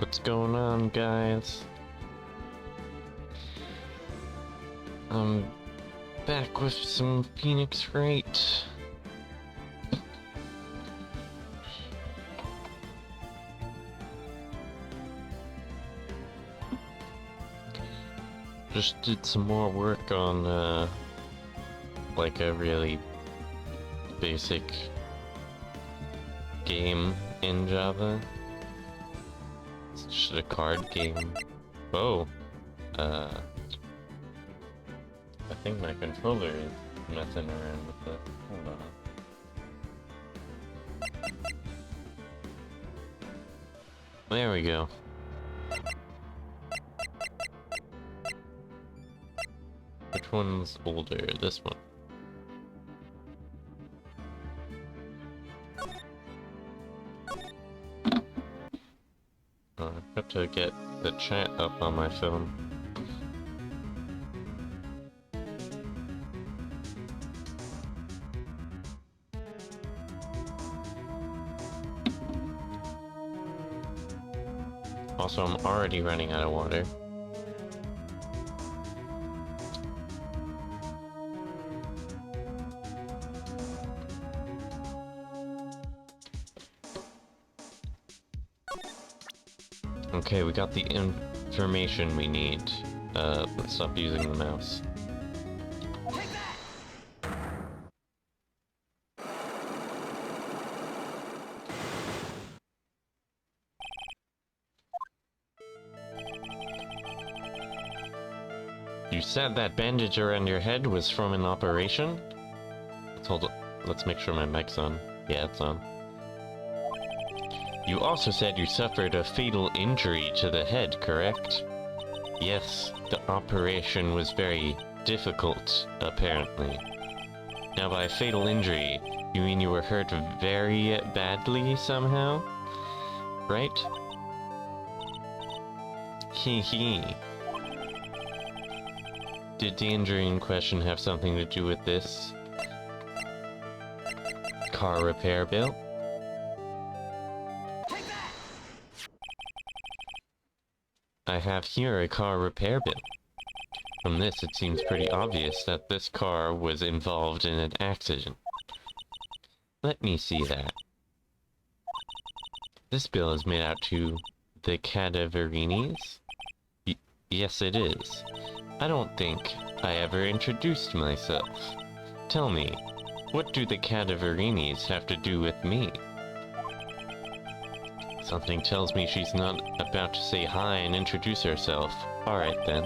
What's going on, guys? I'm back with some Phoenix Wright. Just did some more work on, like a really basic game in Java. It's just a card game. Whoa! I think my controller is messing around with it. Hold on. There we go. Which one's older? This one. I have to get the chat up on my phone. Also, I'm already running out of water. Okay, we got the information we need. Let's stop using the mouse. You said that bandage around your head was from an operation? Let's make sure my mic's on. Yeah, it's on. You also said you suffered a fatal injury to the head, correct? Yes, the operation was very difficult, apparently. Now by fatal injury, you mean you were hurt very badly somehow? Right? Hee hee. Did the injury in question have something to do with this car repair bill? I have here a car repair bill. From this, it seems pretty obvious that this car was involved in an accident. Let me see that. This bill is made out to the Cadaverinis? Yes, it is. I don't think I ever introduced myself. Tell me, what do the Cadaverinis have to do with me? Something tells me she's not about to say hi and introduce herself. Alright then.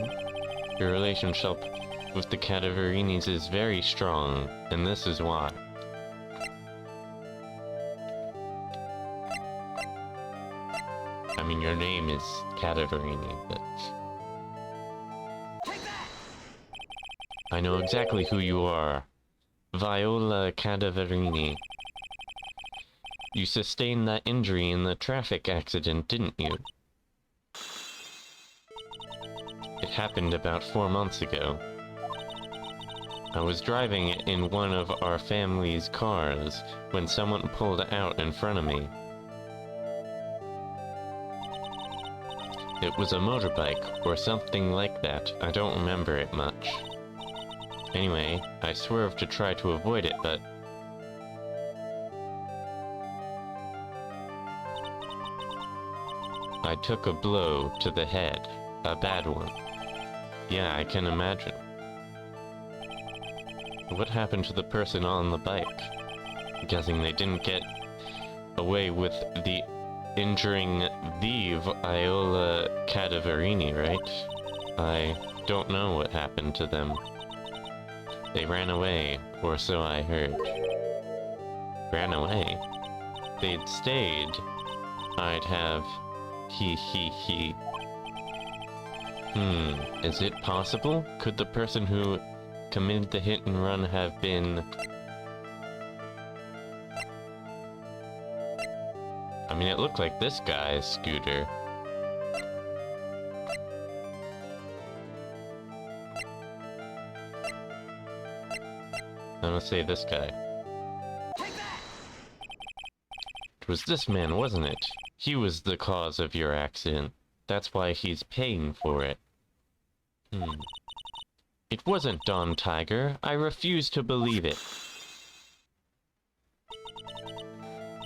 Your relationship with the Cadaverinis is very strong, and this is why. I mean, your name is Cadaverini, but... I know exactly who you are. Viola Cadaverini. You sustained that injury in the traffic accident, didn't you? It happened about 4 months ago. I was driving in one of our family's cars when someone pulled out in front of me. It was a motorbike or something like that. I don't remember it much. Anyway, I swerved to try to avoid it, but... I took a blow to the head. A bad one. Yeah, I can imagine. What happened to the person on the bike? I'm guessing they didn't get away with the injuring the Viola Cadaverini, right? I don't know what happened to them. They ran away, or so I heard. Ran away? If they'd stayed, I'd have... Hee hee hee. Is it possible? Could the person who committed the hit and run have been... I mean, it looked like this guy's scooter. I'm gonna say this guy. It was this man, wasn't it? He was the cause of your accident. That's why he's paying for it. It wasn't Don Tiger. I refuse to believe it.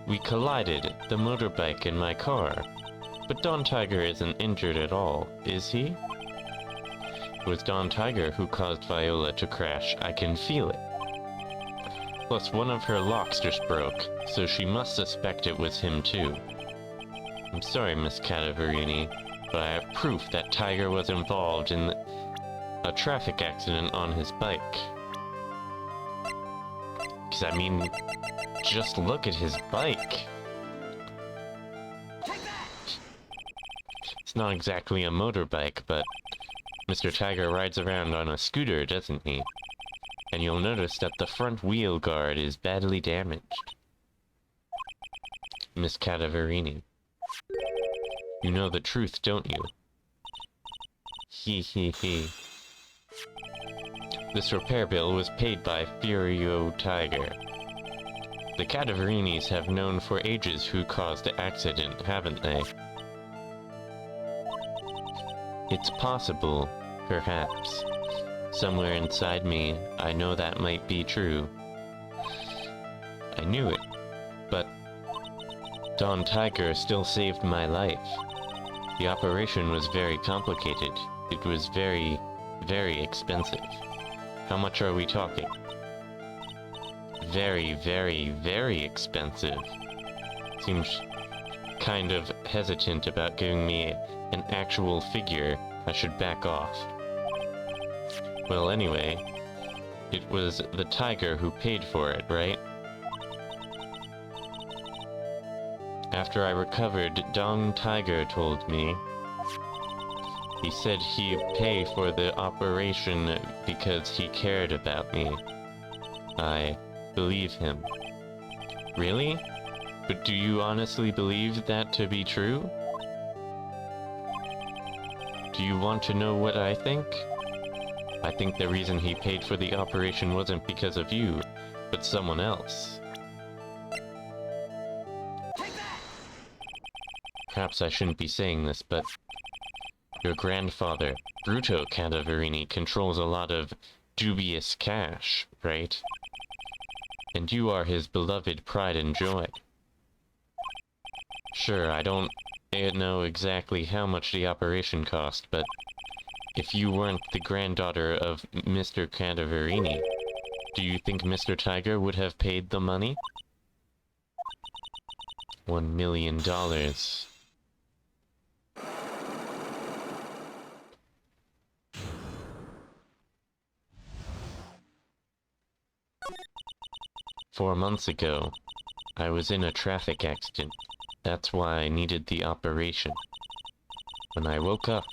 We collided, the motorbike and my car. But Don Tiger isn't injured at all, is he? It was Don Tiger who caused Viola to crash. I can feel it. Plus, one of her locks just broke, so she must suspect it was him too. I'm sorry, Miss Cadaverini, but I have proof that Tiger was involved in a traffic accident on his bike. 'Cause I mean, just look at his bike. It's not exactly a motorbike, but Mr. Tiger rides around on a scooter, doesn't he? And you'll notice that the front wheel guard is badly damaged. Miss Cadaverini. You know the truth, don't you? He. This repair bill was paid by Furio Tiger. The Cadaverinis have known for ages who caused the accident, haven't they? It's possible, perhaps. Somewhere inside me, I know that might be true. I knew it, but Don Tiger still saved my life. The operation was very complicated. It was very, very expensive. How much are we talking? Very, very, very expensive. Seems kind of hesitant about giving me an actual figure. I should back off. Well, anyway, it was the Tiger who paid for it, right? After I recovered, Don Tiger told me. He said he'd pay for the operation because he cared about me. I believe him. Really? But do you honestly believe that to be true? Do you want to know what I think? I think the reason he paid for the operation wasn't because of you, but someone else. Perhaps I shouldn't be saying this, but your grandfather, Bruto Cadaverini, controls a lot of dubious cash, right? And you are his beloved pride and joy. Sure, I don't know exactly how much the operation cost, but if you weren't the granddaughter of Mr. Cadaverini, do you think Mr. Tiger would have paid the money? $1 million. Four months ago, I was in a traffic accident. That's why I needed the operation. When I woke up,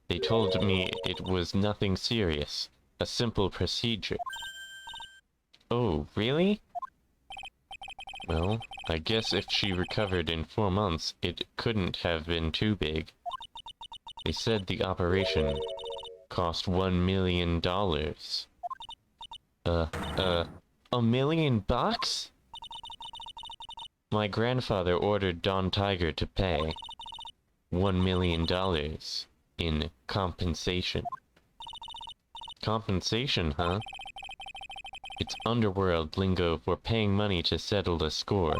they told me it was nothing serious, a simple procedure. Oh, really? Well, I guess if she recovered in 4 months, it couldn't have been too big. They said the operation cost $1 million. $1 million bucks? My grandfather ordered Don Tiger to pay $1 million in compensation. Compensation, huh? It's underworld lingo for paying money to settle a score.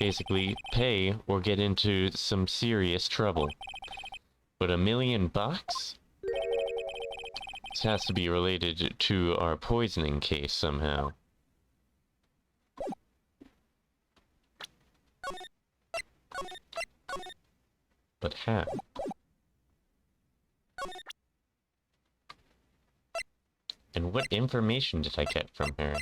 Basically, pay or get into some serious trouble. But $1 million bucks? This has to be related to our poisoning case somehow. But how? And what information did I get from her?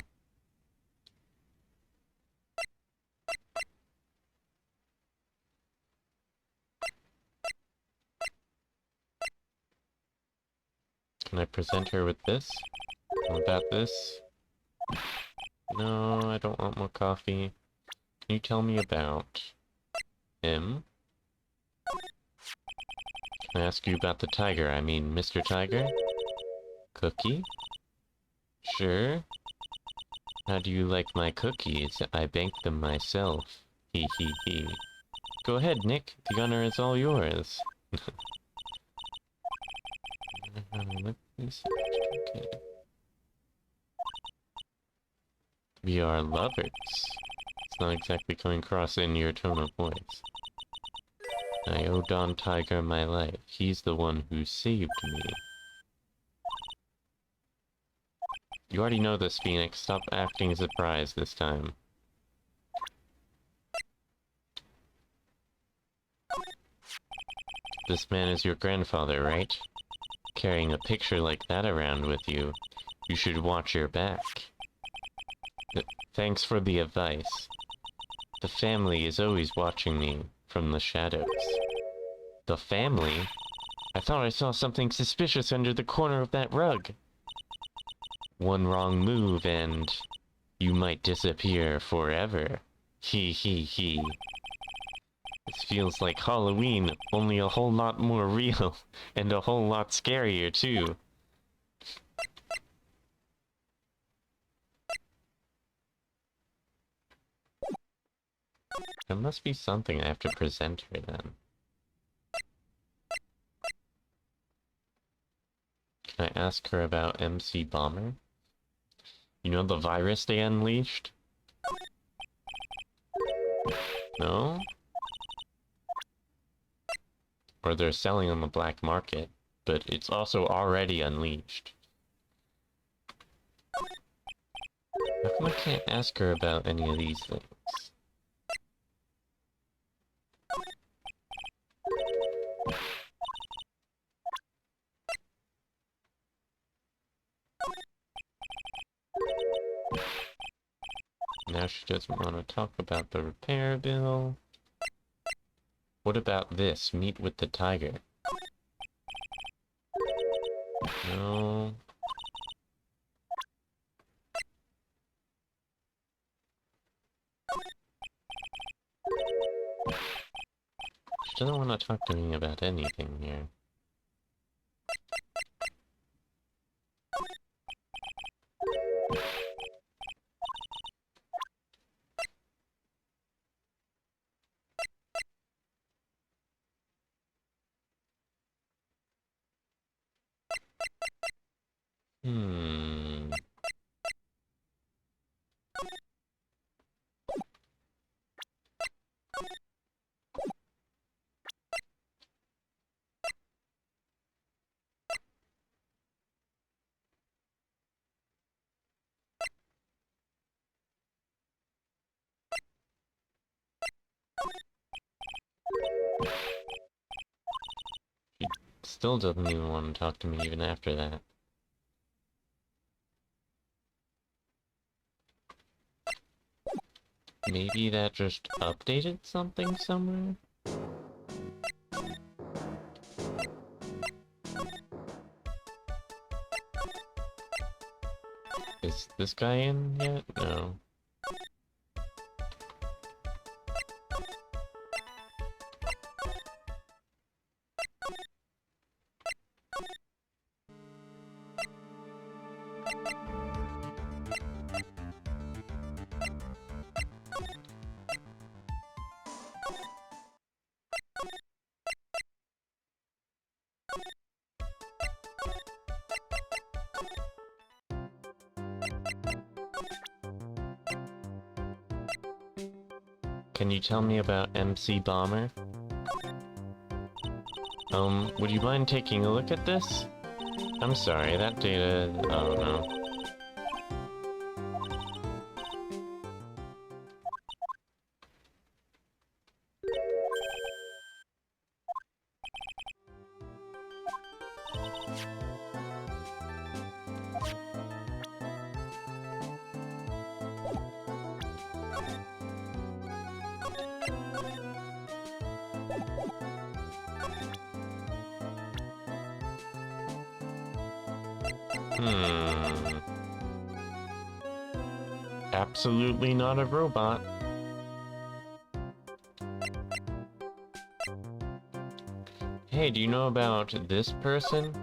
Can I present her with this? What about this? No, I don't want more coffee. Can you tell me about him? Can I ask you about the tiger? I mean, Mr. Tiger? Cookie? Sure. How do you like my cookies? I baked them myself. Hee hee hee. Go ahead, Nick. The honor is all yours. Okay. We are lovers. It's not exactly coming across in your tone of voice. I owe Don Tiger my life. He's the one who saved me. You already know this, Phoenix. Stop acting surprised this time. This man is your grandfather, right? Carrying a picture like that around with you, you should watch your back. Thanks for the advice. The family is always watching me from the shadows. The family? I thought I saw something suspicious under the corner of that rug. One wrong move and you might disappear forever. He. This feels like Halloween, only a whole lot more real, and a whole lot scarier too. There must be something I have to present her then. Can I ask her about MC Bomber? You know the virus they unleashed? No? Or they're selling on the black market, but it's also already unleashed. How come I can't ask her about any of these things? Now she doesn't want to talk about the repair bill. What about this? Meet with the tiger. No. She doesn't want to talk to me about anything here. She still doesn't even want to talk to me even after that. Maybe that just updated something somewhere? Is this guy in yet? No. Can you tell me about MC Bomber? Would you mind taking a look at this? I'm sorry, that data... oh no. Absolutely not a robot. Hey, do you know about this person?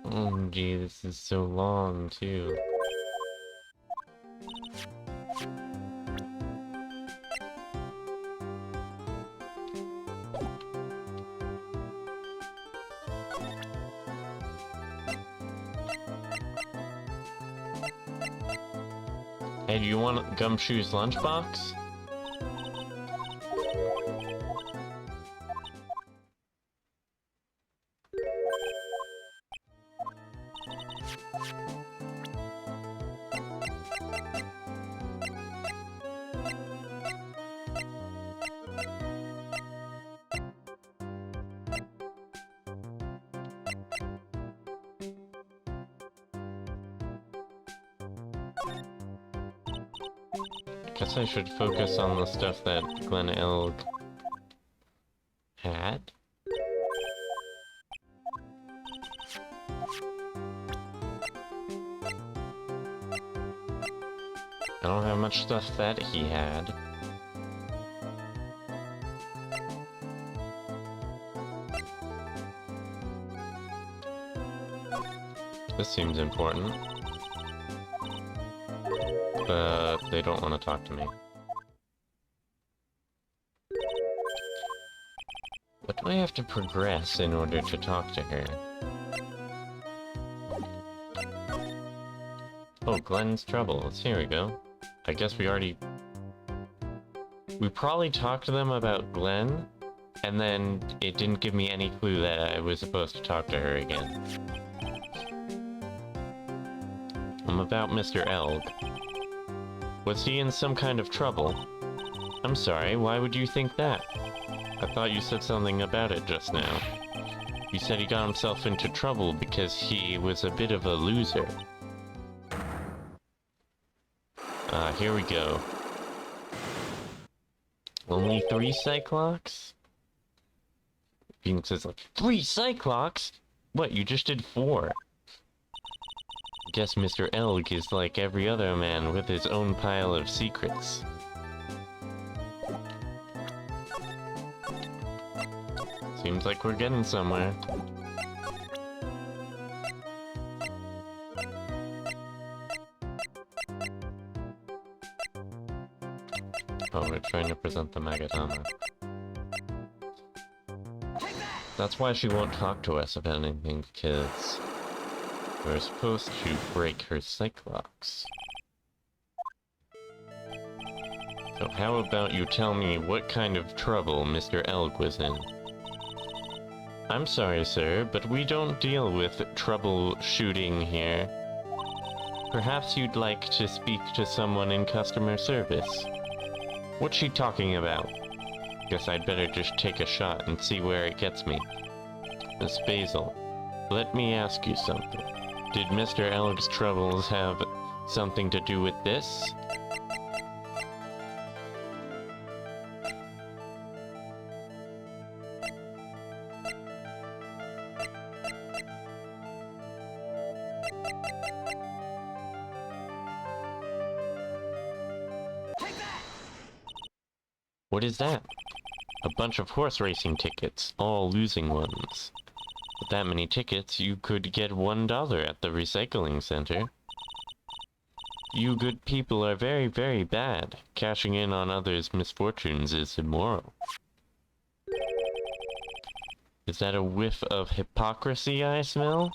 Oh gee, this is so long, too. Hey, do you want Gumshoe's lunchbox? Guess I should focus on the stuff that Glen Elg had. I don't have much stuff that he had. This seems important. But they don't want to talk to me. What do I have to progress in order to talk to her? Oh, Glenn's troubles. Here we go. I guess we probably talked to them about Glenn, and then it didn't give me any clue that I was supposed to talk to her again. I'm about Mr. Elg. Was he in some kind of trouble? I'm sorry, why would you think that? I thought you said something about it just now. You said he got himself into trouble because he was a bit of a loser. Here we go. Only 3 Cyclops? Phoenix says like, 3 Cyclops? What, you just did 4? Guess Mr. Elg is like every other man with his own pile of secrets. Seems like we're getting somewhere. Oh, we're trying to present the Magatama. That's why she won't talk to us about anything, because we're supposed to break her Cyclops. So how about you tell me what kind of trouble Mr. Elg was in? I'm sorry, sir, but we don't deal with troubleshooting here. Perhaps you'd like to speak to someone in customer service. What's she talking about? Guess I'd better just take a shot and see where it gets me. Miss Basil, let me ask you something. Did Mr. Elg's troubles have something to do with this? What is that? A bunch of horse racing tickets, all losing ones. With that many tickets, you could get $1 at the recycling center. You good people are very, very bad. Cashing in on others' misfortunes is immoral. Is that a whiff of hypocrisy I smell?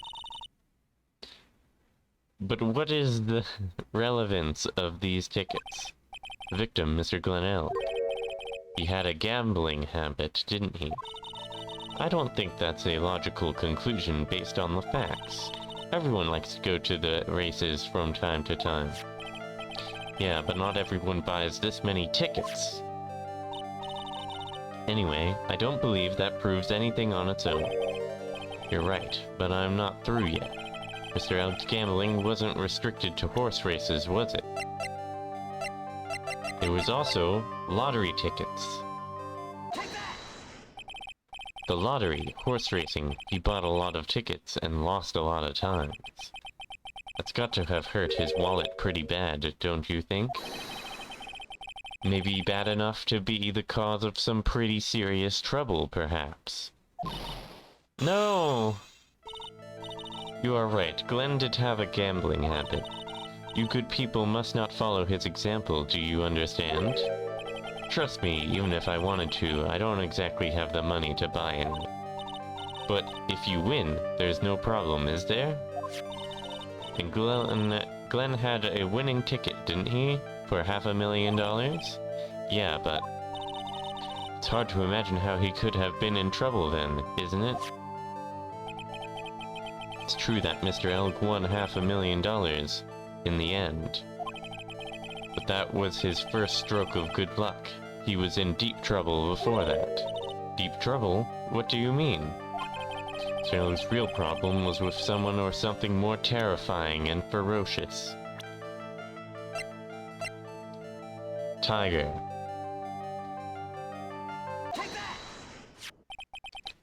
But what is the relevance of these tickets? Victim, Mr. Glenelg. He had a gambling habit, didn't he? I don't think that's a logical conclusion based on the facts. Everyone likes to go to the races from time to time. Yeah, but not everyone buys this many tickets. Anyway, I don't believe that proves anything on its own. You're right, but I'm not through yet. Mr. Elg's gambling wasn't restricted to horse races, was it? There was also lottery tickets. The lottery, horse racing, he bought a lot of tickets and lost a lot of times. That's got to have hurt his wallet pretty bad, don't you think? Maybe bad enough to be the cause of some pretty serious trouble, perhaps. No! You are right, Glenn did have a gambling habit. You good people must not follow his example, do you understand? Trust me, even if I wanted to, I don't exactly have the money to buy any. But if you win, there's no problem, is there? And Glenn had a winning ticket, didn't he? For $500,000? Yeah, but it's hard to imagine how he could have been in trouble then, isn't it? It's true that Mr. Elk won $500,000 in the end. But that was his first stroke of good luck. He was in deep trouble before that. Deep trouble? What do you mean? Mr. Elk's real problem was with someone or something more terrifying and ferocious. Tiger.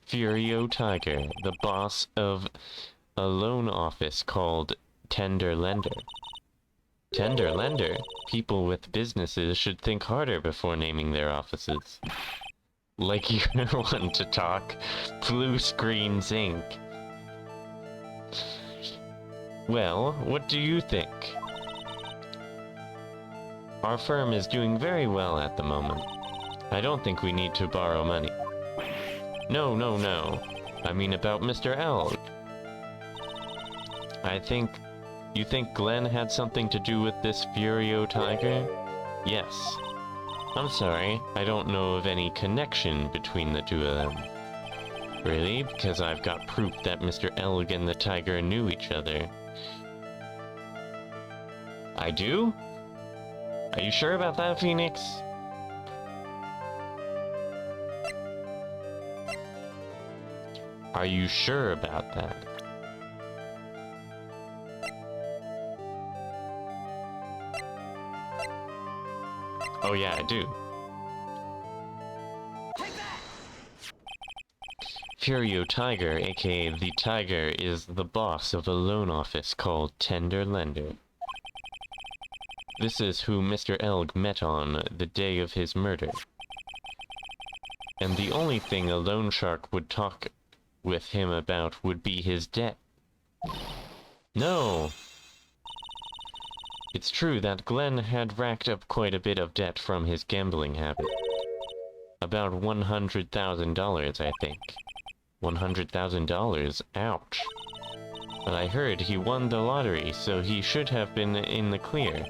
Furio Tiger, the boss of a loan office called Tender Lender. Tender Lender? People with businesses should think harder before naming their offices. Like you want to talk. Blue Screens Inc. Well, what do you think? Our firm is doing very well at the moment. I don't think we need to borrow money. No, no, no. I mean about Mr. Elk. You think Glenn had something to do with this Furio Tiger? Yes. I'm sorry, I don't know of any connection between the two of them. Really? Because I've got proof that Mr. Elk and the Tiger knew each other. I do? Are you sure about that, Phoenix? Are you sure about that? Oh yeah, I do. Furio Tiger, aka the Tiger, is the boss of a loan office called Tender Lender. This is who Mr. Elk met on the day of his murder. And the only thing a loan shark would talk with him about would be his debt. No! It's true that Glenn had racked up quite a bit of debt from his gambling habit. About $100,000, I think. $100,000? Ouch. But I heard he won the lottery, so he should have been in the clear.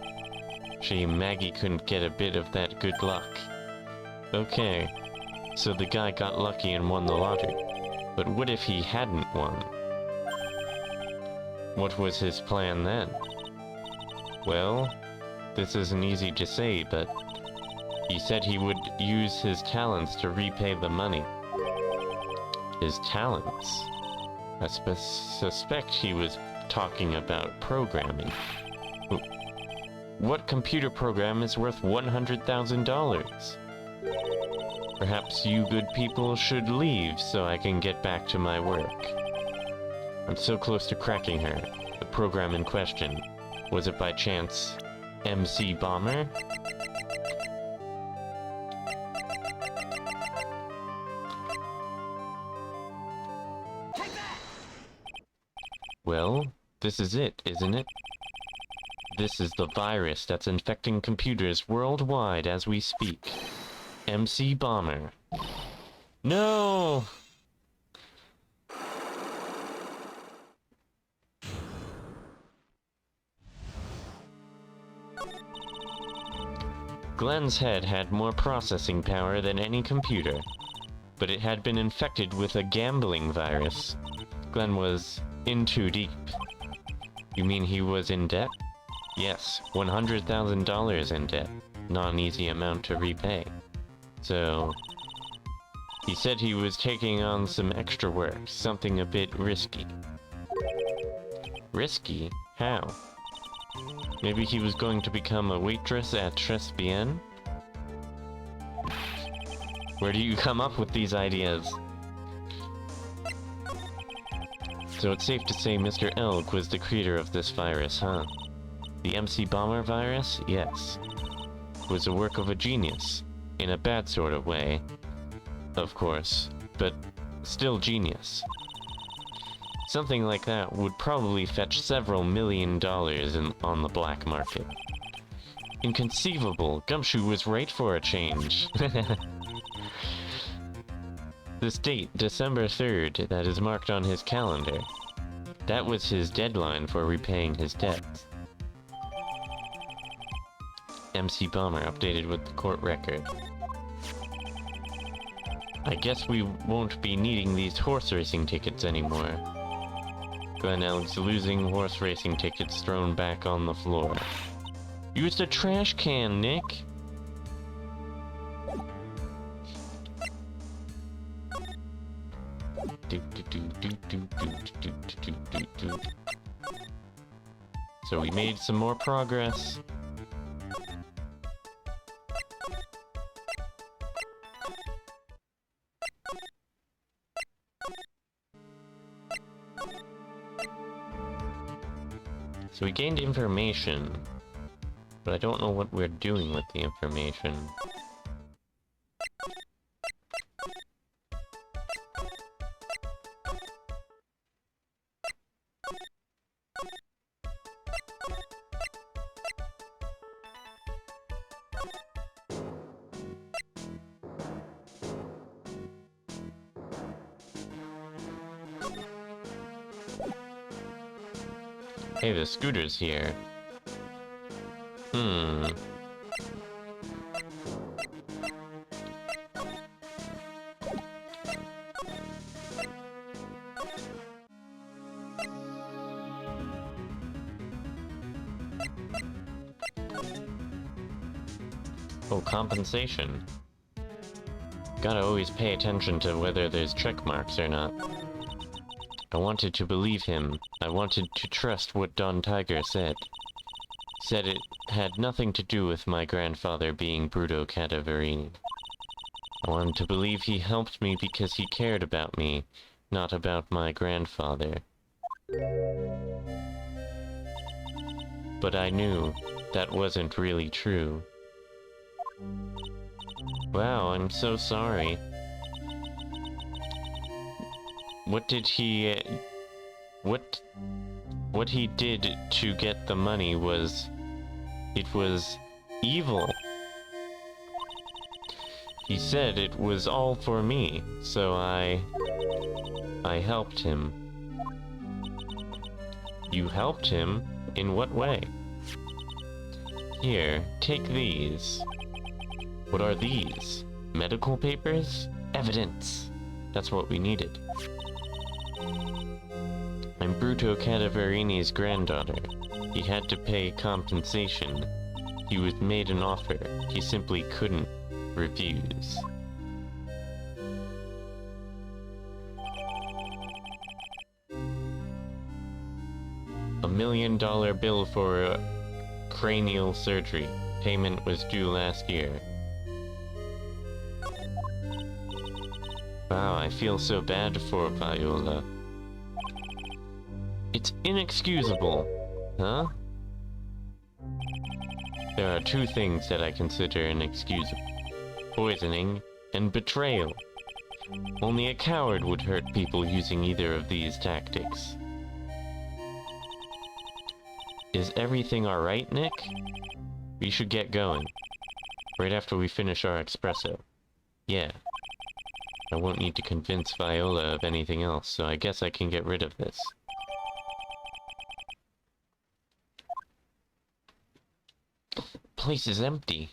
Shame Maggie couldn't get a bit of that good luck. Okay, so the guy got lucky and won the lottery. But what if he hadn't won? What was his plan then? Well, this isn't easy to say, but he said he would use his talents to repay the money. His talents? I suspect he was talking about programming. What computer program is worth $100,000? Perhaps you good people should leave so I can get back to my work. I'm so close to cracking her. The program in question. Was it by chance MC Bomber? Well, this is it, isn't it? This is the virus that's infecting computers worldwide as we speak. MC Bomber. No! Glenn's head had more processing power than any computer, but it had been infected with a gambling virus. Glenn was in too deep. You mean he was in debt? Yes, $100,000 in debt. Not an easy amount to repay. So, he said he was taking on some extra work, something a bit risky. Risky? How? Maybe he was going to become a waitress at Tres Bien? Where do you come up with these ideas? So it's safe to say Mr. Elk was the creator of this virus, huh? The MC Bomber virus? Yes. It was a work of a genius. In a bad sort of way. Of course. But still genius. Something like that would probably fetch several $1 million on the black market. Inconceivable! Gumshoe was right for a change. This date, December 3rd, that is marked on his calendar. That was his deadline for repaying his debts. MC Bomber updated with the court record. I guess we won't be needing these horse racing tickets anymore. Glenn Alex losing horse racing tickets thrown back on the floor. Use the trash can, Nick! So we made some more progress. So we gained information, but I don't know what we're doing with the information. Hey, the scooter's here. Oh, compensation. Gotta always pay attention to whether there's check marks or not. I wanted to believe him. I wanted to trust what Don Tiger said. Said it had nothing to do with my grandfather being Bruto Cadaverini. I wanted to believe he helped me because he cared about me, not about my grandfather. But I knew that wasn't really true. Wow, I'm so sorry. What did he... What he did to get the money was... It was evil. He said it was all for me, so I helped him. You helped him? In what way? Here, take these. What are these? Medical papers? Evidence! That's what we needed. I'm Bruto Cadaverini's granddaughter. He had to pay compensation. He was made an offer. He simply couldn't refuse. $1 million bill for cranial surgery. Payment was due last year. Wow, I feel so bad for Viola. It's inexcusable, huh? There are two things that I consider inexcusable. Poisoning and betrayal. Only a coward would hurt people using either of these tactics. Is everything alright, Nick? We should get going. Right after we finish our espresso. Yeah. I won't need to convince Viola of anything else, so I guess I can get rid of this. Place is empty.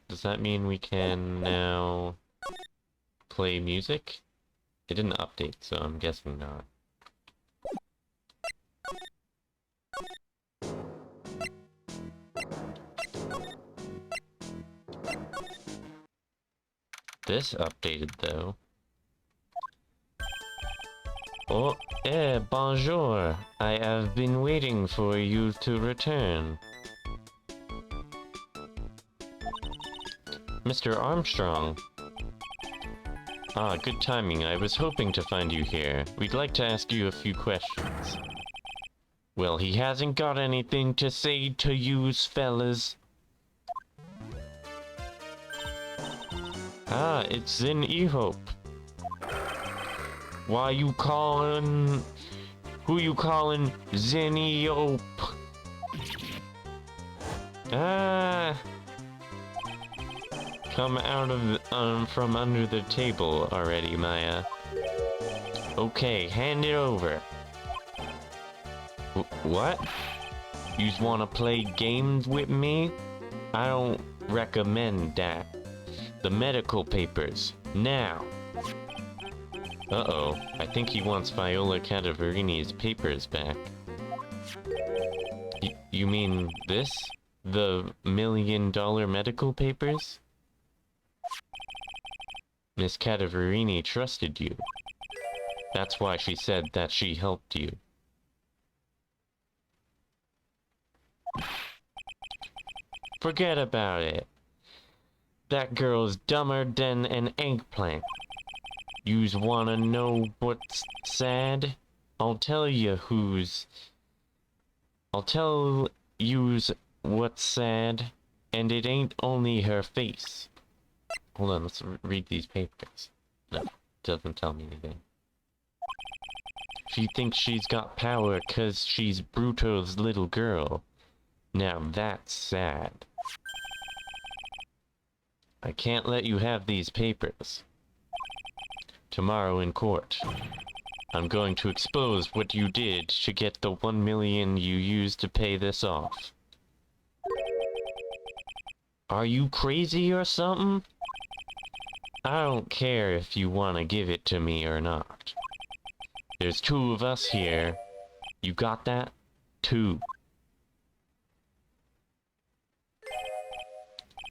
Does that mean we can now play music? It didn't update, so I'm guessing not. This updated though. Oh, bonjour. I have been waiting for you to return. Mr. Armstrong. Ah, good timing. I was hoping to find you here. We'd like to ask you a few questions. Well, he hasn't got anything to say to yous, fellas. Ah, it's Zen E-Hope. Why you calling... Who you calling Zen E-Hope? Ah... Come out of from under the table already, Maya. Okay, hand it over. What? You wanna play games with me? I don't recommend that. The medical papers, now. Uh-oh, I think he wants Viola Cadaverini's papers back. You mean this? The $1 million medical papers? Miss Cadaverini trusted you. That's why she said that she helped you. Forget about it. That girl's dumber than an eggplant. Yous wanna know what's sad? I'll tell yous what's sad, and it ain't only her face. Hold on, let's read these papers. No, doesn't tell me anything. She thinks she's got power 'cause she's Bruto's little girl. Now that's sad. I can't let you have these papers. Tomorrow in court, I'm going to expose what you did to get the 1 million you used to pay this off. Are you crazy or something? I don't care if you want to give it to me or not. There's 2 of us here. You got that? 2.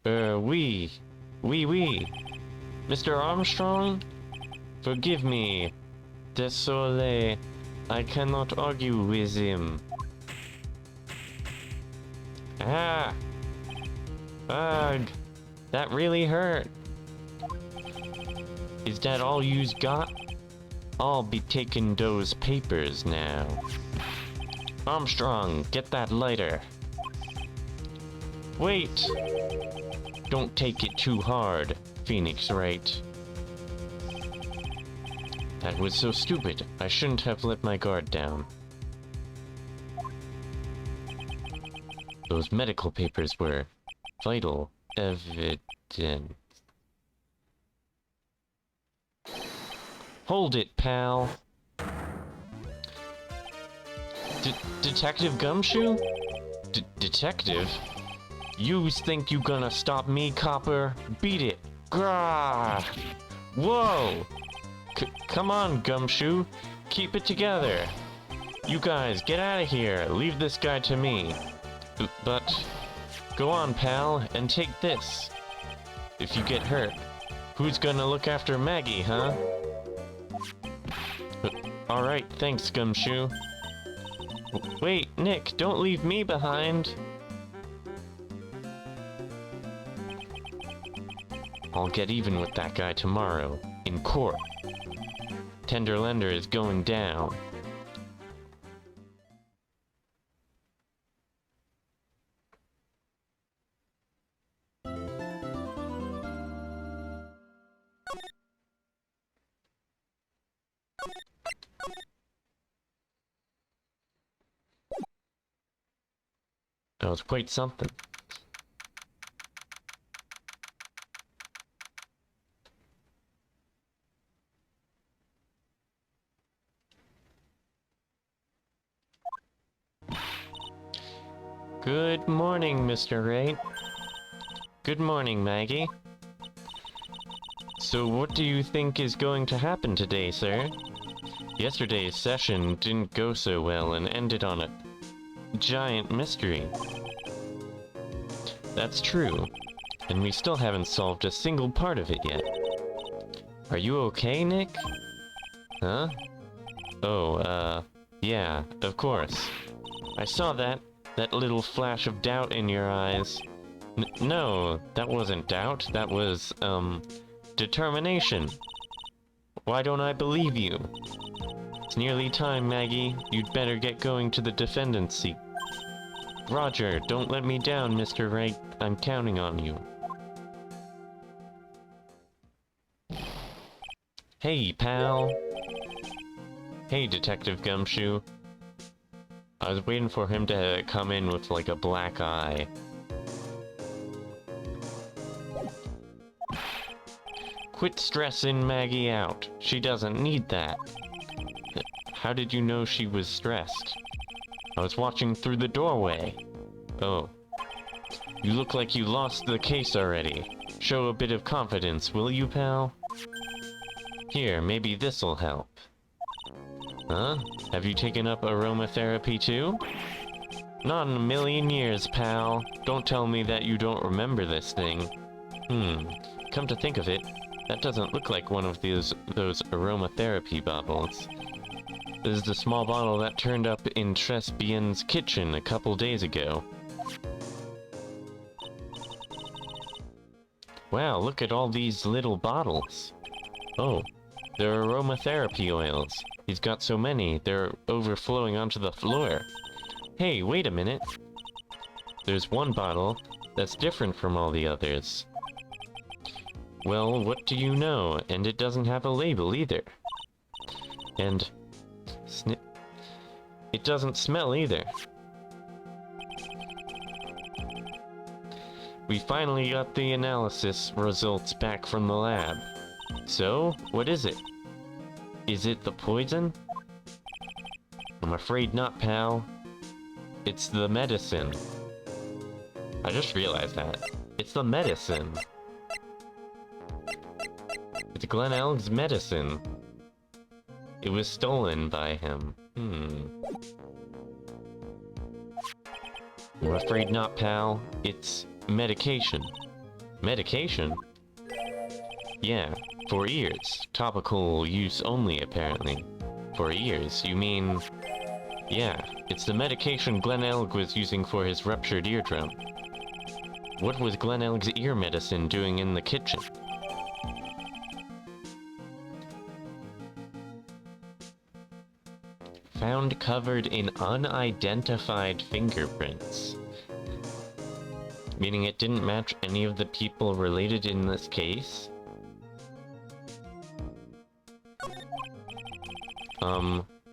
Oui. Mr. Armstrong? Forgive me. Désolé. I cannot argue with him. Ah! Ugh! That really hurt. Is that all you's got? I'll be taking those papers now. Armstrong, get that lighter. Wait! Don't take it too hard, Phoenix Wright. That was so stupid. I shouldn't have let my guard down. Those medical papers were vital evidence. Hold it, pal. Detective Gumshoe? Detective? Yous think you gonna stop me, copper? Beat it. Grah! Whoa! Come on, Gumshoe. Keep it together. You guys, get out of here. Leave this guy to me. But, go on, pal, and take this. If you get hurt, who's gonna look after Maggie, huh? Alright, thanks, Gumshoe. Wait, Nick, don't leave me behind. I'll get even with that guy tomorrow, in court. Tenderlender is going down. That was quite something. Good morning, Mr. Wright. Good morning, Maggie. So what do you think is going to happen today, sir? Yesterday's session didn't go so well and ended on a giant mystery. That's true, and we still haven't solved a single part of it yet. Are you okay, Nick? Huh? Oh, yeah, of course. I saw that little flash of doubt in your eyes. No, that wasn't doubt, that was, determination. Why don't I believe you? It's nearly time, Maggie. You'd better get going to the defendant's seat. Roger, don't let me down, Mr. Wright. I'm counting on you. Hey, pal. Hey, Detective Gumshoe. I was waiting for him to come in with, like, a black eye. Quit stressing Maggie out. She doesn't need that. How did you know she was stressed? I was watching through the doorway. Oh. You look like you lost the case already. Show a bit of confidence, will you, pal? Here, maybe this'll help. Huh? Have you taken up aromatherapy too? Not in a million years, pal. Don't tell me that you don't remember this thing. Come to think of it, that doesn't look like one of those aromatherapy bottles. This is the small bottle that turned up in Trespian's kitchen a couple days ago. Wow, look at all these little bottles. Oh, they're aromatherapy oils. He's got so many, they're overflowing onto the floor. Hey, wait a minute. There's one bottle that's different from all the others. Well, what do you know? And it doesn't have a label either. And... it doesn't smell either. We finally got the analysis results back from the lab. So, what is it? Is it the poison? I'm afraid not, pal. It's the medicine. I just realized that. It's the medicine. It's Glen Elg's medicine. It was stolen by him. I'm afraid not, pal. It's medication. Medication? Yeah, for ears. Topical use only, apparently. For ears, you mean... Yeah, it's the medication Glen Elg was using for his ruptured eardrum. What was Glen Elg's ear medicine doing in the kitchen? Found covered in unidentified fingerprints. Meaning it didn't match any of the people related in this case?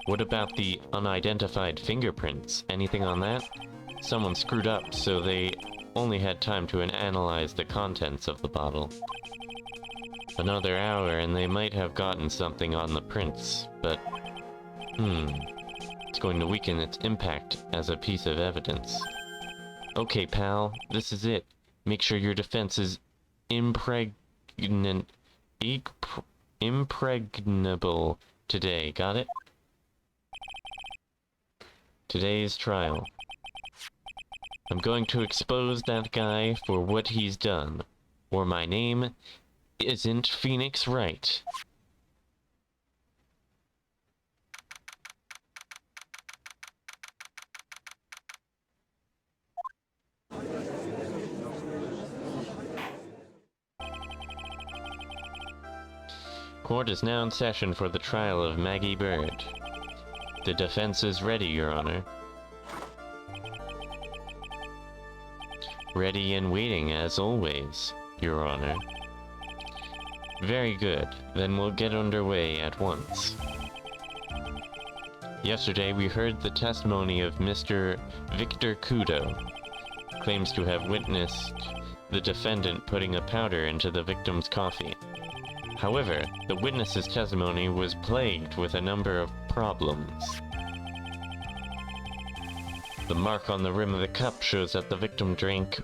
What about the unidentified fingerprints? Anything on that? Someone screwed up, so they only had time to analyze the contents of the bottle. Another hour and they might have gotten something on the prints, but... it's going to weaken its impact as a piece of evidence. Okay, pal, this is it. Make sure your defense is impregnable today, got it? Today's trial. I'm going to expose that guy for what he's done, or my name isn't Phoenix Wright. Court is now in session for the trial of Maggie Bird. The defense is ready, Your Honor. Ready and waiting, as always, Your Honor. Very good. Then we'll get underway at once. Yesterday, we heard the testimony of Mr. Victor Kudo. Claims to have witnessed the defendant putting a powder into the victim's coffee. However, the witness's testimony was plagued with a number of problems. The mark on the rim of the cup shows that the victim drank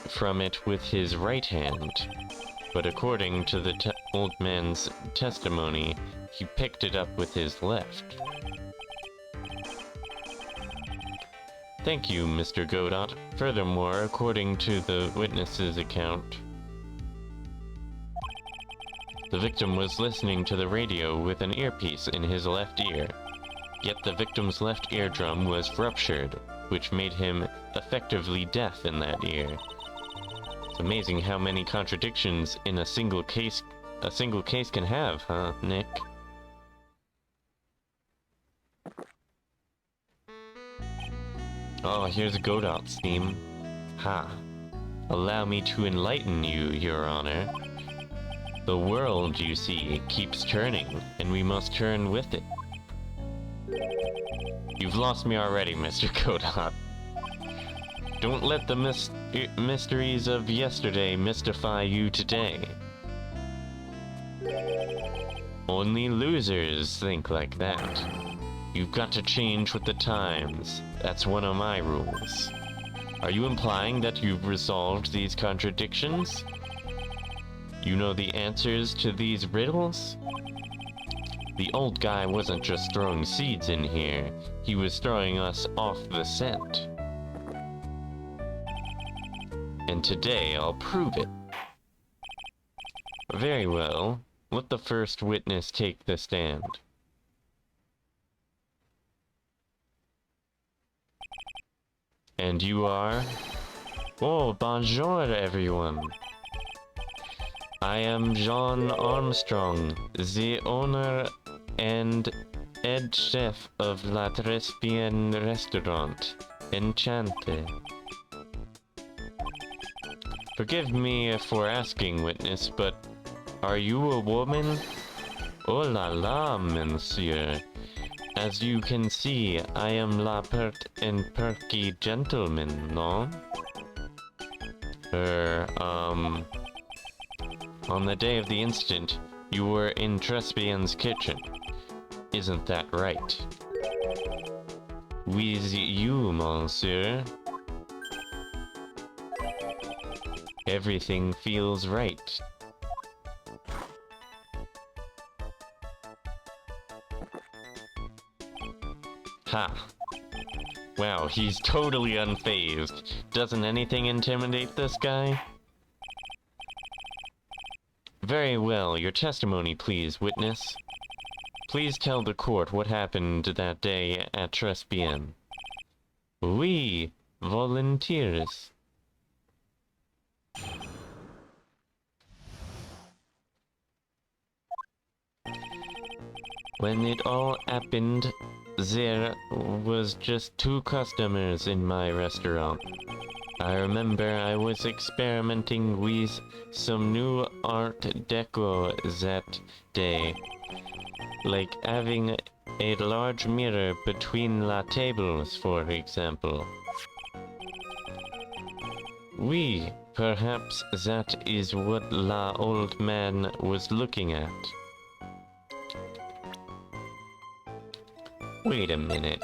from it with his right hand, but according to the old man's testimony, he picked it up with his left. Thank you, Mr. Godot. Furthermore, according to the witness's account, the victim was listening to the radio with an earpiece in his left ear, yet the victim's left eardrum was ruptured, which made him effectively deaf in that ear. It's amazing how many contradictions in a single case can have, huh, Nick? Oh, here's Godot's theme. Ha. Allow me to enlighten you, Your Honor. The world, you see, keeps turning, and we must turn with it. You've lost me already, Mr. Godot. Don't let the mysteries of yesterday mystify you today. Only losers think like that. You've got to change with the times. That's one of my rules. Are you implying that you've resolved these contradictions? You know the answers to these riddles? The old guy wasn't just throwing seeds in here. He was throwing us off the scent. And today I'll prove it. Very well. Let the first witness take the stand. And you are? Oh, bonjour everyone. I am John Armstrong, the owner and head chef of La Trespian restaurant. Enchanté. Forgive me for asking, witness, but are you a woman? Oh la la, monsieur. As you can see, I am la pert and perky gentleman, no? On the day of the incident, you were in Trespian's kitchen. Isn't that right? With you, monsieur. Everything feels right. Ha! Wow, he's totally unfazed. Doesn't anything intimidate this guy? Very well, your testimony please, witness. Please tell the court what happened that day at Trespian. Oui, volunteers. When it all happened, there was just 2 customers in my restaurant. I remember I was experimenting with some new art deco that day, like having a large mirror between la tables, for example. Oui, perhaps that is what la old man was looking at. Wait a minute.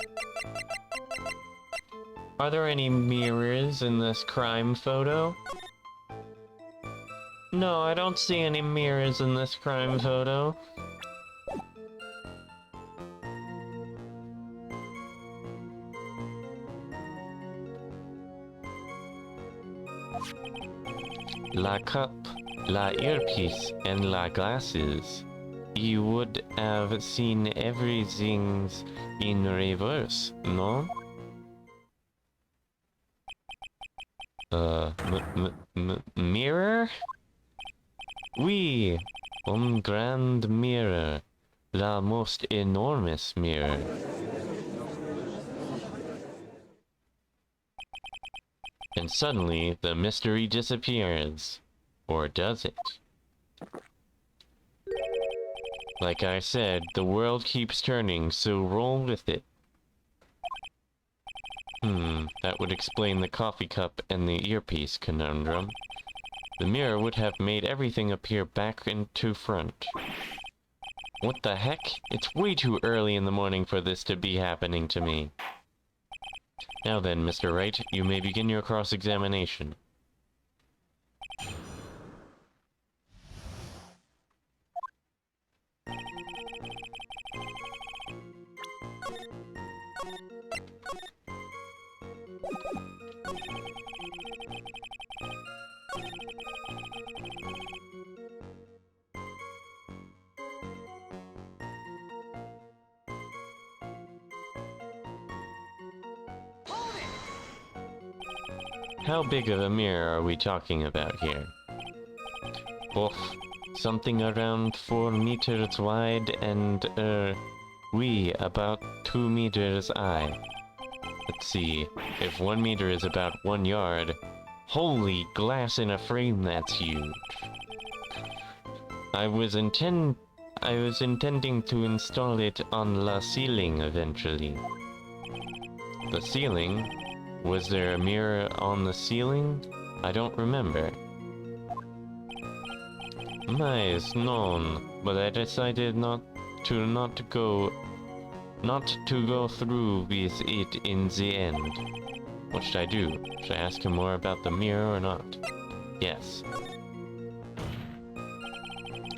Are there any mirrors in this crime photo? No, I don't see any mirrors in this crime photo. La cup, la earpiece, and la glasses. You would have seen everything in reverse, no? Mirror? Oui, grand mirror. La most enormous mirror. And suddenly, the mystery disappears. Or does it? Like I said, the world keeps turning, so roll with it. That would explain the coffee cup and the earpiece conundrum. The mirror would have made everything appear back into front. What the heck? It's way too early in the morning for this to be happening to me. Now then, Mr. Wright, you may begin your cross-examination. How big of a mirror are we talking about here? Oof, something around 4 meters wide and, about 2 meters high. Let's see, if 1 meter is about 1 yard, holy glass in a frame, that's huge. I was intending to install it on the ceiling eventually. The ceiling? Was there a mirror on the ceiling? I don't remember. Mais non, but I decided not to go through with it in the end. What should I do? Should I ask him more about the mirror or not? Yes.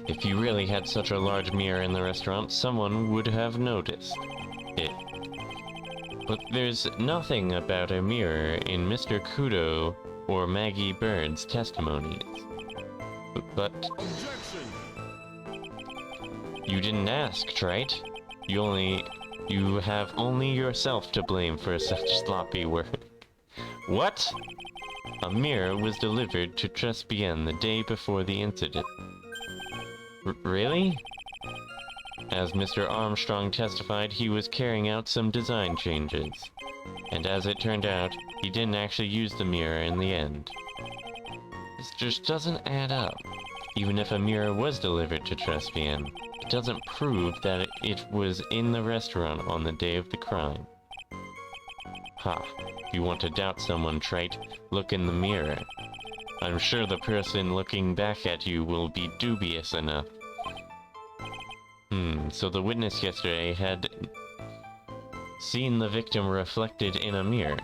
If you really had such a large mirror in the restaurant, someone would have noticed it. But there's nothing about a mirror in Mr. Kudo or Maggie Bird's testimonies. But... You didn't ask, right? You have only yourself to blame for such sloppy work. What? A mirror was delivered to Trespian the day before the incident. Really? As Mr. Armstrong testified, he was carrying out some design changes. And as it turned out, he didn't actually use the mirror in the end. This just doesn't add up. Even if a mirror was delivered to Trespian, it doesn't prove that it was in the restaurant on the day of the crime. Ha, if you want to doubt someone, Trite, look in the mirror. I'm sure the person looking back at you will be dubious enough. So the witness yesterday had seen the victim reflected in a mirror.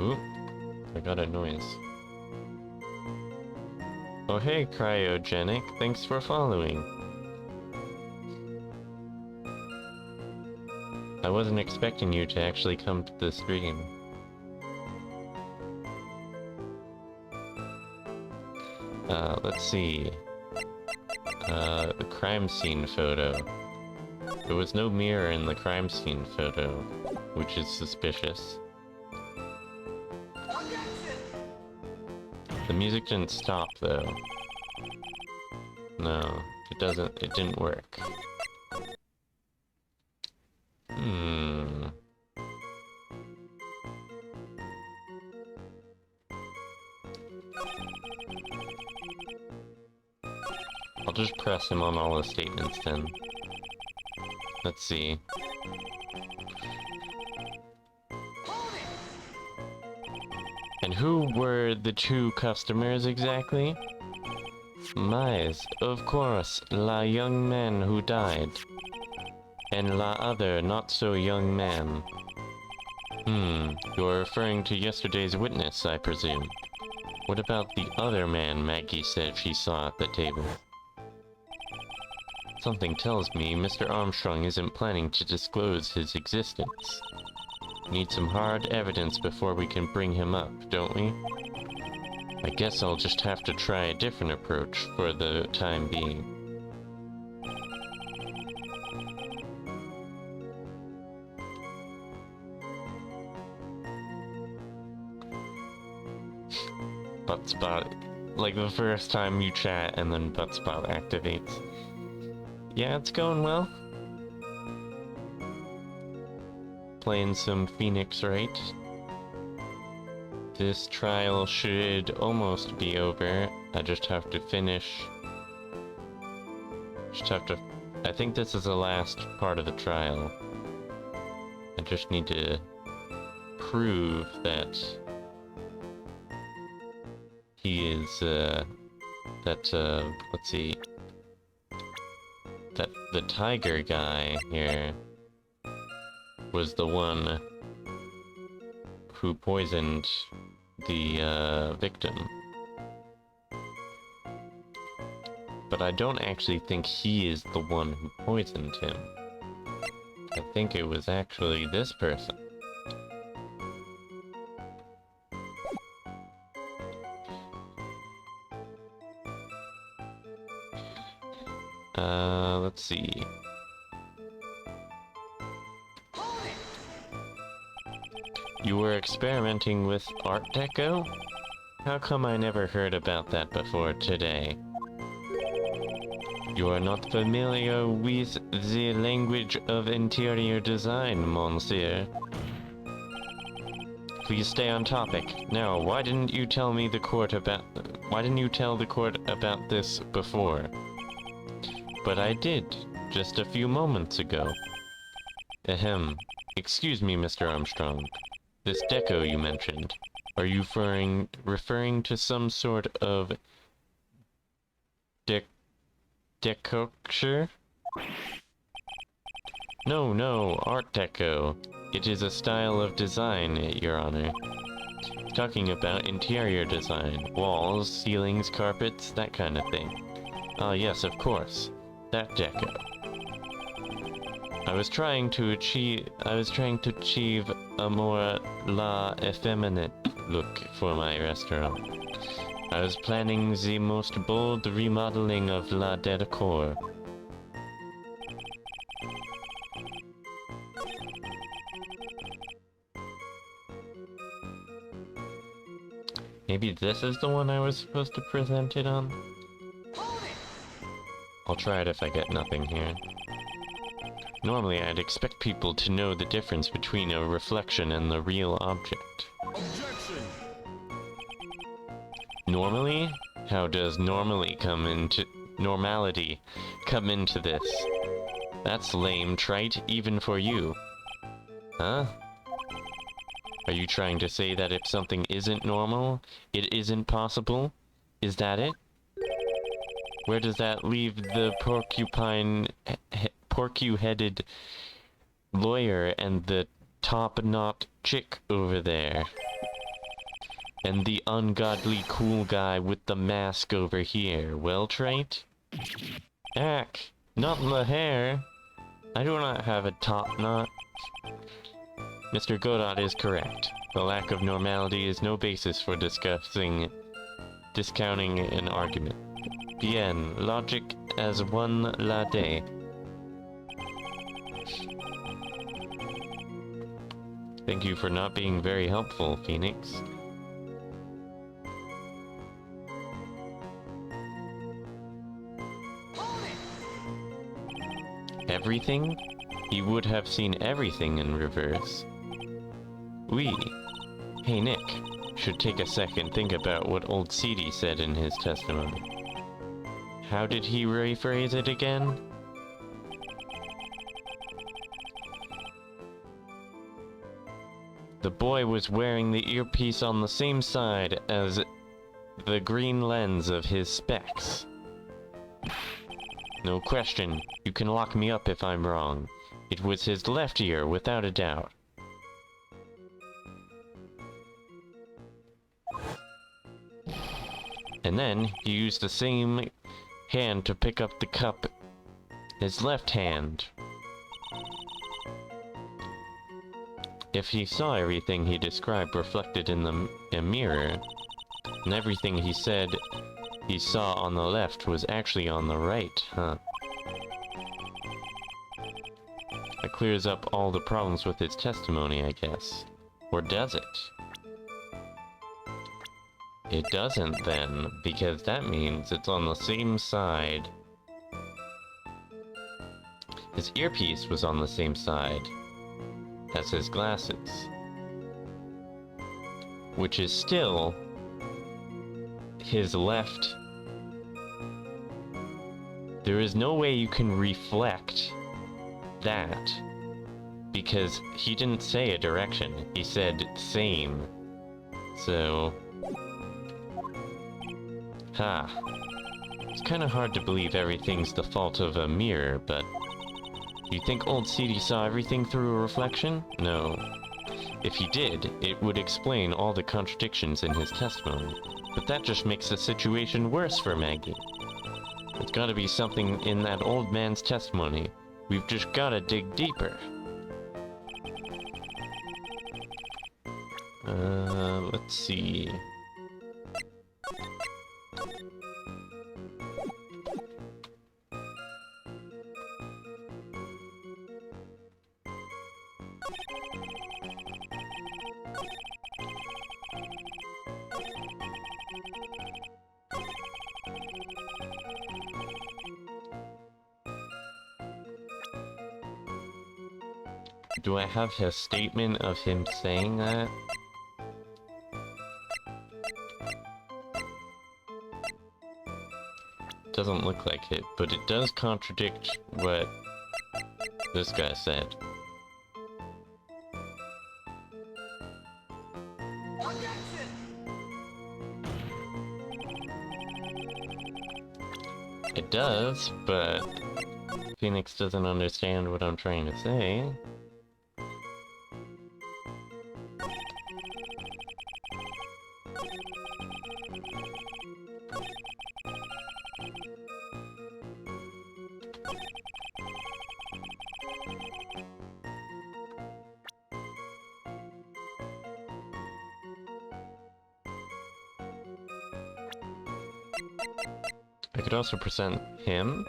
Ooh, I got a noise. Oh hey, Cryogenic, thanks for following. I wasn't expecting you to actually come to the stream. Let's see. The crime scene photo. There was no mirror in the crime scene photo, which is suspicious. The music didn't stop, though. No, it didn't work. I'll just press him on all the statements then. Let's see. And who were the two customers exactly? Mais, of course, la young man who died. And la other not so young man. You're referring to yesterday's witness, I presume. What about the other man Maggie said she saw at the table? Something tells me Mr. Armstrong isn't planning to disclose his existence. Need some hard evidence before we can bring him up, don't we? I guess I'll just have to try a different approach for the time being. Buttspot, like the first time you chat and then Buttspot activates. Yeah, it's going well. Playing some Phoenix Wright. This trial should almost be over. I just have to finish. I think this is the last part of the trial. I just need to prove that he is, let's see, that the tiger guy here was the one who poisoned the victim. But I don't actually think he is the one who poisoned him. I think it was actually this person. Let's see. You were experimenting with Art Deco? How come I never heard about that before today? You are not familiar with the language of interior design, monsieur. Please stay on topic. Now, why didn't you tell me the court about... Why didn't you tell the court about this before? But I did, just a few moments ago. Ahem. Excuse me, Mr. Armstrong. This deco you mentioned, are you referring to some sort of decoction? No, Art Deco. It is a style of design, Your Honor. Talking about interior design, walls, ceilings, carpets, that kind of thing. Ah, yes, of course. That deco. I was trying to achieve a more effeminate look for my restaurant. I was planning the most bold remodeling of la decor. Maybe this is the one I was supposed to present it on? I'll try it if I get nothing here. Normally, I'd expect people to know the difference between a reflection and the real object. Objection! Normally? How does normality come into this? That's lame, trite, even for you. Huh? Are you trying to say that if something isn't normal, it isn't possible? Is that it? Where does that leave the porcue-headed lawyer and the top-knot chick over there? And the ungodly cool guy with the mask over here, well, Trite? Ack, not in the hair. I do not have a top knot. Mr. Godot is correct. The lack of normality is no basis for discounting an argument. Bien, logic as one la day. Thank you for not being very helpful, Phoenix. Everything? He would have seen everything in reverse. We, hey Nick, should take a second think about what old Seedy said in his testimony. How did he rephrase it again? The boy was wearing the earpiece on the same side as the green lens of his specs. No question, you can lock me up if I'm wrong. It was his left ear, without a doubt. And then, he used the same hand to pick up the cup. His left hand. If he saw everything he described reflected in a mirror, and everything he said he saw on the left was actually on the right, huh? That clears up all the problems with his testimony, I guess. Or does it? It doesn't then, because that means it's on the same side. His earpiece was on the same side as his glasses. Which is still his left. There is no way you can reflect that, because he didn't say a direction, he said same. So... It's kinda hard to believe everything's the fault of a mirror, but... You think old Seedy saw everything through a reflection? No. If he did, it would explain all the contradictions in his testimony. But that just makes the situation worse for Maggie. There's gotta be something in that old man's testimony. We've just gotta dig deeper. Let's see... Do I have a statement of him saying that? doesn't look like it, but it does contradict what this guy said. It does, but Phoenix doesn't understand what I'm trying to say. I could also present him.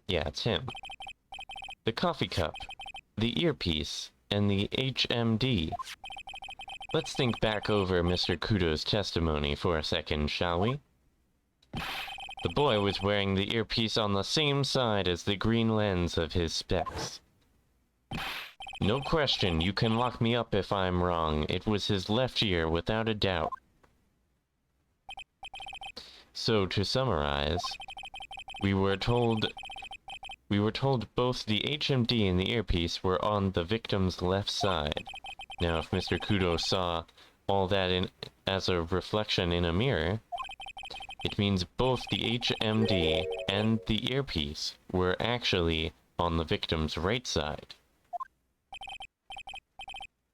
Yeah, it's him. The coffee cup, the earpiece, and the HMD. Let's think back over Mr. Kudo's testimony for a second, shall we? The boy was wearing the earpiece on the same side as the green lens of his specs. No question, you can lock me up if I'm wrong. It was his left ear, without a doubt. So, to summarize, we were told both the HMD and the earpiece were on the victim's left side. Now, if Mr. Kudo saw all that as a reflection in a mirror, it means both the HMD and the earpiece were actually on the victim's right side.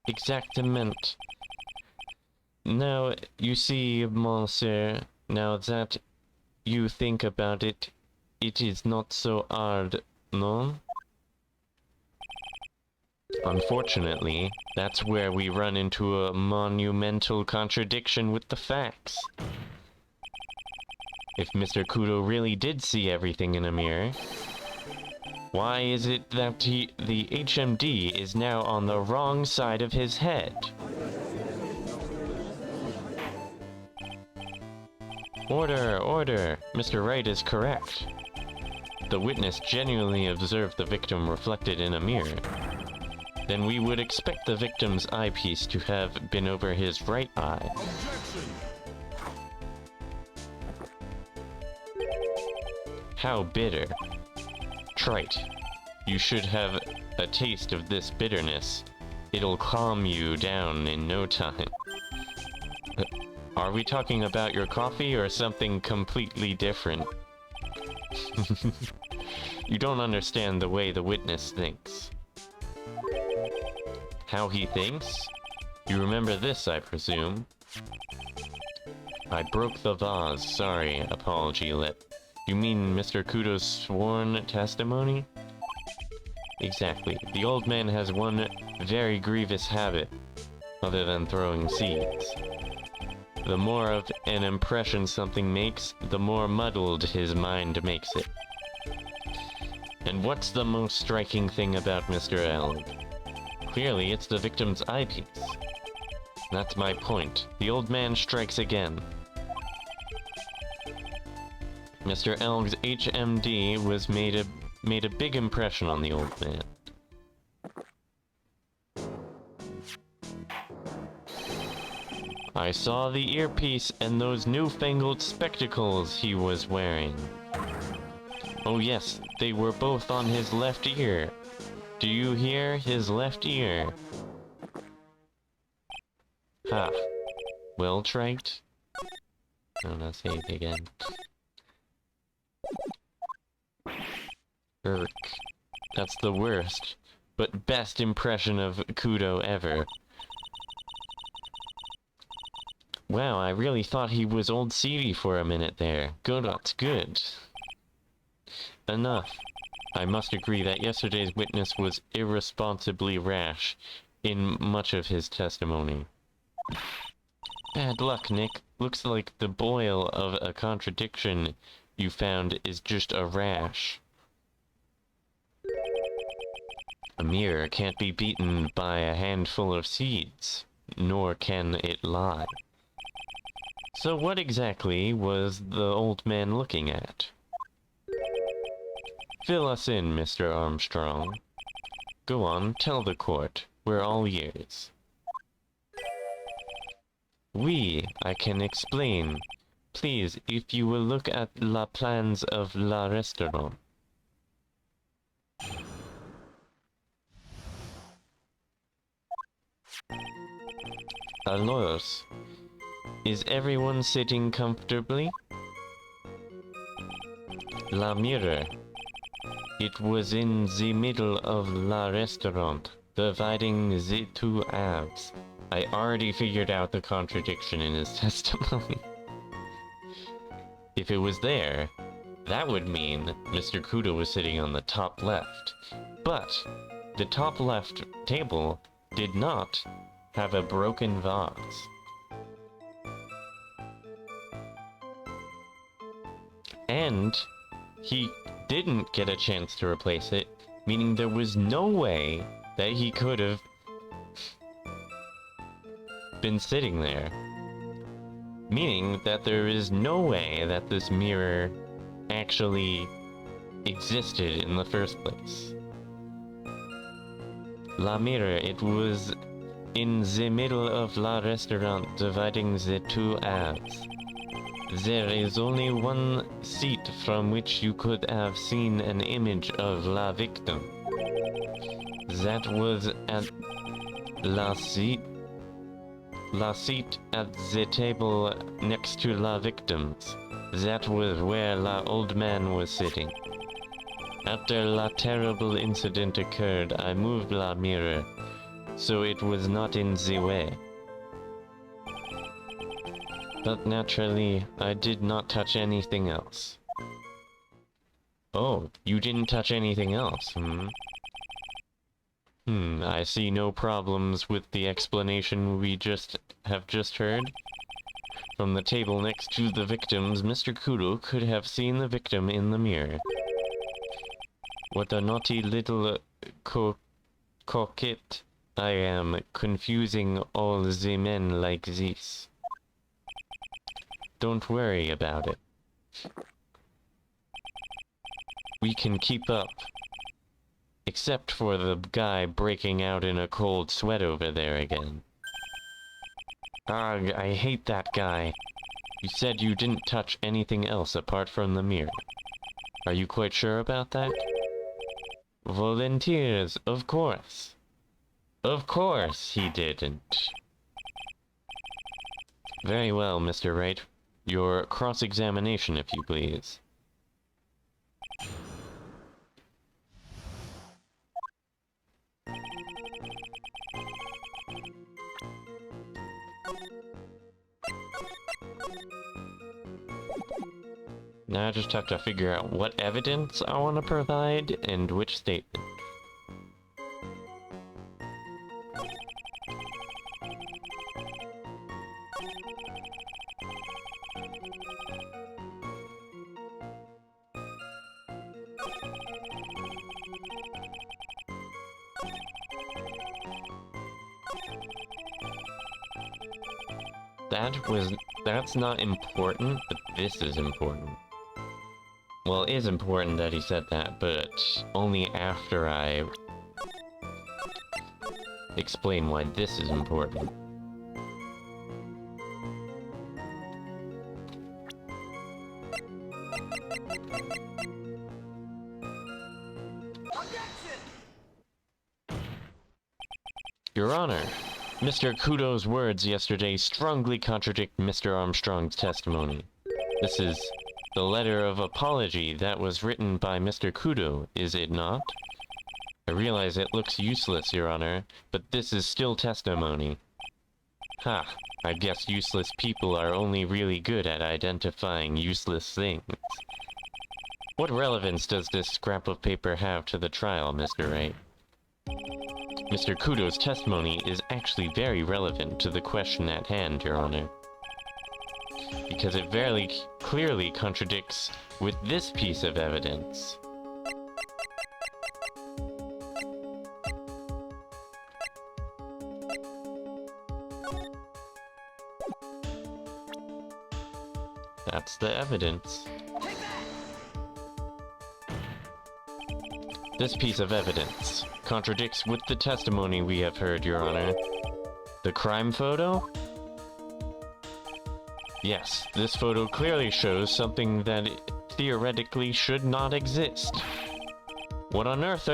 Exactement. Now, you see, monsieur, now that you think about it, it is not so hard, no? Unfortunately, that's where we run into a monumental contradiction with the facts. If Mr. Kudo really did see everything in a mirror, why is it that the HMD is now on the wrong side of his head? Order, order! Mr. Wright is correct. The witness genuinely observed the victim reflected in a mirror. Then we would expect the victim's eyepiece to have been over his right eye. How bitter. Trite. You should have a taste of this bitterness. It'll calm you down in no time. Are we talking about your coffee or something completely different? You don't understand the way the witness thinks. How he thinks? You remember this, I presume. I broke the vase, sorry, apology lip. You mean Mr. Kudo's sworn testimony? Exactly. The old man has one very grievous habit, other than throwing seeds. The more of an impression something makes, the more muddled his mind makes it. And what's the most striking thing about Mr. L? Clearly, it's the victim's eyepiece. That's my point. The old man strikes again. Mr. Elg's HMD was made a big impression on the old man. I saw the earpiece and those newfangled spectacles he was wearing. Oh yes, they were both on his left ear. Do you hear? His left ear. Ha. Well, Trite? I'm gonna say it again. Irk. That's the worst, but best impression of Kudo ever. Wow, I really thought he was old Seedy for a minute there. Godot's good. Enough. I must agree that yesterday's witness was irresponsibly rash in much of his testimony. Bad luck, Nick. Looks like the boil of a contradiction you found is just a rash. A mirror can't be beaten by a handful of seeds, nor can it lie. So what exactly was the old man looking at? Fill us in, Mr. Armstrong. Go on, tell the court. We're all ears. I can explain. Please, if you will look at la plans of la restaurant. Alors, is everyone sitting comfortably? La mirror. It was in the middle of la restaurant, dividing the two halves. I already figured out the contradiction in his testimony. If it was there, that would mean Mr. Kudo was sitting on the top left. But the top left table did not have a broken vase. And he didn't get a chance to replace it, meaning there was no way that he could have been sitting there. Meaning that there is no way that this mirror actually existed in the first place. La mirror, it was in the middle of la restaurant, dividing the two halves. There is only one seat from which you could have seen an image of la victim. That was at la seat at the table next to la victims. That was where la old man was sitting. After la terrible incident occurred, I moved la mirror, so it was not in the way. But naturally, I did not touch anything else. Oh, you didn't touch anything else, I see no problems with the explanation we have just heard. From the table next to the victims, Mr. Kudo could have seen the victim in the mirror. What a naughty little coquette I am, confusing all the men like this. Don't worry about it. We can keep up. Except for the guy breaking out in a cold sweat over there again. Ugh, I hate that guy. You said you didn't touch anything else apart from the mirror. Are you quite sure about that? Volunteers, of course. Of course he didn't. Very well, Mr. Wright. Your cross-examination, if you please. Now I just have to figure out what evidence I want to provide and which statement. That's not important, but this is important. Well, it is important that he said that, but only after I explain why this is important. Your Honor, Mr. Kudo's words yesterday strongly contradict Mr. Armstrong's testimony. This is the letter of apology that was written by Mr. Kudo, is it not? I realize it looks useless, Your Honor, but this is still testimony. Ha, I guess useless people are only really good at identifying useless things. What relevance does this scrap of paper have to the trial, Mr. Wright? Mr. Kudo's testimony is actually very relevant to the question at hand, Your Honor. Because it very clearly contradicts with this piece of evidence. That's the evidence. This piece of evidence contradicts with the testimony we have heard, Your Honor. The crime photo? Yes, this photo clearly shows something that theoretically should not exist. What on earth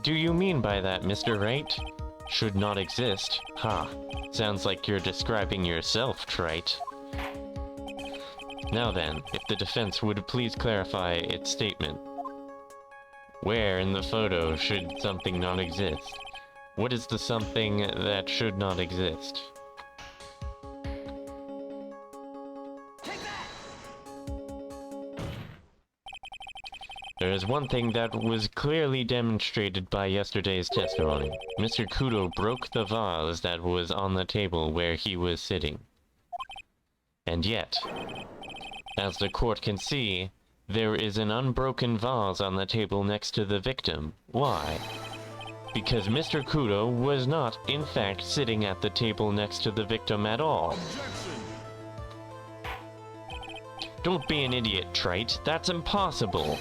do you mean by that, Mr. Wright? Should not exist? Ha. Sounds like you're describing yourself, Trite. Now then, if the defense would please clarify its statement. Where in the photo should something not exist? What is the something that should not exist? There is one thing that was clearly demonstrated by yesterday's testimony. Mr. Kudo broke the vase that was on the table where he was sitting. And yet, as the court can see, there is an unbroken vase on the table next to the victim. Why? Because Mr. Kudo was not, in fact, sitting at the table next to the victim at all. Don't be an idiot, Trite. That's impossible.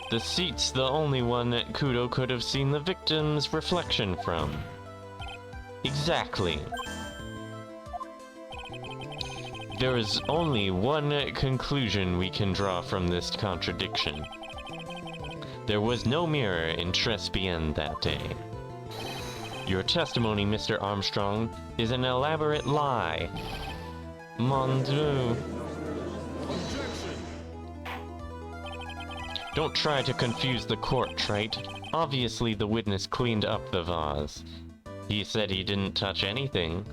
The seat's the only one that Kudo could have seen the victim's reflection from. Exactly. There is only one conclusion we can draw from this contradiction. There was no mirror in Trespian that day. Your testimony, Mr. Armstrong, is an elaborate lie. Mon Dieu. Don't try to confuse the court, Trite. Obviously the witness cleaned up the vase. He said he didn't touch anything.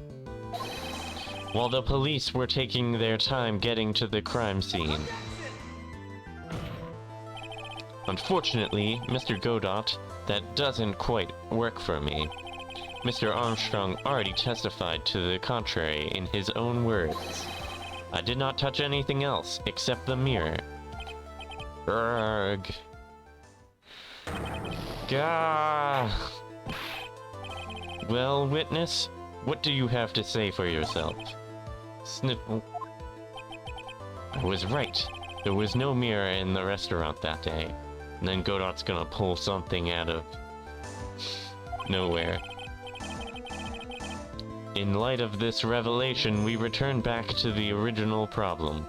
While the police were taking their time getting to the crime scene. Unfortunately, Mr. Godot, that doesn't quite work for me. Mr. Armstrong already testified to the contrary in his own words. I did not touch anything else except the mirror. Urgh. Gah. Well, witness, what do you have to say for yourself? Sniffle. I was right. There was no mirror in the restaurant that day. And then Godot's gonna pull something out of nowhere. In light of this revelation, we return back to the original problem.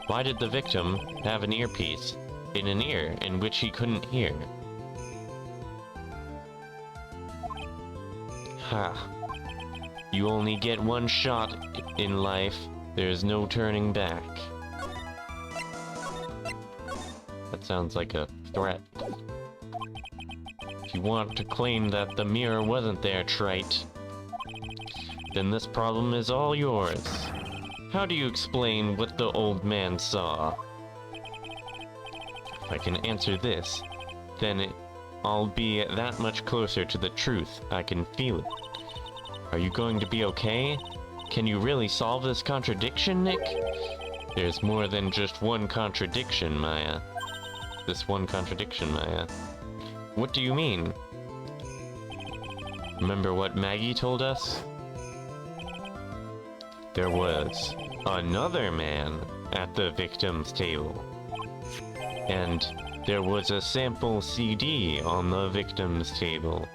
Why did the victim have an earpiece in an ear in which he couldn't hear? Ha. You only get one shot in life. There's no turning back. That sounds like a threat. If you want to claim that the mirror wasn't there, Trite, then this problem is all yours. How do you explain what the old man saw? If I can answer this, then I'll be that much closer to the truth. I can feel it. Are you going to be okay? Can you really solve this contradiction, Nick? There's more than just one contradiction, Maya. This one contradiction, Maya. What do you mean? Remember what Maggie told us? There was another man at the victim's table. And there was a sample CD on the victim's table.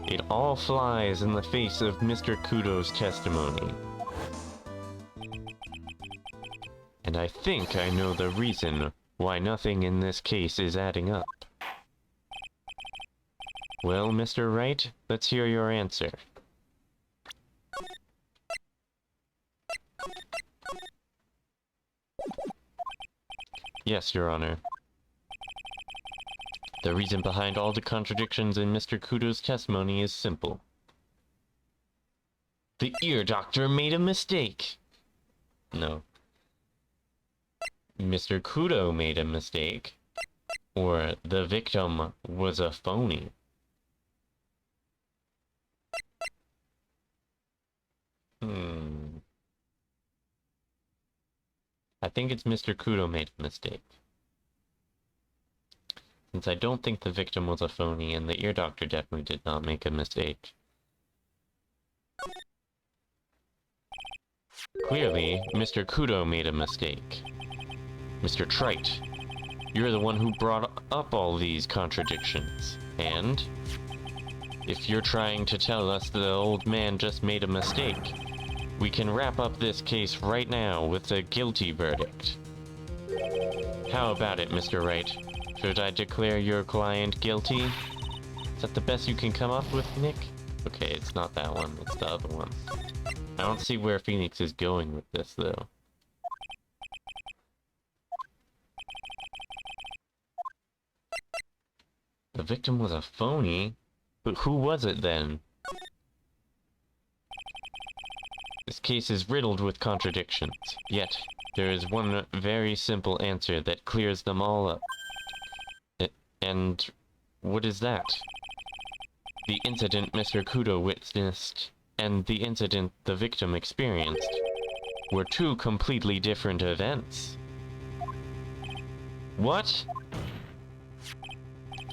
It all flies in the face of Mr. Kudo's testimony. And I think I know the reason why nothing in this case is adding up. Well, Mr. Wright, let's hear your answer. Yes, Your Honor. The reason behind all the contradictions in Mr. Kudo's testimony is simple. The ear doctor made a mistake. No. Mr. Kudo made a mistake. Or the victim was a phony. I think it's Mr. Kudo made a mistake. Since I don't think the victim was a phony, and the ear doctor definitely did not make a mistake. Clearly, Mr. Kudo made a mistake. Mr. Trite, you're the one who brought up all these contradictions, and If you're trying to tell us the old man just made a mistake, we can wrap up this case right now with a guilty verdict. How about it, Mr. Wright? Should I declare your client guilty? Is that the best you can come up with, Nick? Okay, it's not that one, it's the other one. I don't see where Phoenix is going with this, though. The victim was a phony? But who was it then? This case is riddled with contradictions, yet there is one very simple answer that clears them all up. And what is that? The incident Mr. Kudo witnessed and the incident the victim experienced were two completely different events. What?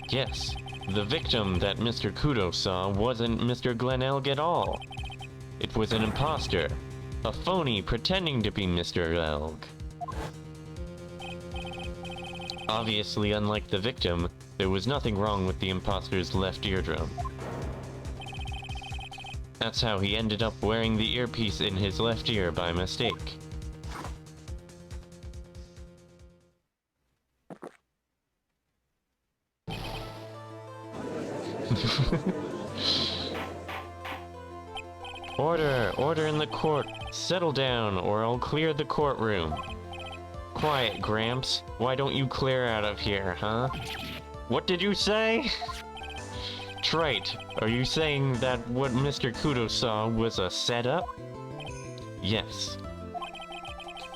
Yes, the victim that Mr. Kudo saw wasn't Mr. Glenelg at all. It was an imposter, a phony pretending to be Mr. Elg. Obviously, unlike the victim, there was nothing wrong with the imposter's left eardrum. That's how he ended up wearing the earpiece in his left ear by mistake. Order in the court. Settle down, or I'll clear the courtroom. Quiet, Gramps. Why don't you clear out of here, huh? What did you say? Trite, are you saying that what Mr. Kudo saw was a setup? Yes.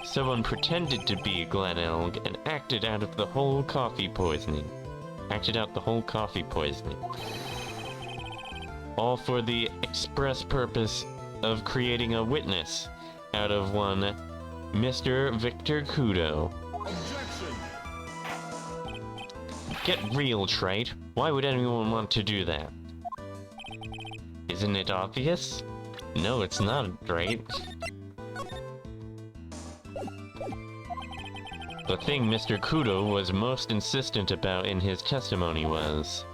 Someone pretended to be Glenelg and acted out the whole coffee poisoning. All for the express purpose of creating a witness out of one Mr. Victor Kudo. Objection! Get real, Trite. Why would anyone want to do that? Isn't it obvious? No, it's not, right? The thing Mr. Kudo was most insistent about in his testimony was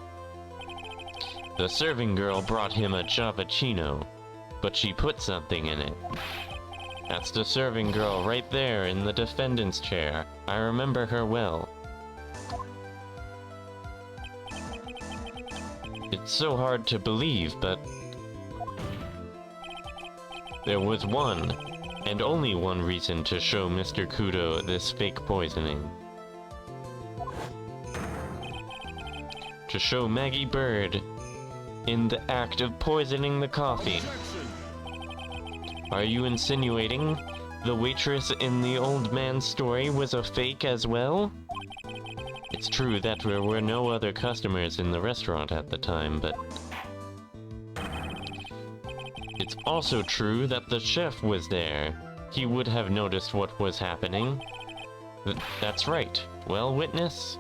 the serving girl brought him a cappuccino, but she put something in it. That's the serving girl right there in the defendant's chair. I remember her well. It's so hard to believe, but there was one, and only one reason to show Mr. Kudo this fake poisoning. To show Maggie Bird in the act of poisoning the coffee. Are you insinuating the waitress in the old man's story was a fake as well? It's true that there were no other customers in the restaurant at the time, but it's also true that the chef was there. He would have noticed what was happening. That's right. Well, witness?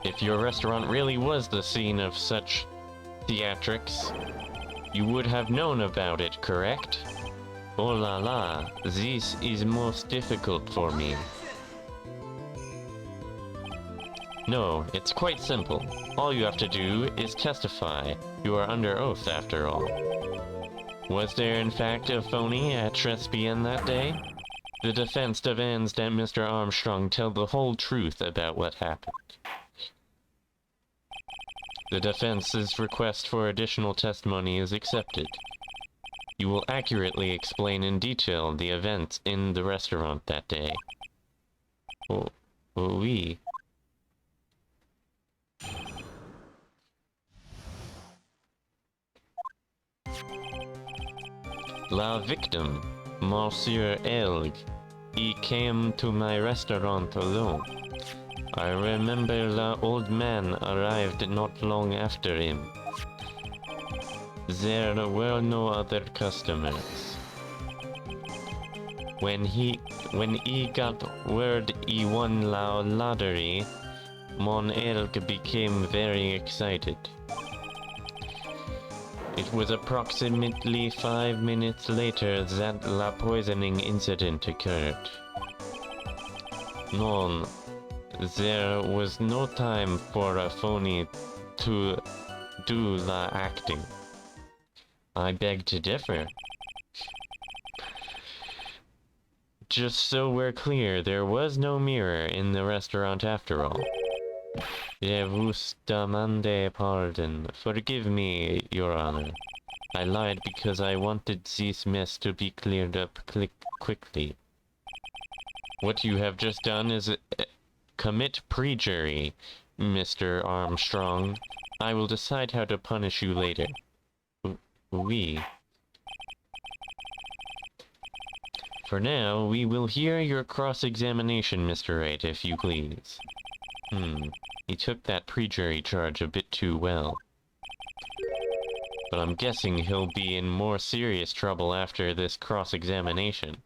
If your restaurant really was the scene of such theatrics, you would have known about it, correct? Oh la la, this is most difficult for me. No, it's quite simple. All you have to do is testify. You are under oath, after all. Was there in fact a phony at Trespian that day? The defense demands that Mr. Armstrong tell the whole truth about what happened. The defense's request for additional testimony is accepted. You will accurately explain in detail the events in the restaurant that day. Oh, oui. La victim, Monsieur Elg, he came to my restaurant alone. I remember the old man arrived not long after him. There were no other customers. When he got word he won the lottery, Mon Elg became very excited. It was approximately 5 minutes later that the poisoning incident occurred. Non, there was no time for a phony to do the acting. I beg to differ. Just so we're clear, there was no mirror in the restaurant after all. Je vous demande pardon. Forgive me, Your Honor. I lied because I wanted this mess to be cleared up quickly. What you have just done is commit perjury, Mr. Armstrong. I will decide how to punish you later. Oui. For now, we will hear your cross-examination, Mr. Wright, if you please. He took that perjury charge a bit too well. But I'm guessing he'll be in more serious trouble after this cross-examination.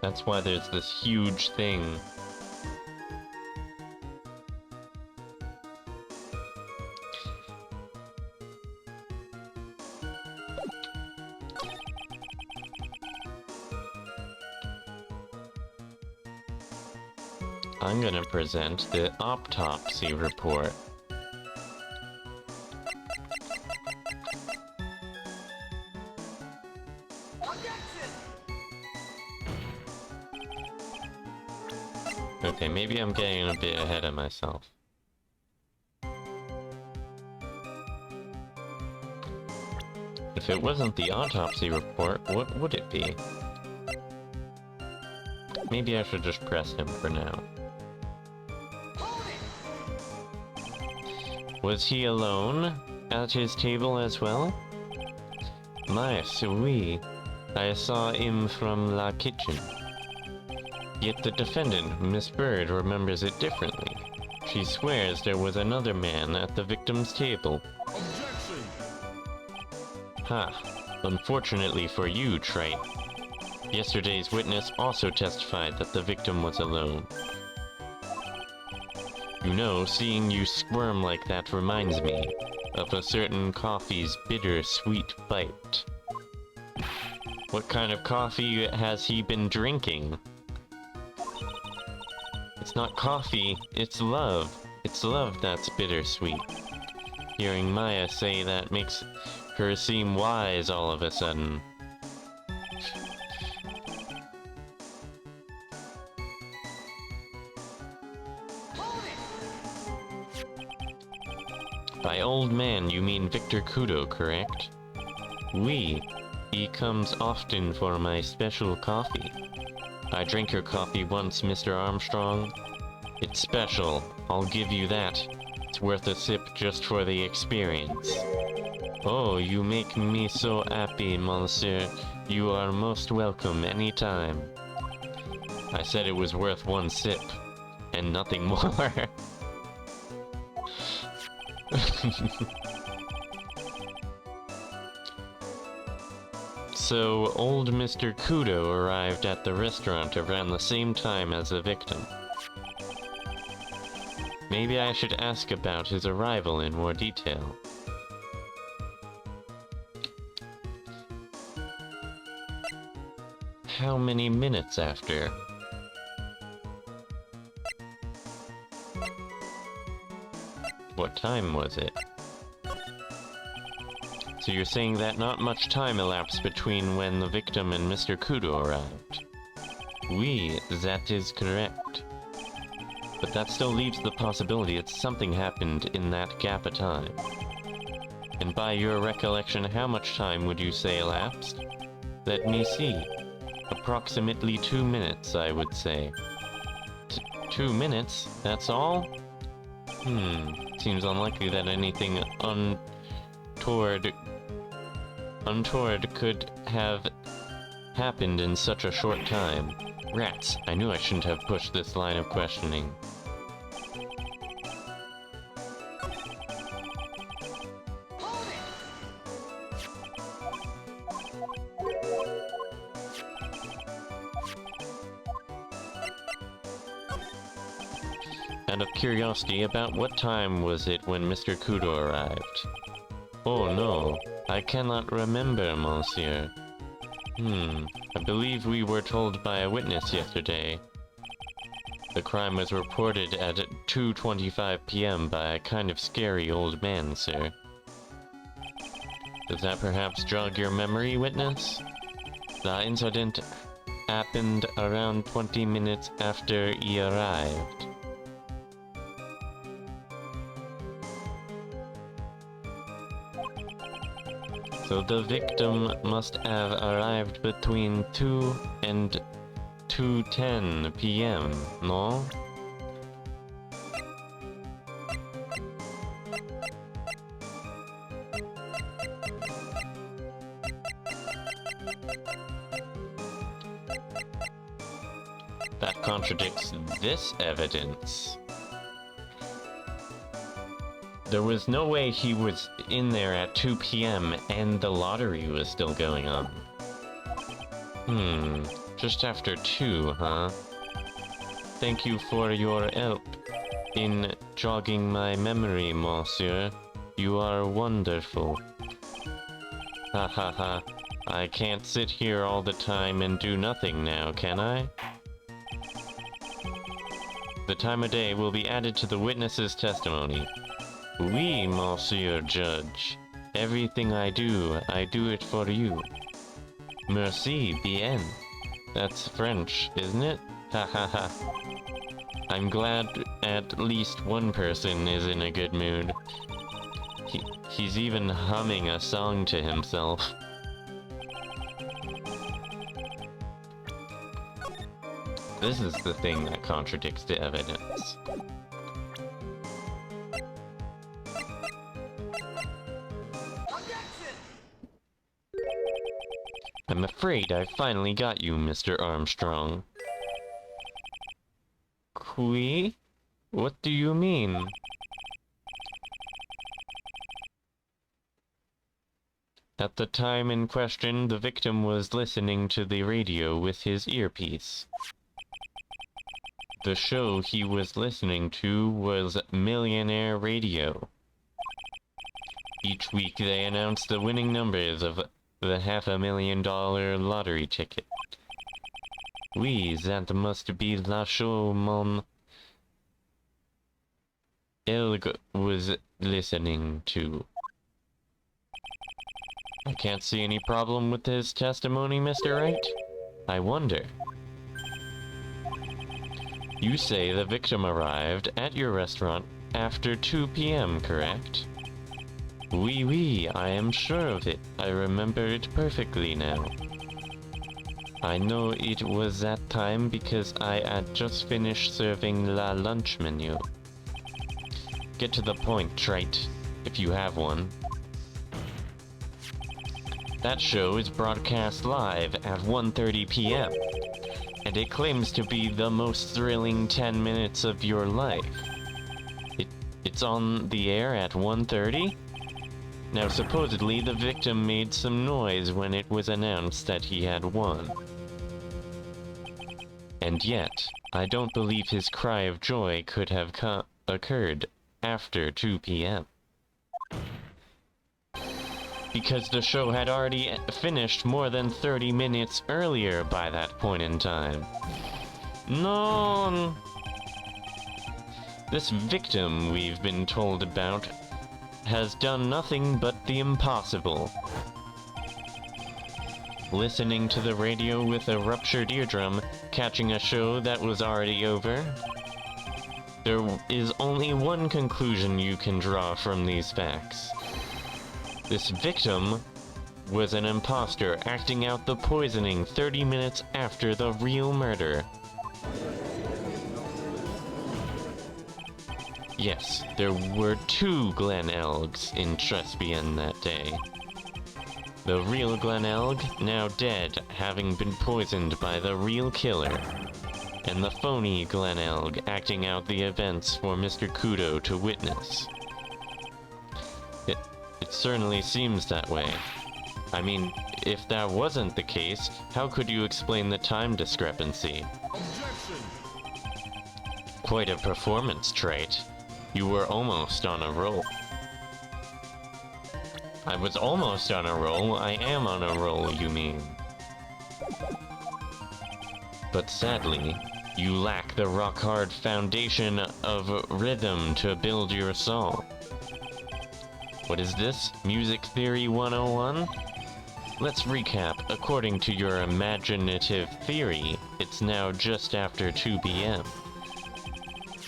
That's why there's this huge thing. I'm gonna present the autopsy report. Okay, maybe I'm getting a bit ahead of myself. If it wasn't the autopsy report, what would it be? Maybe I should just press him for now. Was he alone at his table as well? Nice, oui. I saw him from la kitchen. Yet the defendant, Miss Bird, remembers it differently. She swears there was another man at the victim's table. Objection! Ha. Unfortunately for you, Wright. Yesterday's witness also testified that the victim was alone. You know, seeing you squirm like that reminds me of a certain coffee's bitter-sweet bite. What kind of coffee has he been drinking? It's not coffee, it's love. It's love that's bittersweet. Hearing Maya say that makes her seem wise all of a sudden. By old man, you mean Victor Kudo, correct? Oui. He comes often for my special coffee. I drank your coffee once, Mr. Armstrong. It's special, I'll give you that. It's worth a sip just for the experience. Oh, you make me so happy, monsieur. You are most welcome anytime. I said it was worth one sip, and nothing more. So, old Mr. Kudo arrived at the restaurant around the same time as the victim. Maybe I should ask about his arrival in more detail. How many minutes after? What time was it? So you're saying that not much time elapsed between when the victim and Mr. Kudo arrived? Oui, that is correct. But that still leaves the possibility that something happened in that gap of time. And by your recollection, how much time would you say elapsed? Let me see. Approximately 2 minutes, I would say. 2 minutes, that's all? Seems unlikely that anything untoward could have happened in such a short time. Rats, I knew I shouldn't have pushed this line of questioning. Out of curiosity, about what time was it when Mr. Kudo arrived? Oh no, I cannot remember, monsieur. I believe we were told by a witness yesterday. The crime was reported at 2:25 p.m. by a kind of scary old man, sir. Does that perhaps jog your memory, witness? The incident happened around 20 minutes after he arrived. So the victim must have arrived between 2 and 2:10 p.m., no? That contradicts this evidence. There was no way he was in there at 2 p.m. and the lottery was still going on. Just after 2, huh? Thank you for your help in jogging my memory, monsieur. You are wonderful. Ha ha ha. I can't sit here all the time and do nothing now, can I? The time of day will be added to the witness's testimony. Oui, monsieur judge. Everything I do it for you. Merci bien. That's French, isn't it? Ha ha ha. I'm glad at least one person is in a good mood. He's even humming a song to himself. This is the thing that contradicts the evidence. I'm afraid I finally got you, Mr. Armstrong. Qui? What do you mean? At the time in question, the victim was listening to the radio with his earpiece. The show he was listening to was Millionaire Radio. Each week they announced the winning numbers of the $500,000 lottery ticket. Oui, that must be la show mon Elg was listening to. I can't see any problem with his testimony, Mr. Wright. I wonder. You say the victim arrived at your restaurant after 2 p.m., correct? Oui, oui, I am sure of it. I remember it perfectly now. I know it was that time because I had just finished serving la lunch menu. Get to the point, Trite, if you have one. That show is broadcast live at 1:30 p.m. and it claims to be the most thrilling 10 minutes of your life. It's on the air at 1:30? Now supposedly the victim made some noise when it was announced that he had won. And yet, I don't believe his cry of joy could have occurred after 2 p.m. Because the show had already finished more than 30 minutes earlier by that point in time. No. This victim we've been told about has done nothing but the impossible. Listening to the radio with a ruptured eardrum, catching a show that was already over. There is only one conclusion you can draw from these facts. This victim was an imposter acting out the poisoning 30 minutes after the real murder. Yes, there were two Glen Elgs in Trespian that day. The real Glen Elg, now dead, having been poisoned by the real killer. And the phony Glen Elg acting out the events for Mr. Kudo to witness. It certainly seems that way. I mean, if that wasn't the case, how could you explain the time discrepancy? Objection! Quite a performance trait. You were almost on a roll. I was almost on a roll. I am on a roll, you mean. But sadly, you lack the rock-hard foundation of rhythm to build your song. What is this? Music Theory 101? Let's recap. According to your imaginative theory, it's now just after 2 p.m.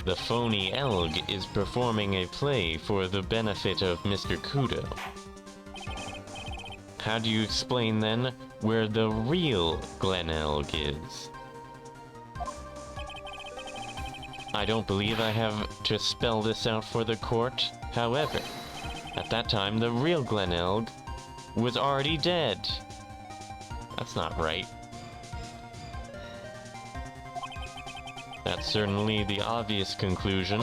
The phony Elg is performing a play for the benefit of Mr. Kudo. How do you explain, then, where the real Glen Elg is? I don't believe I have to spell this out for the court. However, at that time, the real Glen Elg was already dead. That's not right. That's certainly the obvious conclusion.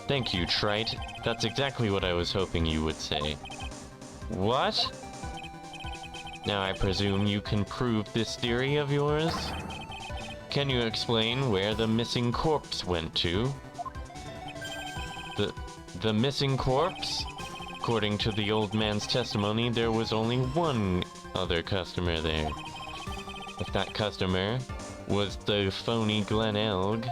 Thank you, Wright. That's exactly what I was hoping you would say. What? Now I presume you can prove this theory of yours? Can you explain where the missing corpse went to? The missing corpse? According to the old man's testimony, there was only one other customer there. If that customer was the phony Glen Elg,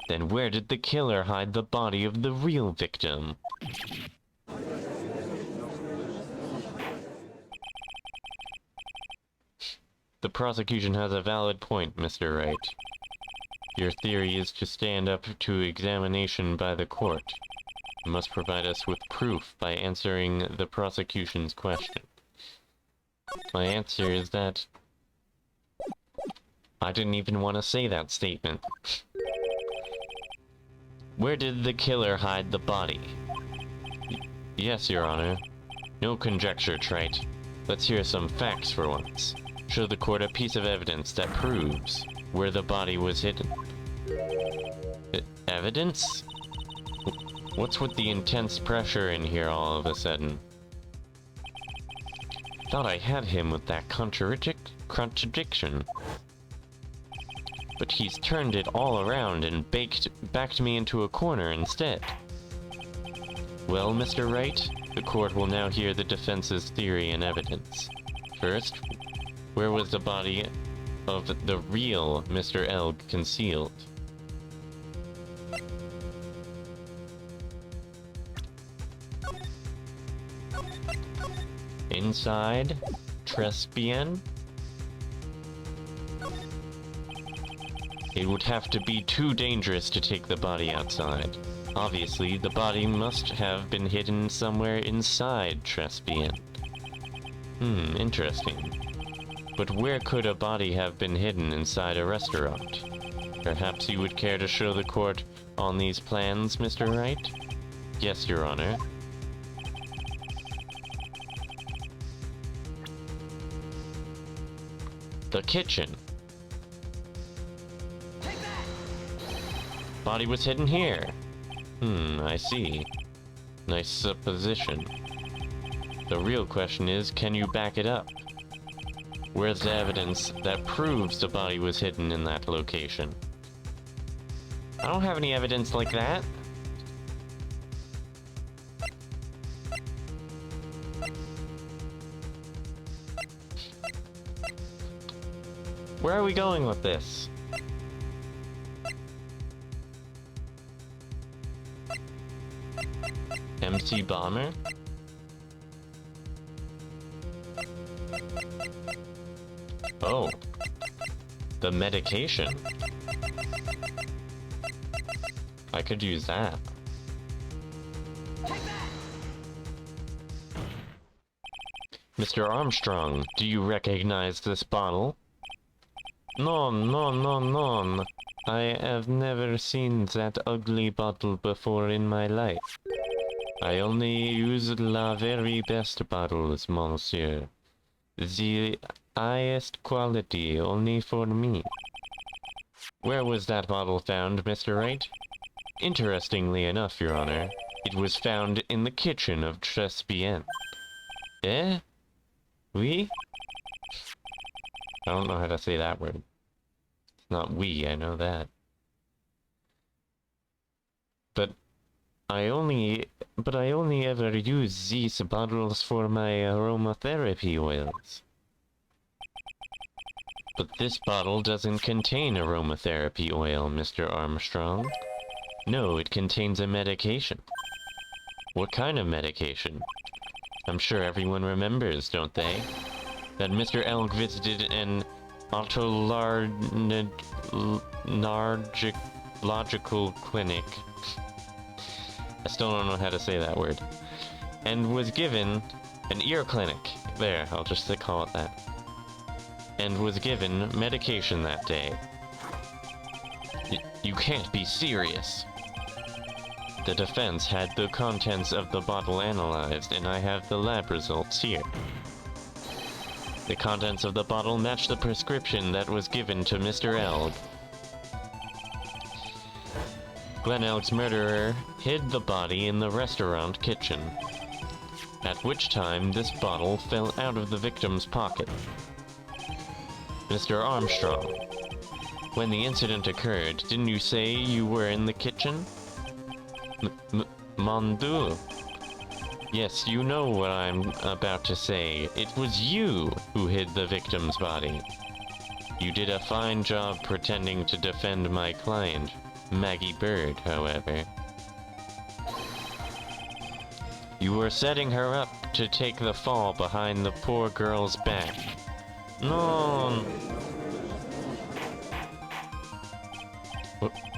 then where did the killer hide the body of the real victim? The prosecution has a valid point, Mr. Wright. Your theory is to stand up to examination by the court. You must provide us with proof by answering the prosecution's question. My answer is that I didn't even want to say that statement. Where did the killer hide the body? Yes, Your Honor. No conjecture, Wright. Let's hear some facts for once. Show the court a piece of evidence that proves where the body was hidden. Evidence? What's with the intense pressure in here all of a sudden? Thought I had him with that contradiction. But he's turned it all around and backed me into a corner instead. Well, Mr. Wright, the court will now hear the defense's theory and evidence. First, where was the body of the real Mr. Elg concealed? Inside Trespian? It would have to be too dangerous to take the body outside. Obviously, the body must have been hidden somewhere inside Trespian. Interesting. But where could a body have been hidden inside a restaurant? Perhaps you would care to show the court on these plans, Mr. Wright? Yes, Your Honor. The kitchen. Body was hidden here. I see. Nice supposition. The real question is, can you back it up? Where's the evidence that proves the body was hidden in that location? I don't have any evidence like that. Where are we going with this? MC Bomber? Oh. The medication. I could use that. Mr. Armstrong, do you recognize this bottle? No, no, no, no. I have never seen that ugly bottle before in my life. I only use la very best bottles, monsieur. The highest quality only for me. Where was that bottle found, Mr. Wright? Interestingly enough, Your Honor, it was found in the kitchen of Trespien. Eh? Oui? I don't know how to say that word. It's not we, I know that. But I only ever use these bottles for my aromatherapy oils. But this bottle doesn't contain aromatherapy oil, Mr. Armstrong. No, it contains a medication. What kind of medication? I'm sure everyone remembers, don't they? That Mr. Elk visited an otolaryngological clinic. I still don't know how to say that word. And was given an ear clinic. There, I'll just call it that. And was given medication that day. You can't be serious. The defense had the contents of the bottle analyzed, and I have the lab results here. The contents of the bottle match the prescription that was given to Mr. Elg. Glenn Elg's murderer hid the body in the restaurant kitchen, at which time this bottle fell out of the victim's pocket. Mr. Armstrong, when the incident occurred, didn't you say you were in the kitchen? Mon Dieu. Yes, you know what I'm about to say. It was you who hid the victim's body. You did a fine job pretending to defend my client, Maggie Bird, however. You were setting her up to take the fall behind the poor girl's back. No.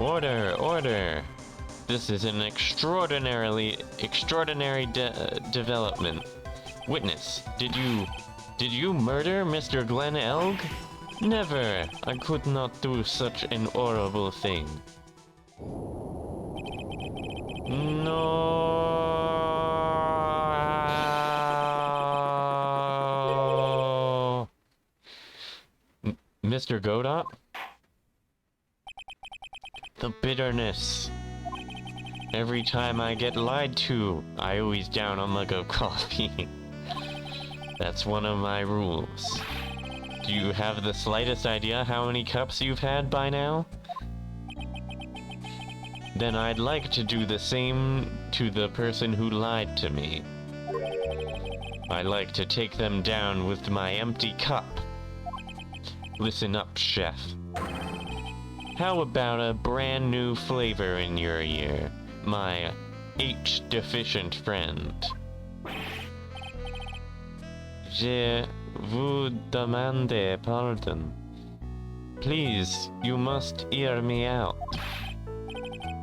Order, order. This is an extraordinary development. Witness, did you murder Mr. Glenn Elg? Never! I could not do such an horrible thing. No. Mr. Godot? The bitterness. Every time I get lied to, I always down a mug of coffee. That's one of my rules. Do you have the slightest idea how many cups you've had by now? Then I'd like to do the same to the person who lied to me. I like to take them down with my empty cup. Listen up, chef. How about a brand new flavor in your ear, my H-deficient friend? Je vous demande pardon. Please, you must hear me out.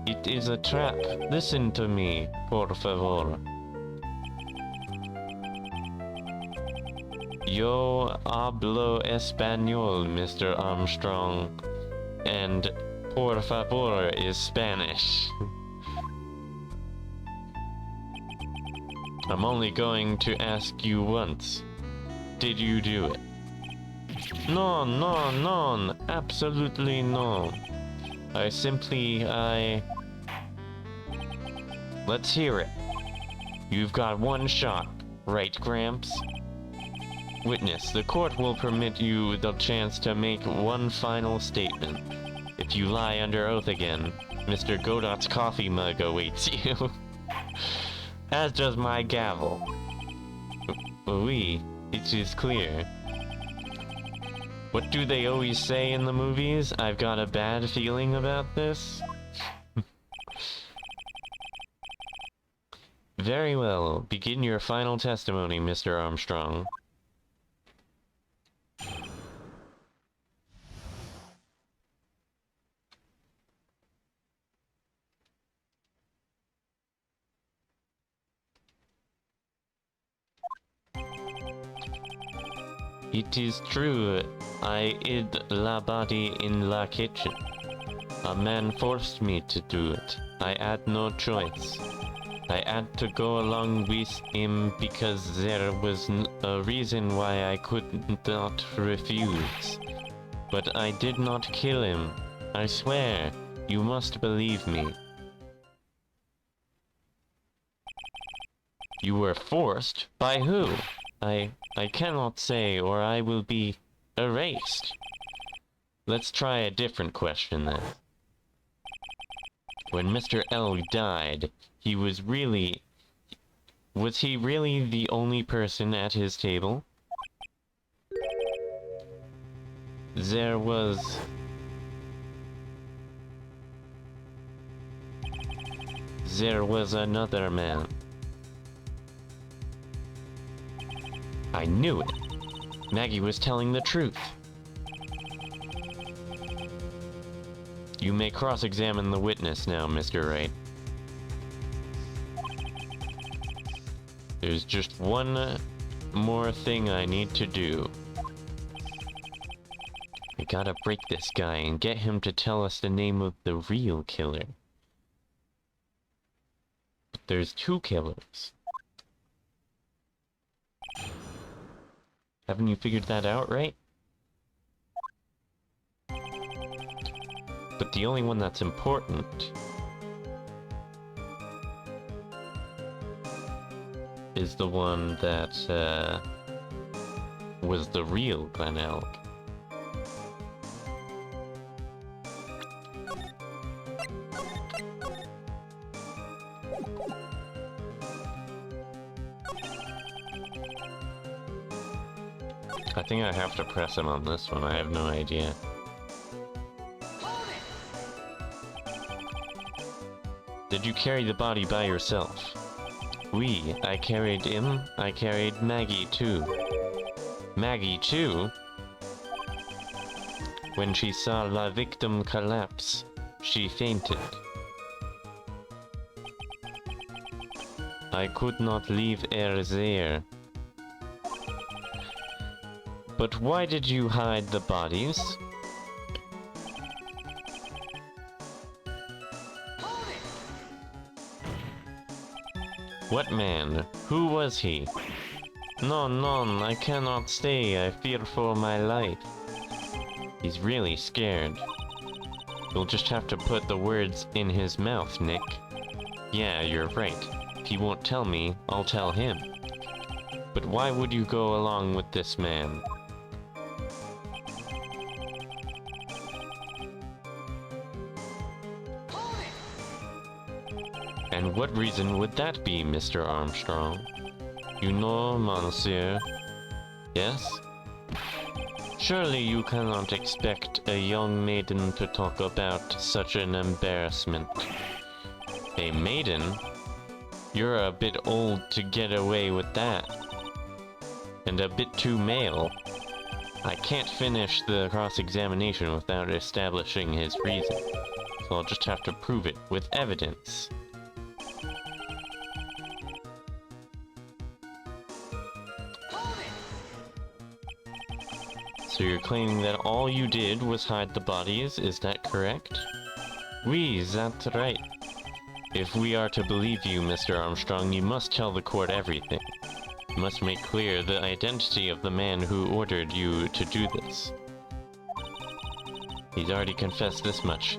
It is a trap. Listen to me, por favor. Yo hablo español, Mr. Armstrong. And por favor is Spanish. I'm only going to ask you once. Did you do it? No, no, no, absolutely no. Let's hear it. You've got one shot, right, Gramps? Witness, the court will permit you the chance to make one final statement. If you lie under oath again, Mr. Godot's coffee mug awaits you. As does my gavel. Oui, it is clear. What do they always say in the movies? I've got a bad feeling about this. Very well. Begin your final testimony, Mr. Armstrong. It is true, I hid la body in la kitchen. A man forced me to do it. I had no choice. I had to go along with him because there was a reason why I could not refuse. But I did not kill him. I swear, you must believe me. You were forced? By who? I cannot say, or I will be erased. Let's try a different question then. When Mr. L died, was he really the only person at his table? There was another man. I knew it. Maggie was telling the truth. You may cross-examine the witness now, Mr. Wright. There's just one more thing I need to do. We gotta break this guy and get him to tell us the name of the real killer. But there's two killers. Haven't you figured that out, right? But the only one that's important is the one that was the real Glen Elk. I think I have to press him on this one, I have no idea. Did you carry the body by yourself? Oui, I carried him. I carried Maggie too. Maggie too? When she saw la victim collapse, she fainted. I could not leave her there. But why did you hide the bodies? What man? Who was he? No, none, I cannot stay, I fear for my life. He's really scared. You'll just have to put the words in his mouth, Nick. Yeah, you're right. If he won't tell me, I'll tell him. But why would you go along with this man? And what reason would that be, Mr. Armstrong? You know, monsieur. Yes? Surely you cannot expect a young maiden to talk about such an embarrassment. A maiden? You're a bit old to get away with that. And a bit too male. I can't finish the cross-examination without establishing his reason. So I'll just have to prove it with evidence. So you're claiming that all you did was hide the bodies, is that correct? Oui, that's right. If we are to believe you, Mr. Armstrong, you must tell the court everything. You must make clear the identity of the man who ordered you to do this. He's already confessed this much.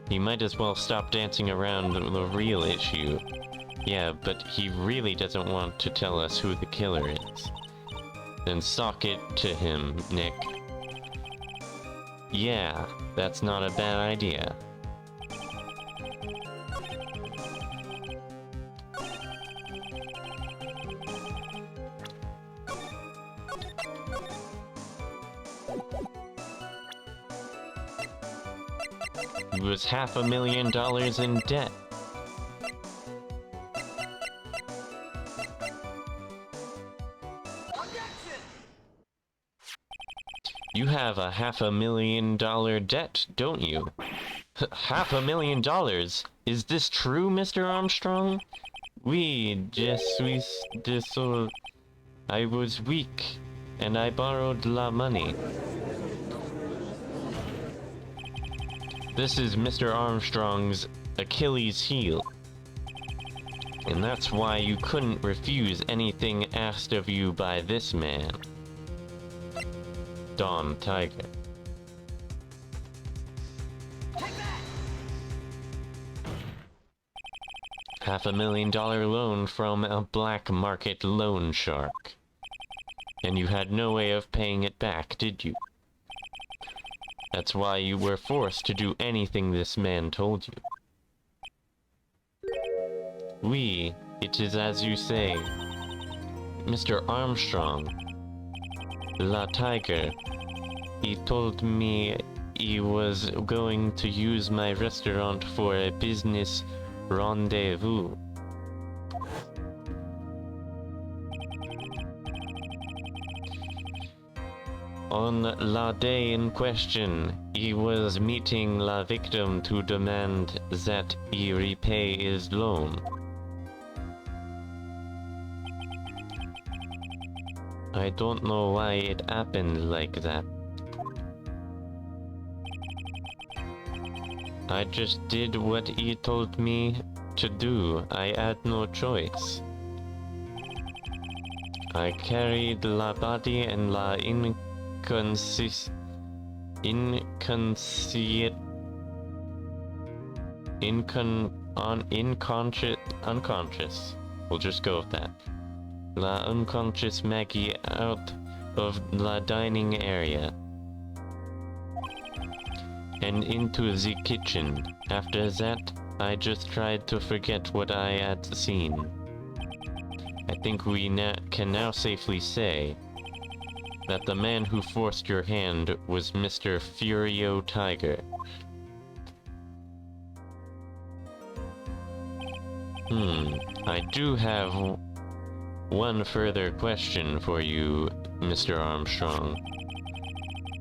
He might as well stop dancing around the real issue. Yeah, but he really doesn't want to tell us who the killer is. Then sock it to him, Nick. Yeah, that's not a bad idea. He was $500,000 in debt. You have a $500,000 debt, don't you? $500,000? Is this true, Mr. Armstrong? Oui, je suis désolé. I was weak, and I borrowed la money. This is Mr. Armstrong's Achilles heel. And that's why you couldn't refuse anything asked of you by this man. Don Tiger. $500,000 loan from a black market loan shark. And you had no way of paying it back, did you? That's why you were forced to do anything this man told you. Oui, it is as you say. Mr. Armstrong, La Tiger, he told me he was going to use my restaurant for a business rendezvous. On la day in question, he was meeting la victim to demand that he repay his loan. I don't know why it happened like that. I just did what he told me to do. I had no choice. I carried la body and la unconscious, unconscious. We'll just go with that. La unconscious Maggie out of la dining area and into the kitchen. After that, I just tried to forget what I had seen. I think we can now safely say that the man who forced your hand was Mr. Furio Tiger. I do have one further question for you, Mr. Armstrong.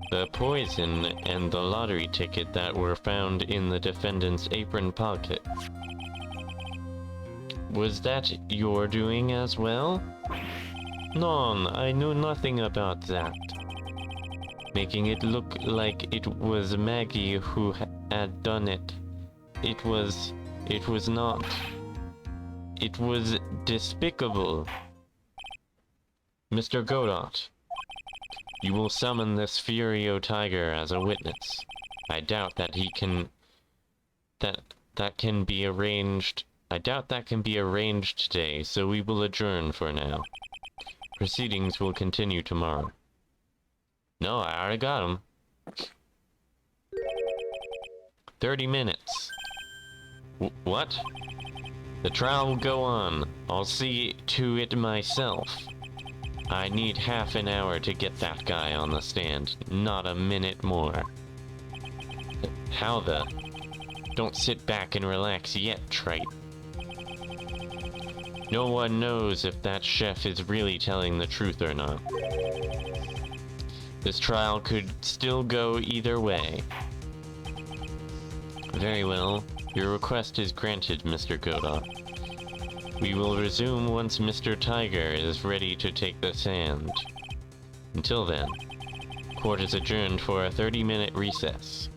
The poison and the lottery ticket that were found in the defendant's apron pocket, was that your doing as well? None, I knew nothing about that. Making it look like it was Maggie who had done it. It was not. It was despicable. Mr. Godot, you will summon this Furio Tiger as a witness. I doubt that he can... that can be arranged... I doubt that can be arranged today, so we will adjourn for now. Proceedings will continue tomorrow. No, I already got him. 30 minutes. What? The trial will go on. I'll see to it myself. I need half an hour to get that guy on the stand, not a minute more. How the... Don't sit back and relax yet, Trite. No one knows if that chef is really telling the truth or not. This trial could still go either way. Very well. Your request is granted, Mr. Godot. We will resume once Mr. Tiger is ready to take the stand. Until then, court is adjourned for a 30-minute recess.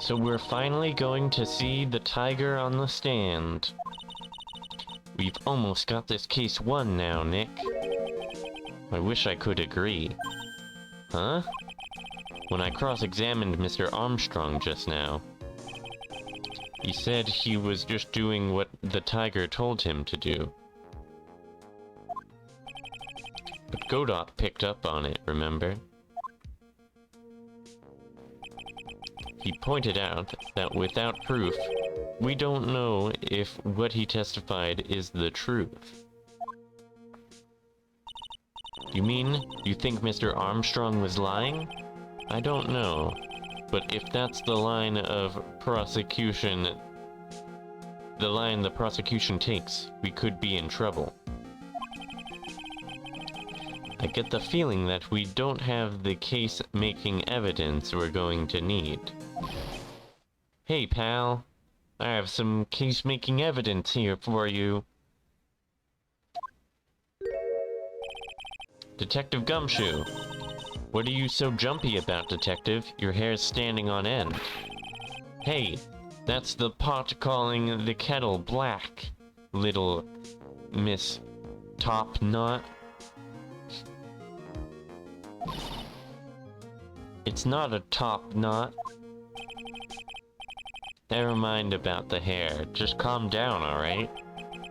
So we're finally going to see the Tiger on the stand. We've almost got this case won now, Nick. I wish I could agree. Huh? When I cross-examined Mr. Armstrong just now, he said he was just doing what the Tiger told him to do. But Godot picked up on it, remember? He pointed out that without proof, we don't know if what he testified is the truth. You mean you think Mr. Armstrong was lying? I don't know. But if that's the line of prosecution, the line the prosecution takes, we could be in trouble. I get the feeling that we don't have the case-making evidence we're going to need. Hey, pal. I have some case-making evidence here for you. Detective Gumshoe. What are you so jumpy about, Detective? Your hair's standing on end. Hey, that's the pot calling the kettle black, little Miss Top Knot. It's not a top knot. Never mind about the hair. Just calm down, alright?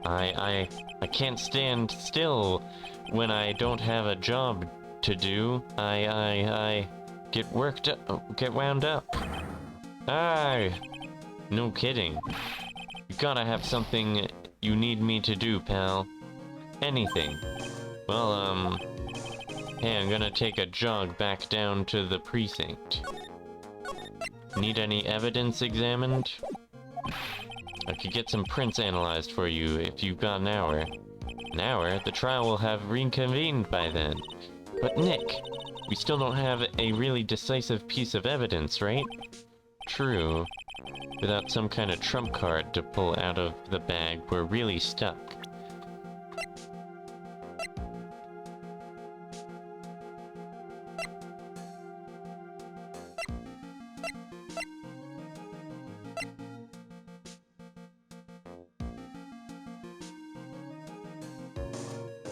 I can't stand still when I don't have a job to do. I get worked up, get wound up. Aye. No kidding. You gotta have something you need me to do, pal. Anything. Well, hey, I'm gonna take a jog back down to the precinct. Need any evidence examined? I could get some prints analyzed for you if you've got an hour. An hour? The trial will have reconvened by then. But Nick, we still don't have a really decisive piece of evidence, right? True. Without some kind of trump card to pull out of the bag, we're really stuck.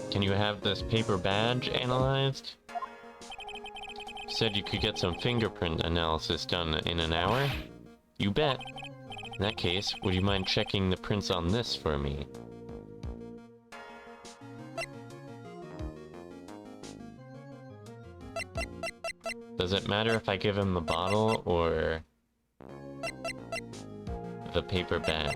Can you have this paper badge analyzed? Said you could get some fingerprint analysis done in an hour? You bet. In that case, would you mind checking the prints on this for me? Does it matter if I give him the bottle or the paper badge?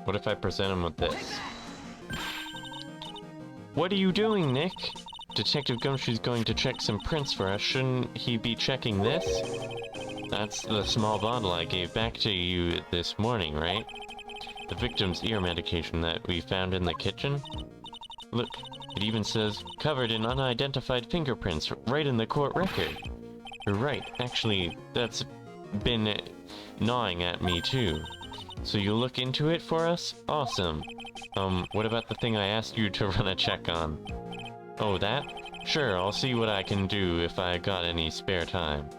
What if I present him with this? What are you doing, Nick? Detective Gumshoe's going to check some prints for us. Shouldn't he be checking this? That's the small bottle I gave back to you this morning, right? The victim's ear medication that we found in the kitchen? Look, it even says, covered in unidentified fingerprints, right in the court record. You're right, actually, that's been gnawing at me too. So you look into it for us? Awesome. What about the thing I asked you to run a check on? Oh, that? Sure, I'll see what I can do if I got any spare time.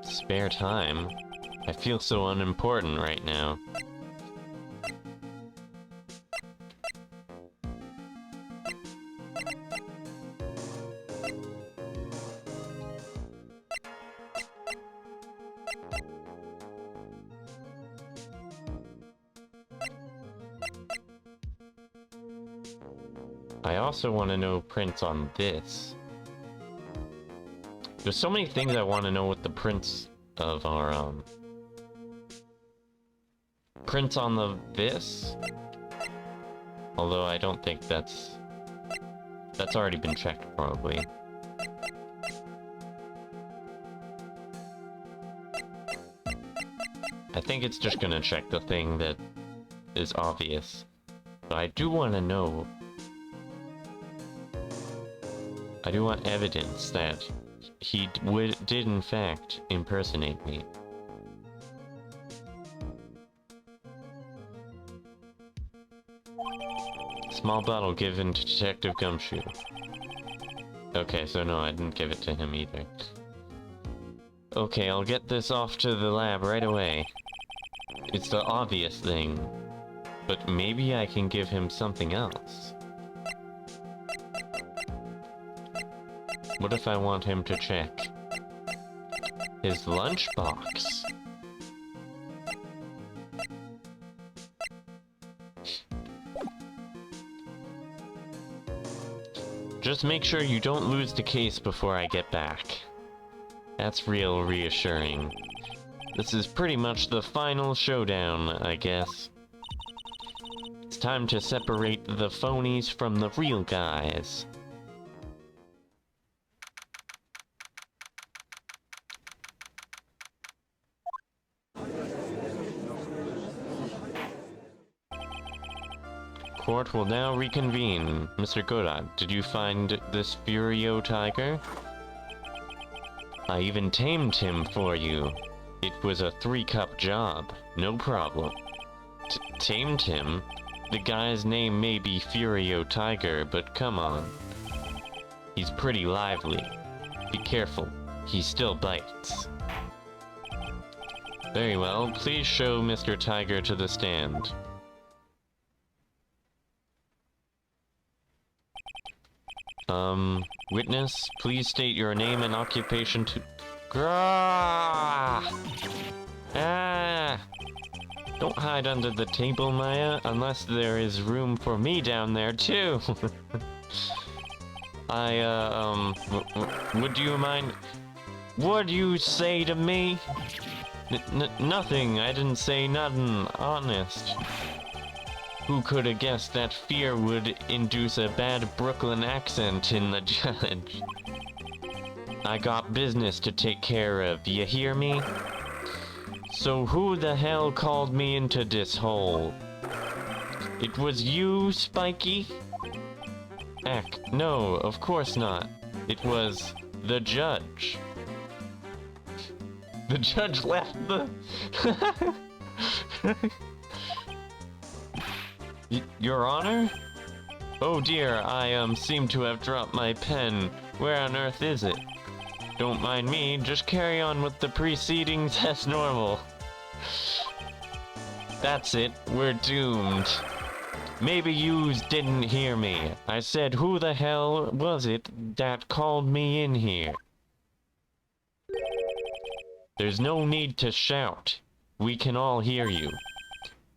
Spare time? I feel so unimportant right now. I also want to know prints on this. There's so many things I want to know what the prints of our, prints on the this? Although I don't think that's already been checked, probably. I think it's just gonna check the thing that is obvious. But I do want to know... I do want evidence that he did in fact impersonate me. Small bottle given to Detective Gumshoe. Okay, so no, I didn't give it to him either. Okay, I'll get this off to the lab right away. It's the obvious thing. But maybe I can give him something else. What if I want him to check his lunchbox? Just make sure you don't lose the case before I get back. That's real reassuring. This is pretty much the final showdown, I guess. Time to separate the phonies from the real guys. Court will now reconvene. Mr. Godot, did you find this Furio tiger? I even tamed him for you. It was a 3-cup job. No problem. Tamed him? The guy's name may be Furio Tiger, but come on. He's pretty lively. Be careful. He still bites. Very well. Please show Mr. Tiger to the stand. Witness, please state your name and occupation to... Grah! Ah! Don't hide under the table, Maya, unless there is room for me down there, too! Would you mind... What'd you say to me? Nothing, I didn't say nothing, honest. Who could have guessed that fear would induce a bad Brooklyn accent in the judge? I got business to take care of, you hear me? So who the hell called me into this hole? It was you, Spiky? Heck, no, of course not. It was the judge. The judge left the... Your Honor? Oh dear, I seem to have dropped my pen. Where on earth is it? Don't mind me, just carry on with the proceedings as normal. That's it, we're doomed. Maybe yous didn't hear me. I said who the hell was it that called me in here? There's no need to shout. We can all hear you.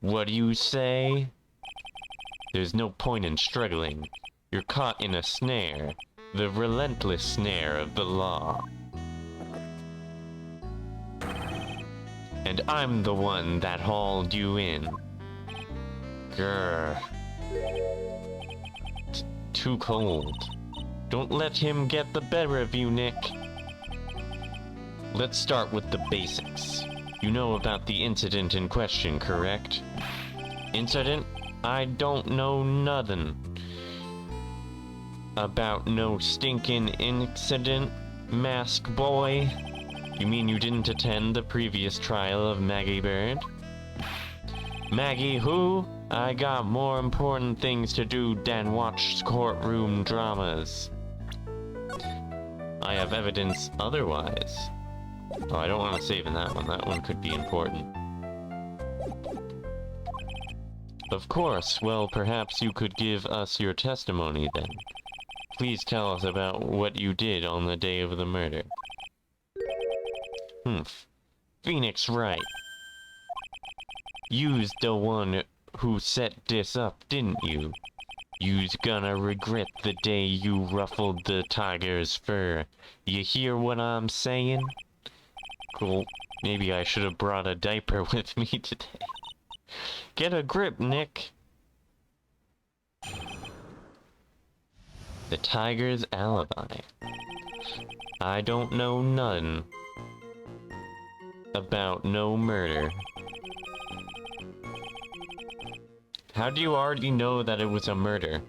What do you say? There's no point in struggling. You're caught in a snare. The relentless snare of the law. And I'm the one that hauled you in. Grr. Too cold. Don't let him get the better of you, Nick. Let's start with the basics. You know about the incident in question, correct? Incident? I don't know nothing about no stinking incident, mask boy. You mean you didn't attend the previous trial of Maggie Bird? Maggie who? I got more important things to do than watch courtroom dramas. I have evidence otherwise. Oh, I don't want to save in that one. That one could be important. Of course. Well, perhaps you could give us your testimony then. Please tell us about what you did on the day of the murder. Phoenix Wright. You's the one who set this up, didn't you? You's gonna regret the day you ruffled the tiger's fur. You hear what I'm saying? Cool. Maybe I should have brought a diaper with me today. Get a grip, Nick. The tiger's alibi. I don't know none about no murder. How do you already know that it was a murder?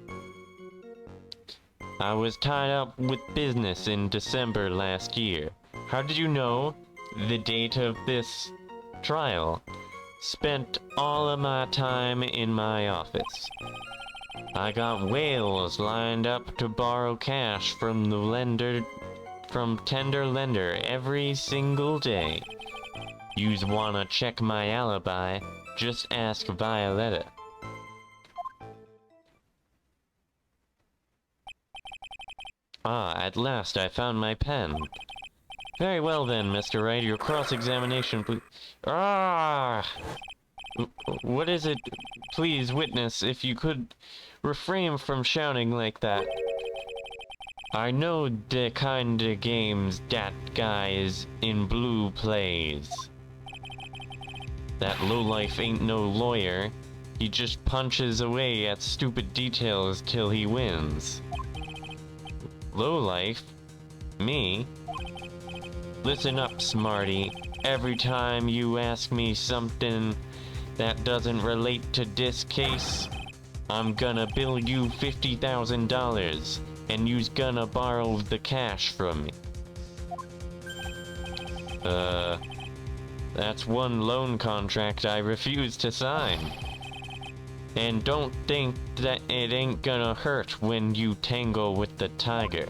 I was tied up with business in December last year. How did you know the date of this trial? Spent all of my time in my office. I got whales lined up to borrow cash from the lender, from tender lender every single day. Yous wanna check my alibi? Just ask Violetta. Ah, at last I found my pen. Very well then, Mr. Wright, your cross-examination, please. Ah! What is it? Please, witness, if you could refrain from shouting like that. I know the kind of games that guys in blue plays. That lowlife ain't no lawyer. He just punches away at stupid details till he wins. Lowlife? Me? Listen up, smarty. Every time you ask me something that doesn't relate to this case, I'm gonna bill you $50,000, and you's gonna borrow the cash from me. That's one loan contract I refuse to sign. And don't think that it ain't gonna hurt when you tangle with the tiger.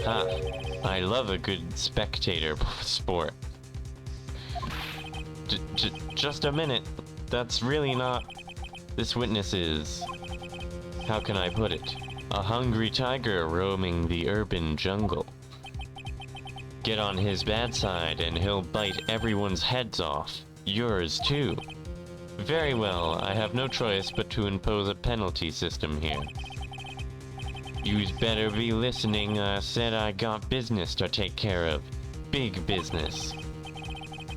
Ha, I love a good spectator sport. Just a minute. That's really not... This witness is... How can I put it? A hungry tiger roaming the urban jungle. Get on his bad side and he'll bite everyone's heads off. Yours too. Very well, I have no choice but to impose a penalty system here. You'd better be listening. I said I got business to take care of. Big business.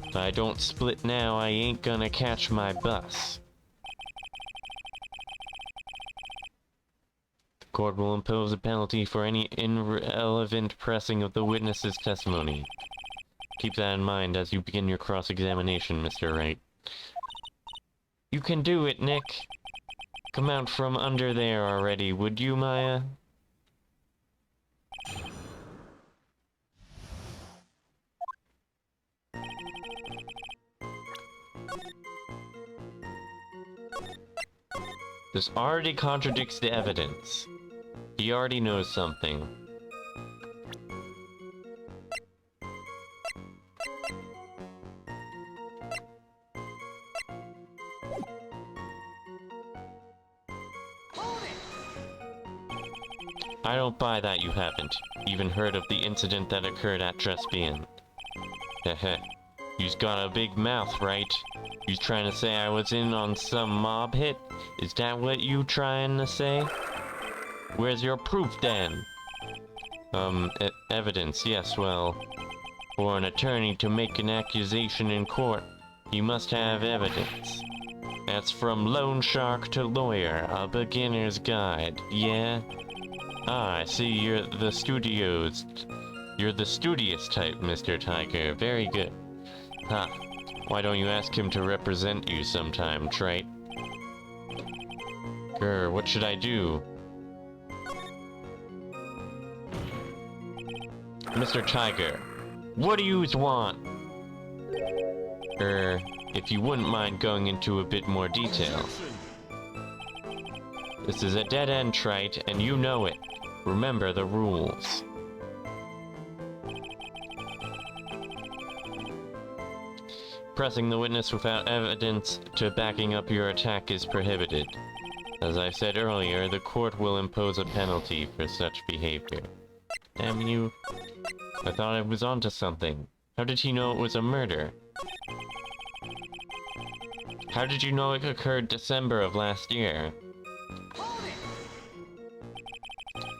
If I don't split now, I ain't gonna catch my bus. The court will impose a penalty for any irrelevant pressing of the witness's testimony. Keep that in mind as you begin your cross-examination, Mr. Wright. You can do it, Nick. Come out from under there already, would you, Maya? This already contradicts the evidence. He already knows something. I don't buy that you haven't even heard of the incident that occurred at Trespian. Heh. You's got a big mouth, right? You trying to say I was in on some mob hit? Is that what you trying to say? Where's your proof then? Evidence, yes, well... For an attorney to make an accusation in court, you must have evidence. That's from loan shark to lawyer, a beginner's guide, yeah? Ah, I see you're the studious type, Mr. Tiger. Very good. Ha. Why don't you ask him to represent you sometime, Trite? Grr, what should I do? Mr. Tiger, what do yous want? If you wouldn't mind going into a bit more detail. This is a dead end, Trite, and you know it. Remember the rules. Pressing the witness without evidence to backing up your attack is prohibited. As I said earlier, the court will impose a penalty for such behavior. Damn you. I thought I was onto something. How did he know it was a murder? How did you know it occurred December of last year?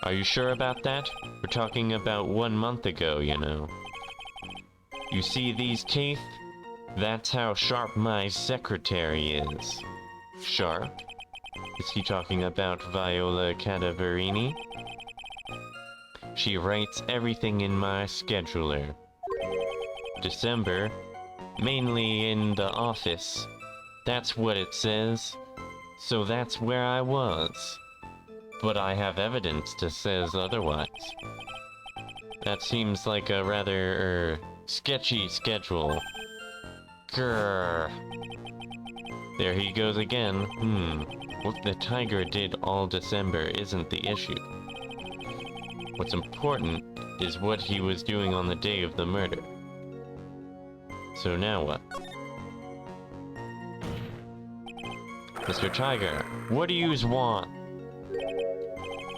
Are you sure about that? We're talking about 1 month ago, you know. You see these teeth? That's how sharp my secretary is. Sharp? Is he talking about Viola Cadaverini? She writes everything in my scheduler. December, mainly in the office. That's what it says. So that's where I was. But I have evidence that says otherwise. That seems like a rather, sketchy schedule. Grrr. There he goes again. What the tiger did all December isn't the issue. What's important is what he was doing on the day of the murder. So now what? Mr. Tiger, what do yous want?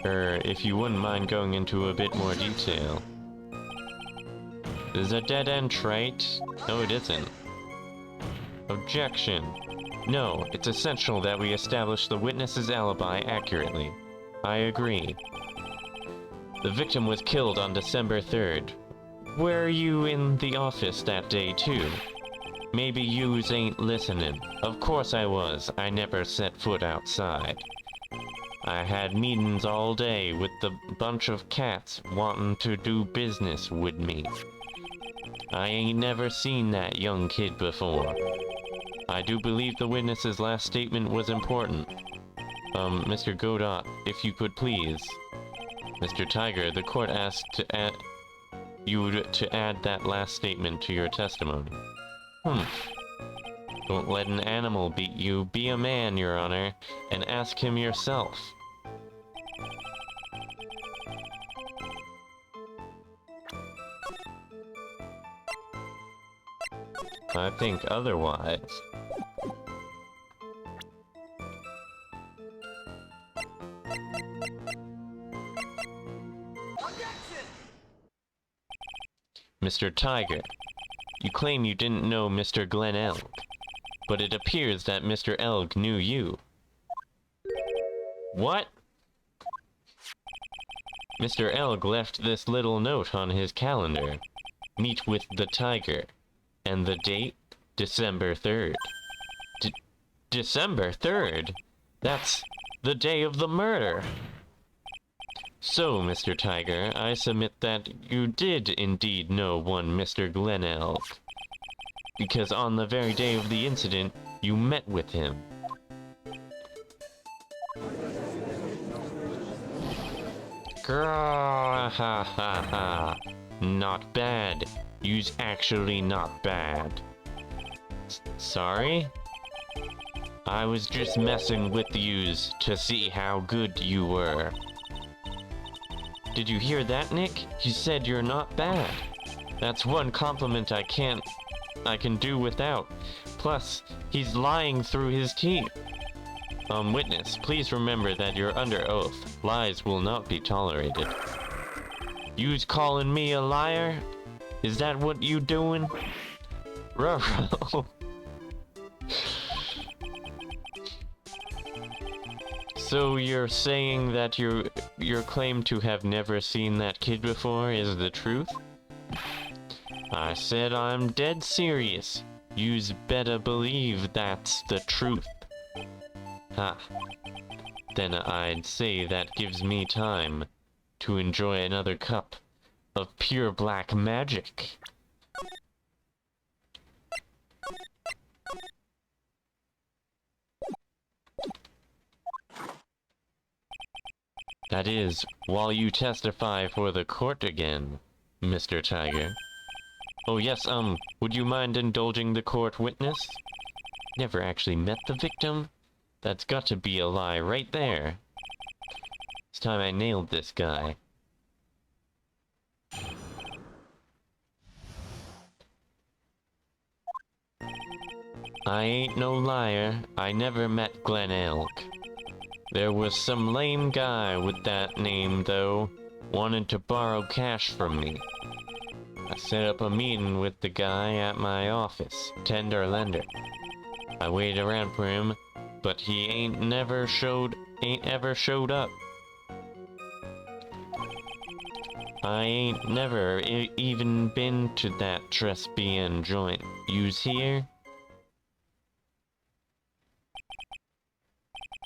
If you wouldn't mind going into a bit more detail. This is a dead end, Trite. No, it isn't. Objection. No, it's essential that we establish the witness's alibi accurately. I agree. The victim was killed on December 3rd. Were you in the office that day, too? Maybe yous ain't listening. Of course I was. I never set foot outside. I had meetings all day with the bunch of cats wanting to do business with me. I ain't never seen that young kid before. I do believe the witness's last statement was important. Mr. Godot, if you could please. Mr. Tiger, the court asked to add you to add that last statement to your testimony. Don't let an animal beat you. Be a man, Your Honor, and ask him yourself. I think otherwise. Mr. Tiger, you claim you didn't know Mr. Glen Elg, but it appears that Mr. Elg knew you. What? Mr. Elg left this little note on his calendar. Meet with the Tiger. And the date? December 3rd. December 3rd? That's the day of the murder! So, Mr. Tiger, I submit that you did indeed know one Mr. Glen Elg. Because on the very day of the incident, you met with him. Grrrr, ha ha ha. Not bad. You's actually not bad. Sorry? I was just messing with yous to see how good you were. Did you hear that, Nick? He said you're not bad. That's one compliment I can do without. Plus, he's lying through his teeth. Witness, please remember that you're under oath. Lies will not be tolerated. You's calling me a liar? Is that what you doing? Ruh-roh. So you're saying that your claim to have never seen that kid before is the truth? I said I'm dead serious. You's better believe that's the truth. Ha. Then I'd say that gives me time to enjoy another cup of pure black magic. That is, while you testify for the court again, Mr. Tiger. Oh yes, would you mind indulging the court, witness? Never actually met the victim? That's got to be a lie right there. It's time I nailed this guy. I ain't no liar. I never met Glen Elg. There was some lame guy with that name, though, wanted to borrow cash from me. I set up a meeting with the guy at my office, tender lender. I waited around for him, but he ain't ever showed up. I ain't never even been to that Trespian joint. You's here?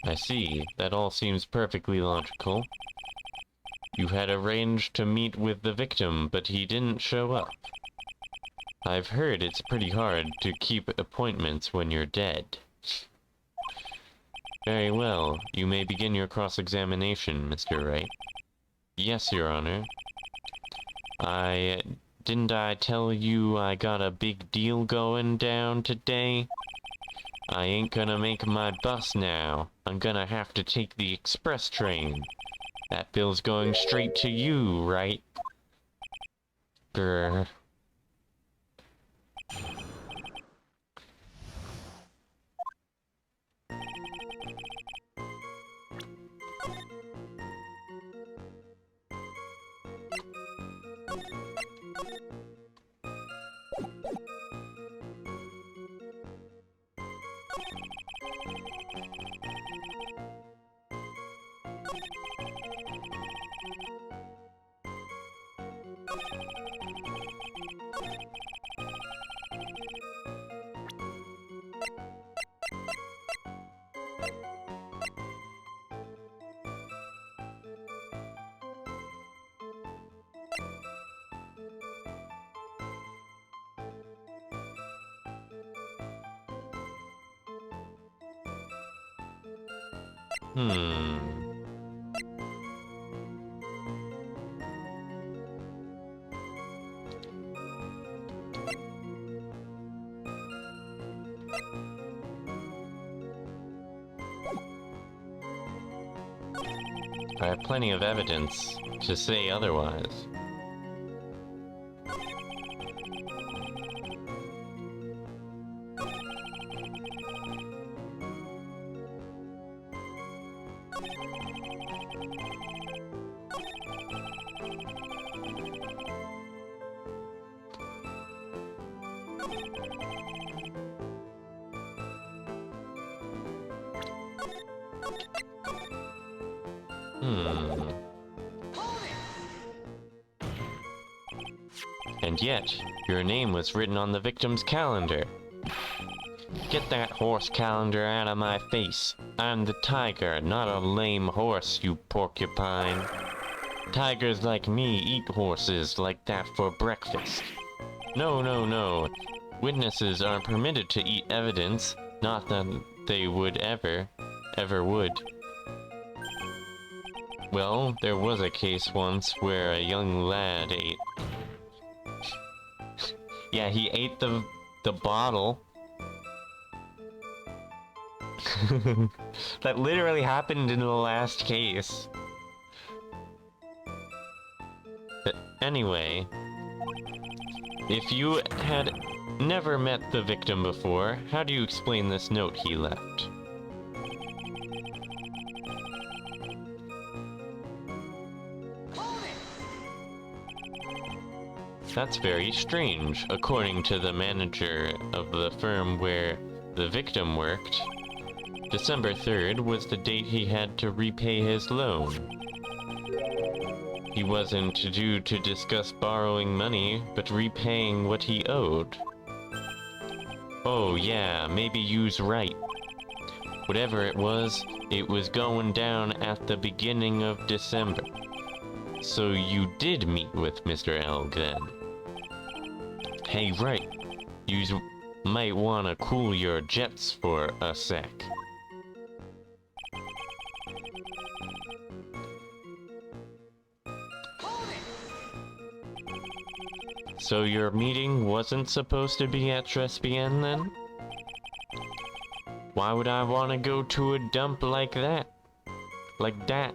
I see. That all seems perfectly logical. You had arranged to meet with the victim, but he didn't show up. I've heard it's pretty hard to keep appointments when you're dead. Very well. You may begin your cross-examination, Mr. Wright. Yes, Your Honor. Didn't I tell you I got a big deal going down today? I ain't gonna make my bus now. I'm gonna have to take the express train. That bill's going straight to you, right? Grr. Hmm. I have plenty of evidence to say otherwise. Hmm. And yet, your name was written on the victim's calendar. Get that horse calendar out of my face. I'm the tiger, not a lame horse, you porcupine. Tigers like me eat horses like that for breakfast. No, no, no. Witnesses aren't permitted to eat evidence, not that they would ever would. Well, there was a case once where a young lad ate... Yeah, he ate the bottle. That literally happened in the last case. But anyway, if you had never met the victim before, how do you explain this note he left? That's very strange, according to the manager of the firm where the victim worked. December 3rd was the date he had to repay his loan. He wasn't due to discuss borrowing money, but repaying what he owed. Oh yeah, maybe use Wright. Whatever it was going down at the beginning of December. So you did meet with Mr. Elg then? Hey, Wright, you might want to cool your jets for a sec. So your meeting wasn't supposed to be at Trespian then? Why would I want to go to a dump like that? Like that?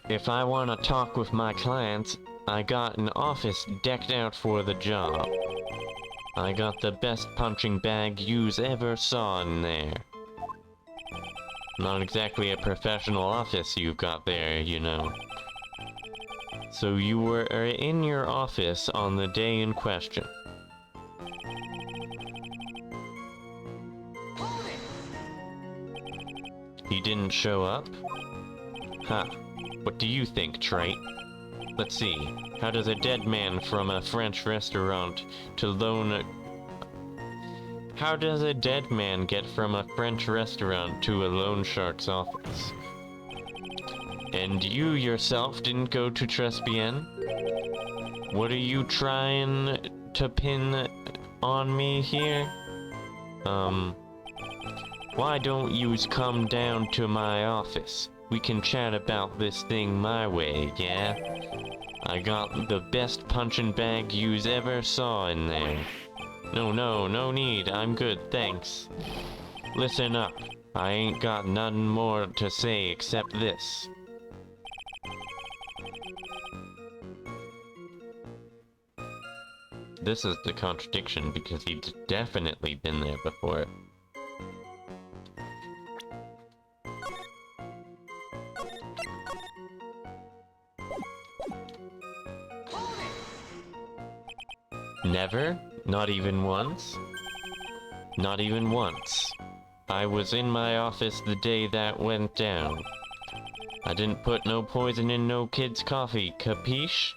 If I want to talk with my clients, I got an office decked out for the job. I got the best punching bag yous ever saw in there. Not exactly a professional office you've got there, you know. So you were in your office on the day in question. He didn't show up? Huh. What do you think, Trite? Let's see. How does a dead man from a French restaurant to loan a... How does a dead man get from a French restaurant to a loan shark's office? And you yourself didn't go to Trespian? What are you trying to pin on me here? Why don't yous come down to my office? We can chat about this thing my way, yeah? I got the best punching bag yous ever saw in there. No need, I'm good, thanks. Listen up, I ain't got nothing more to say except this. This is the contradiction because he'd definitely been there before. Never? Not even once? Not even once. I was in my office the day that went down. I didn't put no poison in no kid's coffee, capiche?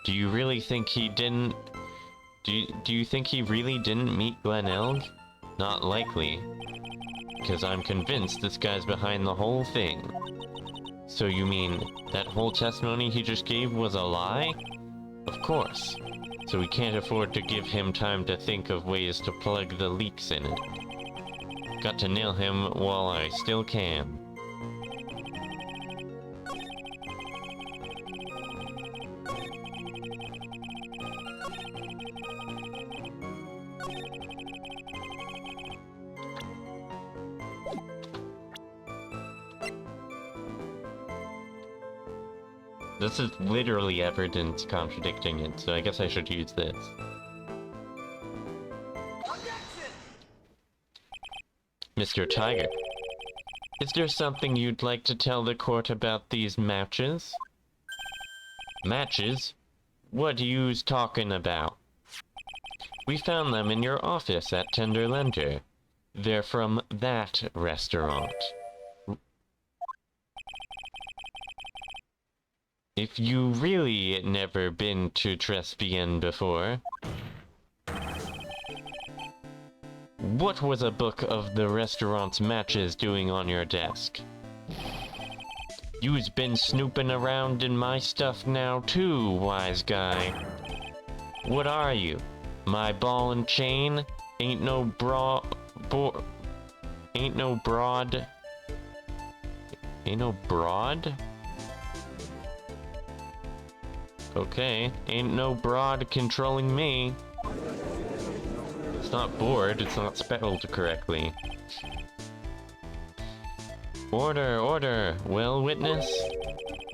Do you really think he didn't... Do you think he really didn't meet Glen Elg? Not likely. Because I'm convinced this guy's behind the whole thing. So you mean, that whole testimony he just gave was a lie? Of course. So we can't afford to give him time to think of ways to plug the leaks in it. Got to nail him while I still can. This is literally evidence contradicting it, so I guess I should use this. Mr. Tiger, is there something you'd like to tell the court about these matches? Matches? What you's talking about? We found them in your office at Tenderlender. They're from that restaurant. If you really never been to Trespian before, what was a book of the restaurant's matches doing on your desk? You's been snooping around in my stuff now too, wise guy. What are you? My ball and chain? Ain't no broad... Okay, ain't no broad controlling me. It's not bored, it's not spelled correctly. Order, order! Well, witness?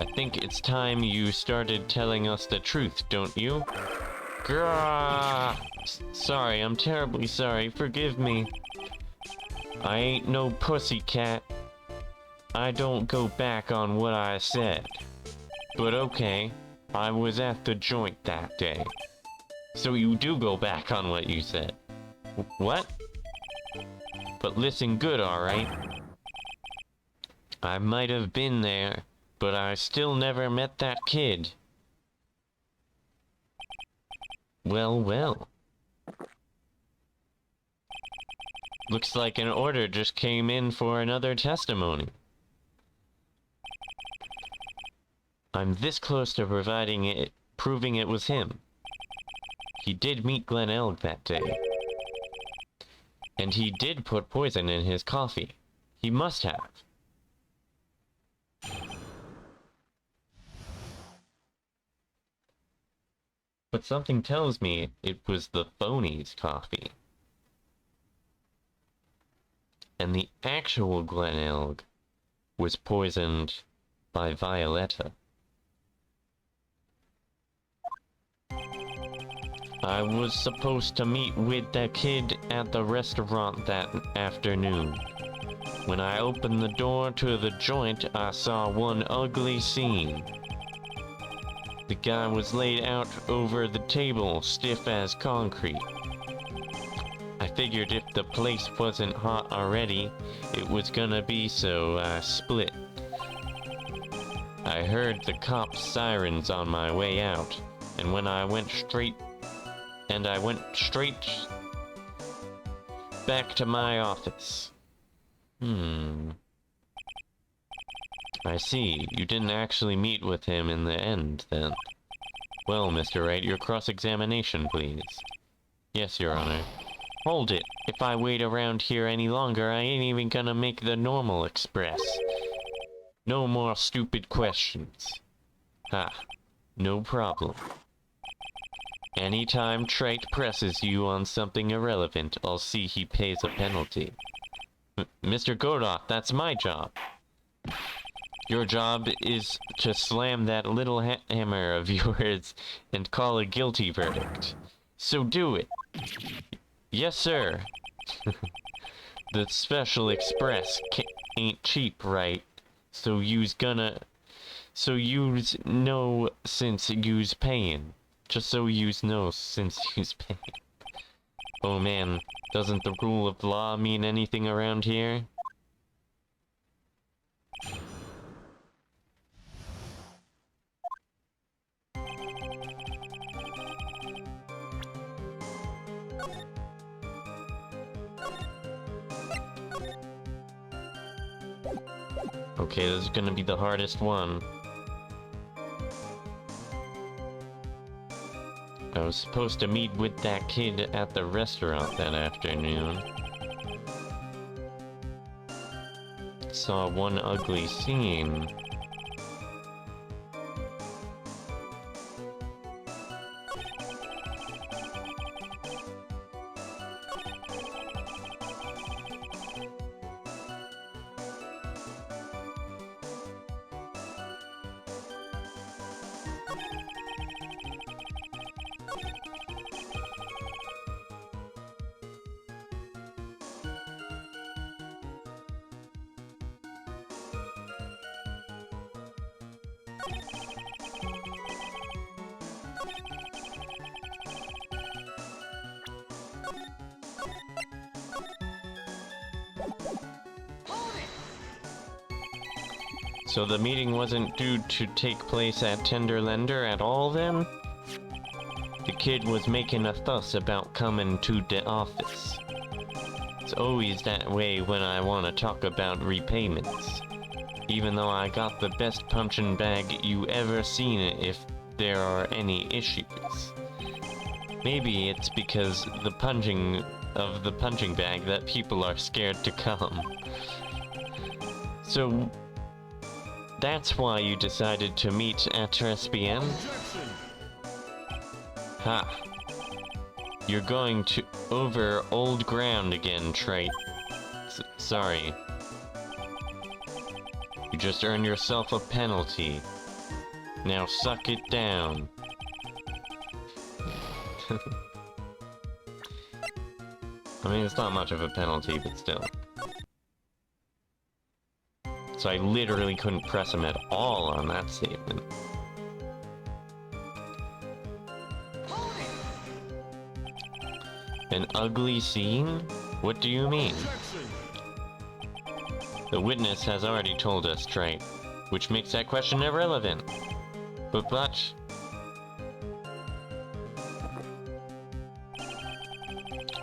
I think it's time you started telling us the truth, don't you? Grah! Sorry, I'm terribly sorry, forgive me. I ain't no pussycat. I don't go back on what I said. But okay. I was at the joint that day. So you do go back on what you said. What? But listen good, alright? I might have been there, but I still never met that kid. Well, well. Looks like an order just came in for another testimony. I'm this close to proving it was him. He did meet Glen Elg that day. And he did put poison in his coffee. He must have. But something tells me it was the phony's coffee. And the actual Glen Elg was poisoned by Violetta. I was supposed to meet with the kid at the restaurant that afternoon. When I opened the door to the joint, I saw one ugly scene. The guy was laid out over the table, stiff as concrete. I figured if the place wasn't hot already, it was gonna be, so I split. I heard the cops' sirens on my way out, and I went straight back to my office. I see. You didn't actually meet with him in the end, then. Well, Mr. Wright, your cross-examination, please. Yes, Your Honor. Hold it. If I wait around here any longer, I ain't even gonna make the normal express. No more stupid questions. Ha. No problem. Anytime Trite presses you on something irrelevant, I'll see he pays a penalty. Mr. Godot, that's my job. Your job is to slam that little hammer of yours and call a guilty verdict. So do it. Yes, sir. The Special Express ain't cheap, right? So you's know since you's paying. Just so you's know since you's paying. Oh man, doesn't the rule of law mean anything around here? Okay, this is gonna be the hardest one. I was supposed to meet with that kid at the restaurant that afternoon. Saw one ugly scene. So the meeting wasn't due to take place at Tenderlender at all then? The kid was making a fuss about coming to the office. It's always that way when I want to talk about repayments. Even though I got the best punching bag you ever seen if there are any issues. Maybe it's because the punching bag that people are scared to come. So that's why you decided to meet at SBM? Ha. You're going to over old ground again, Wright. Sorry. You just earned yourself a penalty. Now suck it down. I mean, it's not much of a penalty, but still. So I literally couldn't press him at all on that statement. An ugly scene? What do you mean? The witness has already told us, Wright, which makes that question irrelevant. But...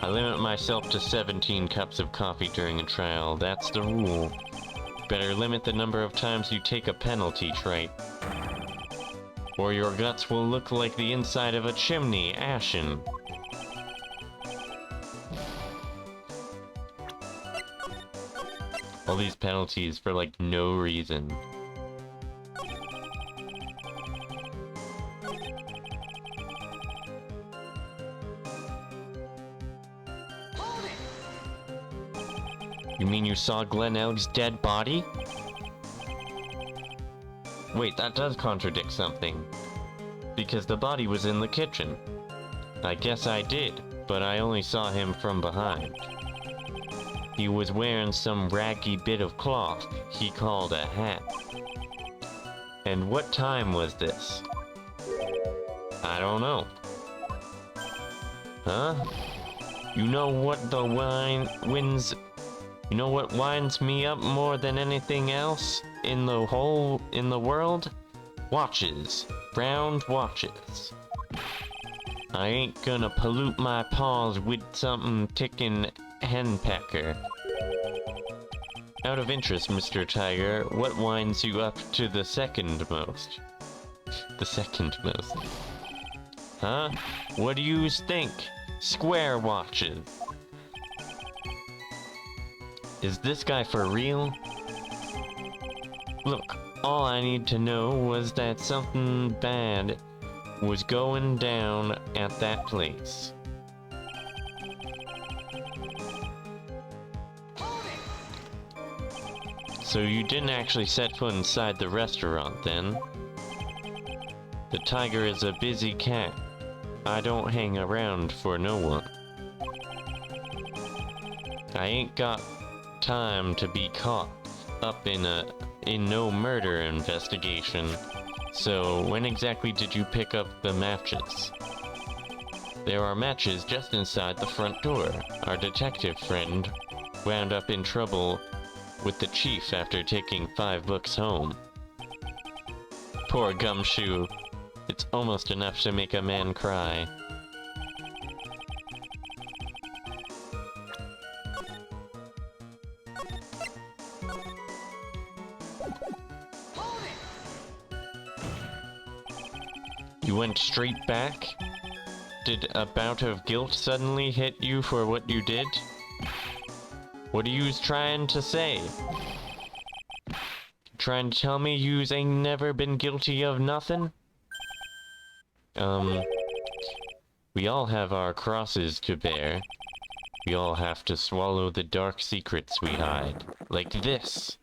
I limit myself to 17 cups of coffee during a trial. That's the rule. Better limit the number of times you take a penalty, Wright. Or your guts will look like the inside of a chimney, ashen. All these penalties for, like, no reason. You mean you saw Glenn Elg's dead body? Wait, that does contradict something. Because the body was in the kitchen. I guess I did, but I only saw him from behind. He was wearing some raggy bit of cloth he called a hat. And what time was this? I don't know. Huh? You know what winds me up more than anything else in the world? Watches. Round watches. I ain't gonna pollute my paws with something ticking henpecker. Out of interest, Mr. Tiger, what winds you up to the second most? The second most. Huh? What do you think? Square watches. Is this guy for real? Look, all I need to know was that something bad was going down at that place. So you didn't actually set foot inside the restaurant, then? The Tiger is a busy cat. I don't hang around for no one. I ain't got time to be caught up in no murder investigation. So when exactly did you pick up the matches? There are matches just inside the front door. Our detective friend wound up in trouble with the chief after taking 5 books home. Poor gumshoe. It's almost enough to make a man cry. You went straight back? Did a bout of guilt suddenly hit you for what you did? What are yous trying to say? Trying to tell me yous ain't never been guilty of nothing? We all have our crosses to bear. We all have to swallow the dark secrets we hide. Like this!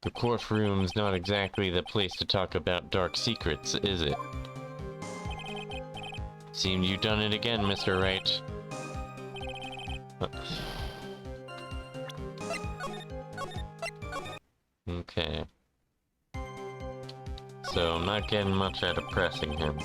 The courtroom's not exactly the place to talk about dark secrets, is it? Seemed you done it again, Mr. Wright. Okay. So, I'm not getting much out of pressing him.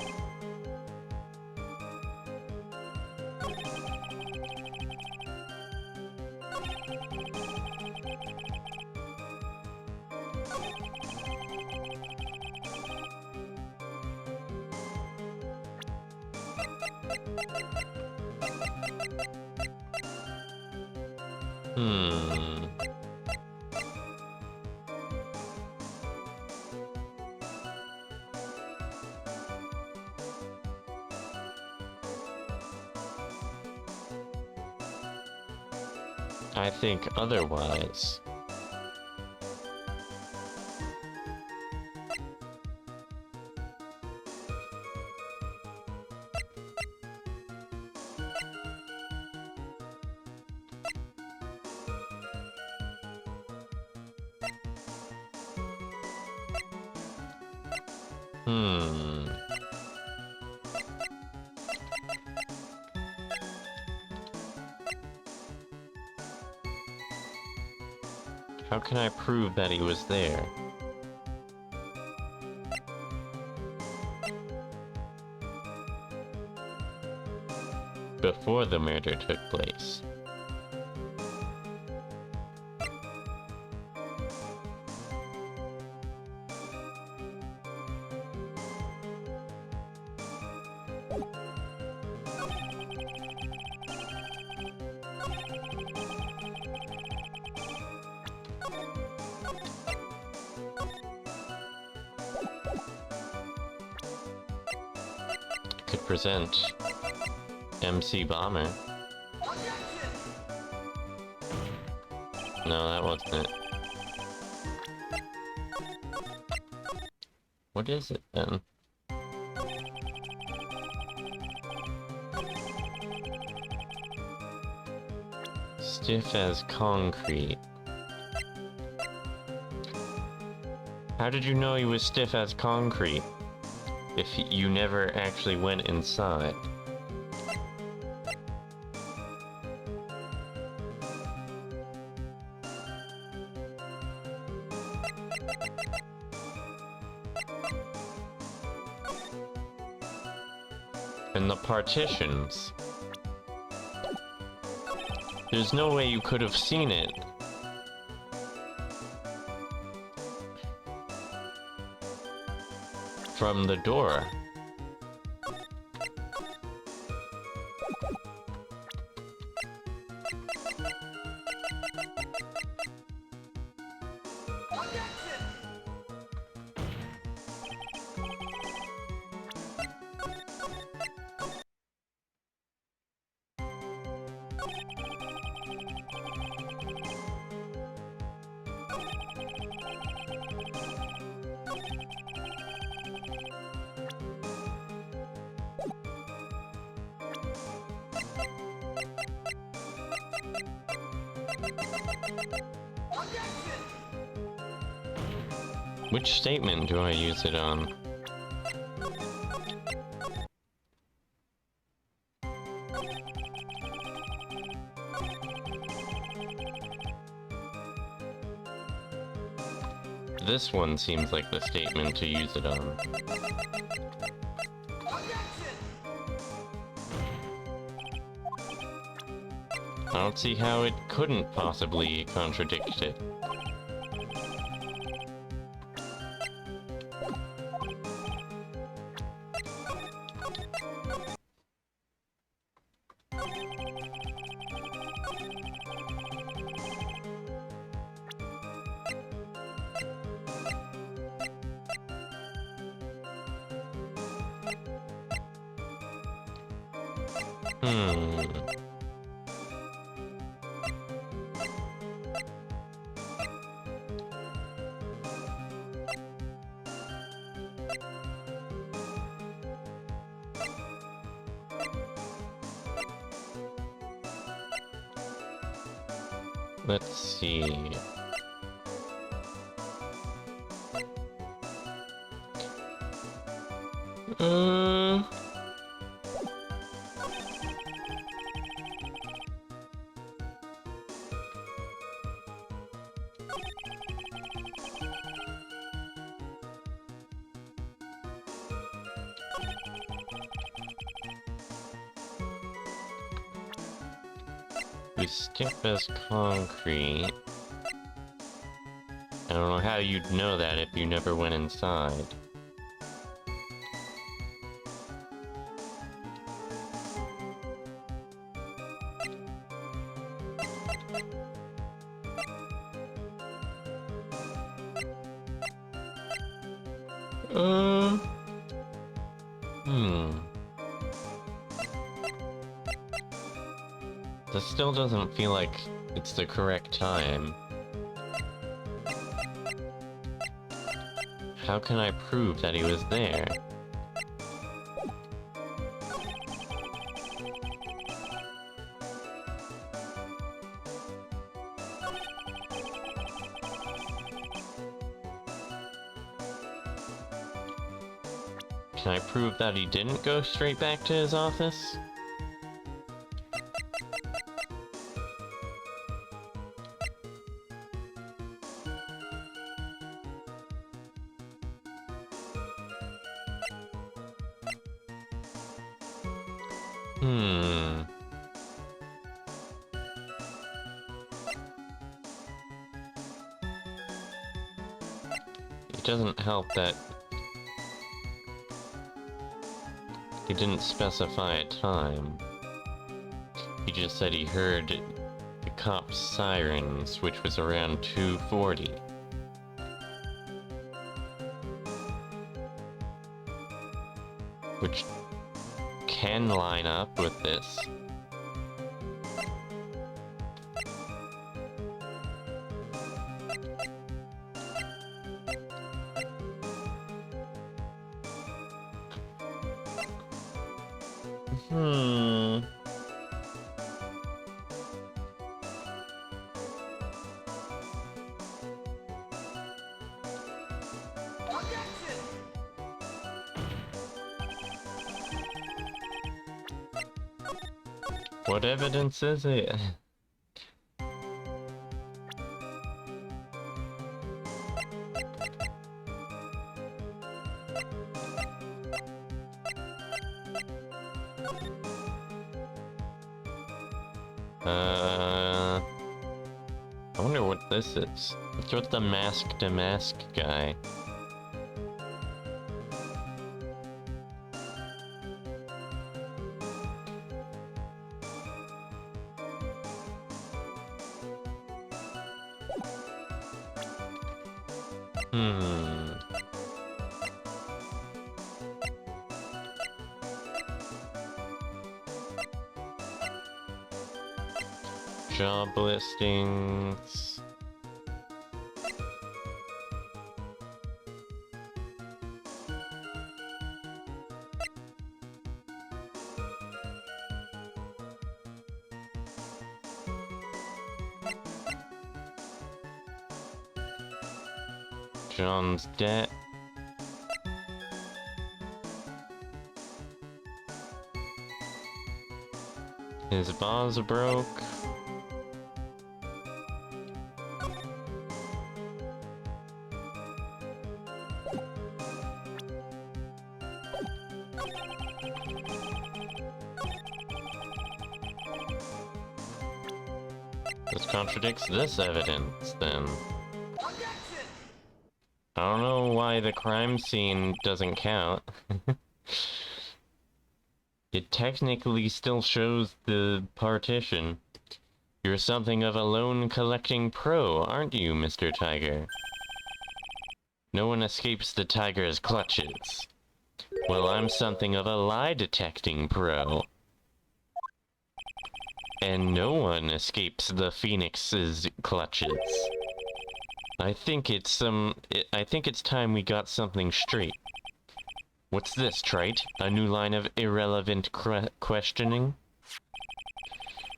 I think otherwise. How can I prove that he was there? Before the murder took place. Could present MC Bomber. No, that wasn't it. What is it then? Stiff as concrete. How did you know he was stiff as concrete if you never actually went inside? And the partitions. There's no way you could have seen it. From the door. Which statement do I use it on? This one seems like the statement to use it on. I don't see how it couldn't possibly contradict it. Hmm. Let's see. Uh... We skip as concrete. I don't know how you'd know that if you never went inside. Uh... Hmm. This still doesn't feel like it's the correct time. How can I prove that he was there? Can I prove that he didn't go straight back to his office? Hmm. It doesn't help that he didn't specify a time. He just said he heard the cop's sirens, which was around 2:40. Which can line up with this. Hmm. What evidence is it? I wonder what this is. It's with the masked guy. Hmm. Job listings. John's debt. His vase broke. This contradicts this evidence, then. I don't know why the crime scene doesn't count. It technically still shows the partition. You're something of a loan collecting pro, aren't you, Mr. Tiger? No one escapes the tiger's clutches. Well, I'm something of a lie detecting pro. And no one escapes the Phoenix's clutches. I think it's time we got something straight. What's this, Trite? A new line of irrelevant questioning?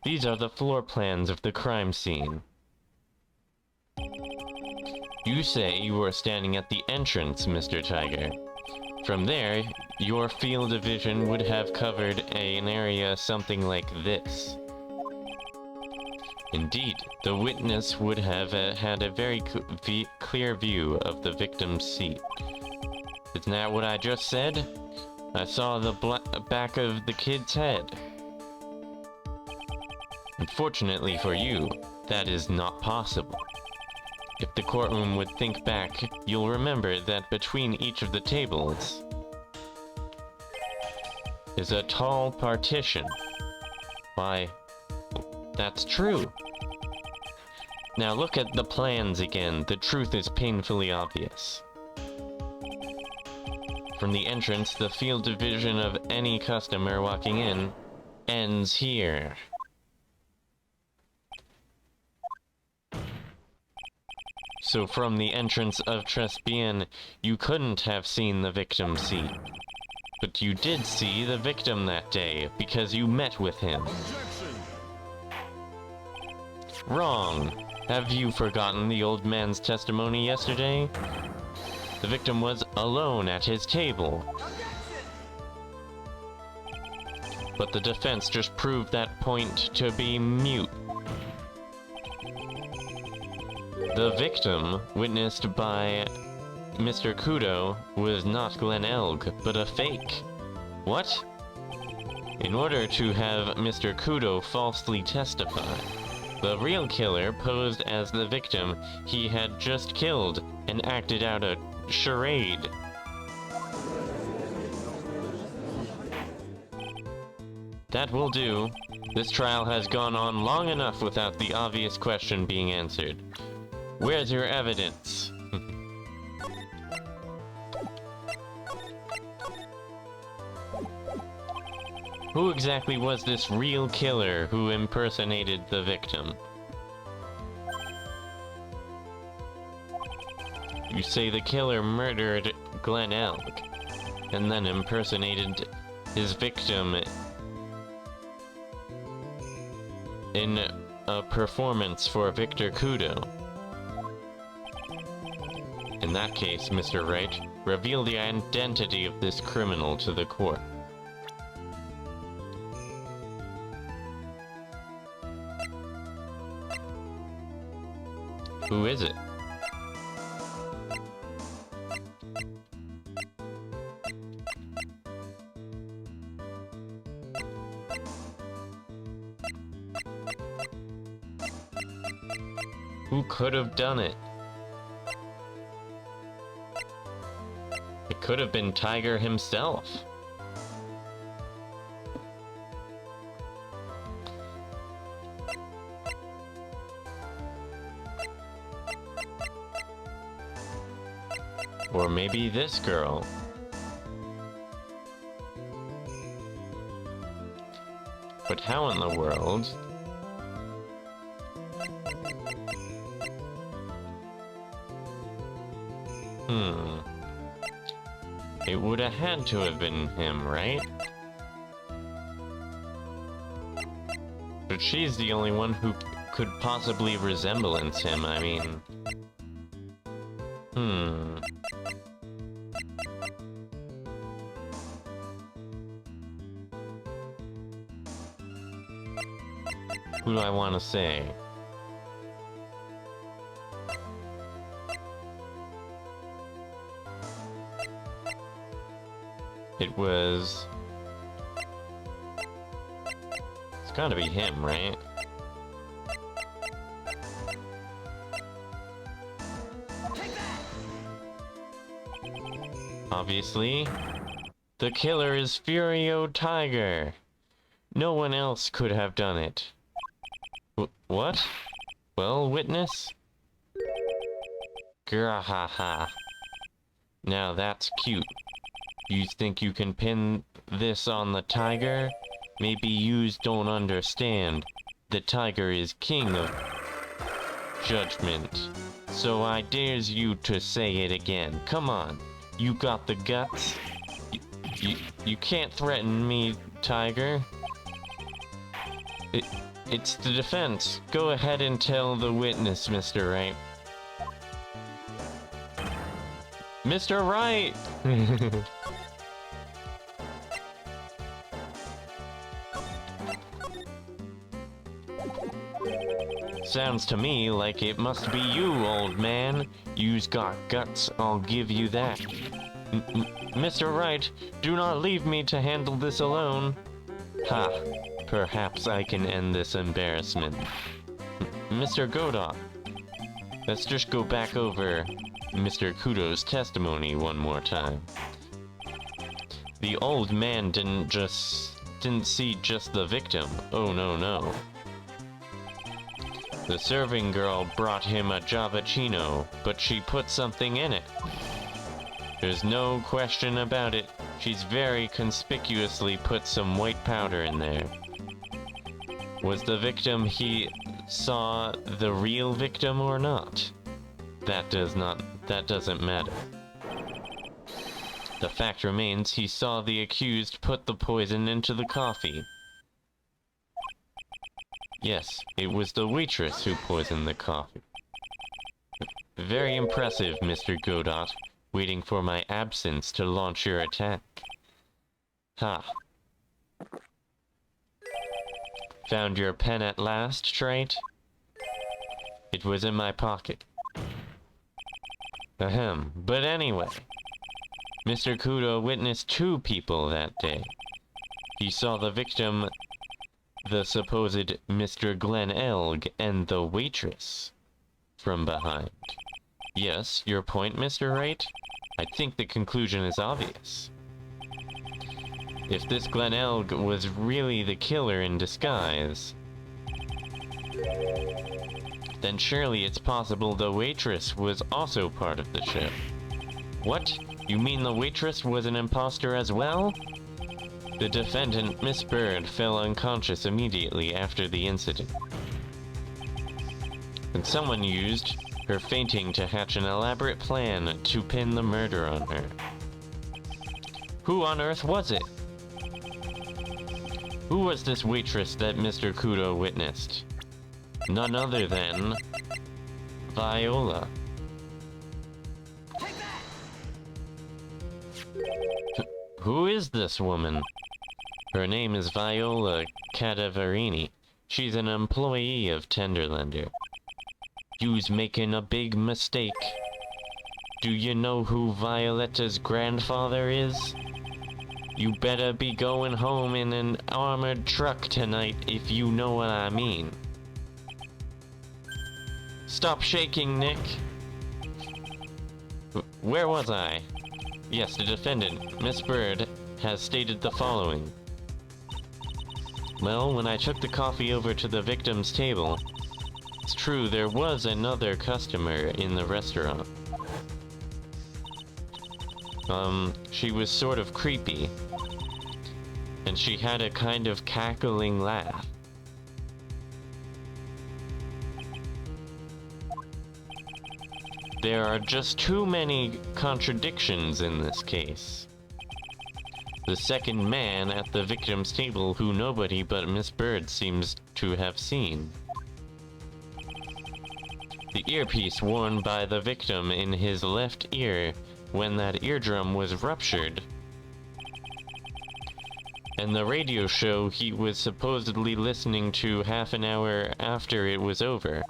These are the floor plans of the crime scene. You say you were standing at the entrance, Mr. Tiger. From there, your field of vision would have covered an area something like this. Indeed, the witness would have had a very clear view of the victim's seat. Isn't that what I just said? I saw the back of the kid's head. Unfortunately for you, that is not possible. If the courtroom would think back, you'll remember that between each of the tables is a tall partition. Why, that's true. Now look at the plans again. The truth is painfully obvious. From the entrance, the field of vision of any customer walking in ends here. So from the entrance of Trespian, you couldn't have seen the victim's seat. But you did see the victim that day, because you met with him. Wrong. Have you forgotten the old man's testimony yesterday? The victim was alone at his table. But the defense just proved that point to be mute. The victim, witnessed by Mr. Kudo, was not Glen Elg, but a fake. What? In order to have Mr. Kudo falsely testify, the real killer posed as the victim he had just killed and acted out a charade. That will do. This trial has gone on long enough without the obvious question being answered. Where's your evidence? Who exactly was this real killer who impersonated the victim? You say the killer murdered Glen Elg, and then impersonated his victim in a performance for Victor Kudo. In that case, Mr. Wright, reveal the identity of this criminal to the court. Who is it? Who could have done it? It could have been Tiger himself. Or maybe this girl. But how in the world? It would have had to have been him, right? But she's the only one who could possibly resemblance him, I mean... Who do I want to say? It was... It's gotta be him, right? Obviously, the killer is Furio Tiger. No one else could have done it. What? Well, witness? Grahaha. Now that's cute. You think you can pin this on the tiger? Maybe yous don't understand. the tiger is king of judgment. So I dares you to say it again. Come on, you got the guts? You can't threaten me, tiger. It's the defense. Go ahead and tell the witness, Mr. Wright. Mr. Wright! Sounds to me like it must be you, old man. You's got guts, I'll give you that. Mr. Wright, do not leave me to handle this alone. Ha, perhaps I can end this embarrassment. Mr. Godot, let's just go back over Mr. Kudo's testimony one more time. The old man didn't see just the victim. Oh no. The serving girl brought him a Javachino, but she put something in it. There's no question about it. She's very conspicuously put some white powder in there. Was the victim he saw the real victim or not? That doesn't matter. The fact remains he saw the accused put the poison into the coffee. Yes, it was the waitress who poisoned the coffee. Very impressive, Mr. Godot, waiting for my absence to launch your attack. Ha. Found your pen at last, Wright? It was in my pocket. Ahem, but anyway. Mr. Kudo witnessed 2 people that day. He saw the victim, the supposed Mr. Glen Elg, and the waitress from behind. Yes, your point, Mr. Wright? I think the conclusion is obvious. If this Glen Elg was really the killer in disguise, then surely it's possible the waitress was also part of the show. What? You mean the waitress was an imposter as well? The defendant, Miss Bird, fell unconscious immediately after the incident. And someone used her fainting to hatch an elaborate plan to pin the murder on her. Who on earth was it? Who was this waitress that Mr. Kudo witnessed? None other than Viola. Who is this woman? Her name is Viola Cadaverini. She's an employee of Tenderlander. You's making a big mistake. Do you know who Violetta's grandfather is? You better be going home in an armored truck tonight if you know what I mean. Stop shaking, Nick. Where was I? Yes, the defendant, Miss Bird, has stated the following. Well, when I took the coffee over to the victim's table, it's true there was another customer in the restaurant. She was sort of creepy, and she had a kind of cackling laugh. There are just too many contradictions in this case. The second man at the victim's table who nobody but Miss Bird seems to have seen. The earpiece worn by the victim in his left ear when that eardrum was ruptured. And the radio show he was supposedly listening to half an hour after it was over.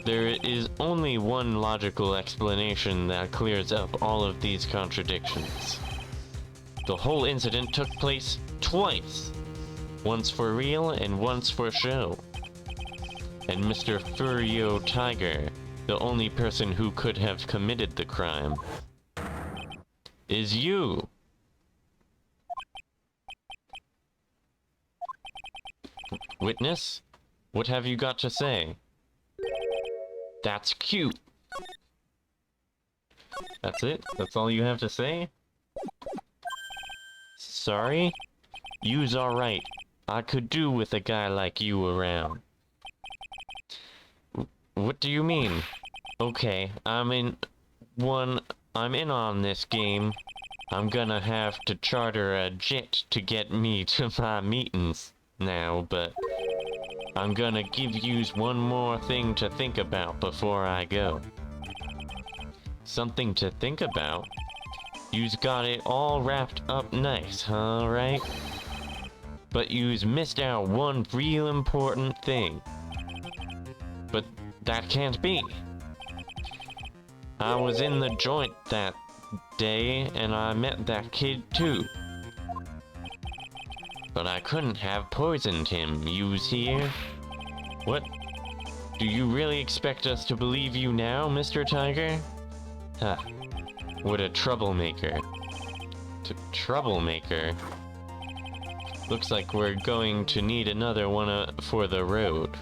There is only one logical explanation that clears up all of these contradictions. The whole incident took place twice. Once for real and once for show. And Mr. Furio Tiger, the only person who could have committed the crime, is you. Witness, what have you got to say? That's cute. That's it? That's all you have to say? Sorry? You's alright. I could do with a guy like you around. What do you mean? Okay, I'm in on this game. I'm gonna have to charter a jet to get me to my meetings now, but I'm gonna give yous one more thing to think about before I go. Something to think about? Yous got it all wrapped up nice, huh, right? But yous missed out one real important thing. But that can't be. I was in the joint that day and I met that kid too. But I couldn't have poisoned him, yous hear? What? Do you really expect us to believe you now, Mr. Tiger? Huh. What a troublemaker. Troublemaker? Looks like we're going to need another one for the road.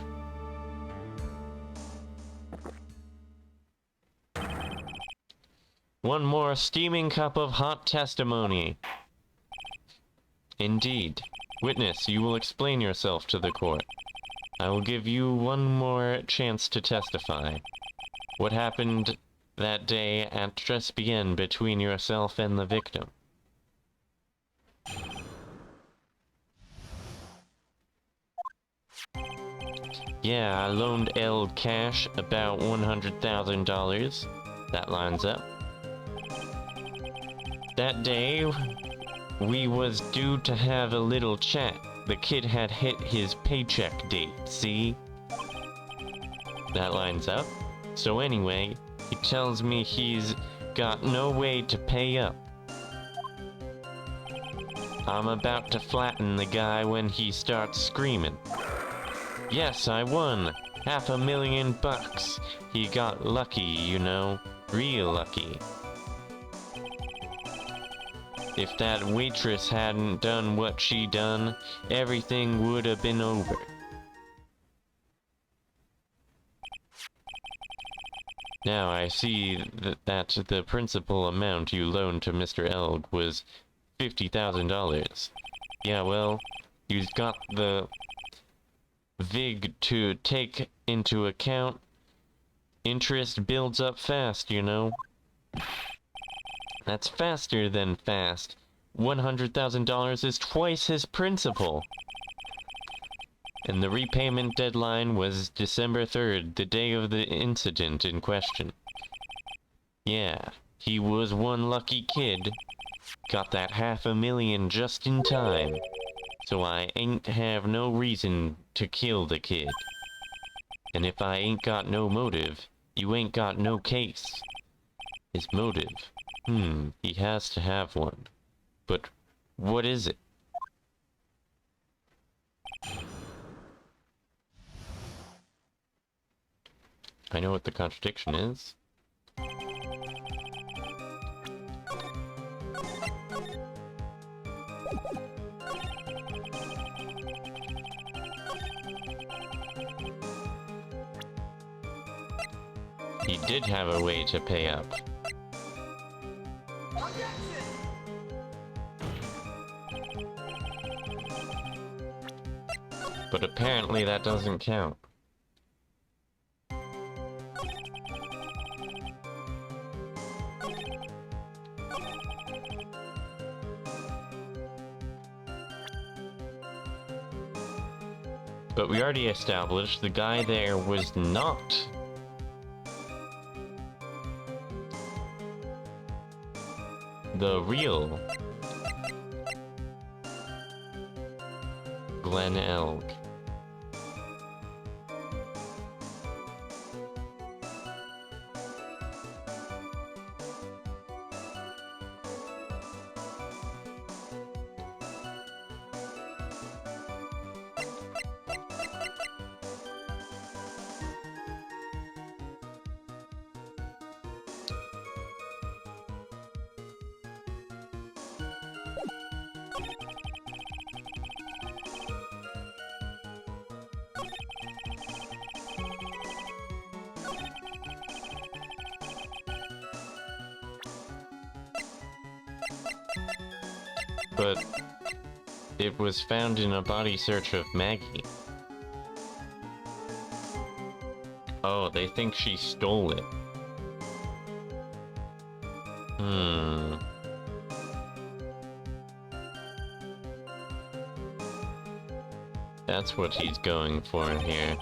One more steaming cup of hot testimony. Indeed. Witness, you will explain yourself to the court. I will give you one more chance to testify. What happened that day at Trespian between yourself and the victim? Yeah, I loaned Eld cash, about $100,000. That lines up. That day, we was due to have a little chat. The kid had hit his paycheck date, see? That lines up. So anyway, he tells me he's got no way to pay up. I'm about to flatten the guy when he starts screaming. Yes, I won! $500,000. He got lucky, you know. Real lucky. If that waitress hadn't done what she done, everything would have been over. Now I see that the principal amount you loaned to Mr. Eld was $50,000. Yeah, well, you've got the VIG to take into account. Interest builds up fast, you know. That's faster than fast. $100,000 is twice his principal. And the repayment deadline was December 3rd, the day of the incident in question. Yeah, he was one lucky kid. Got that $500,000 just in time. So I ain't have no reason to kill the kid. And if I ain't got no motive, you ain't got no case. His motive? He has to have one. But what is it? I know what the contradiction is. He did have a way to pay up. But apparently that doesn't count. But we already established the guy there was not the real Glen Elg. But it was found in a body search of Maggie. Oh, they think she stole it. That's what he's going for here.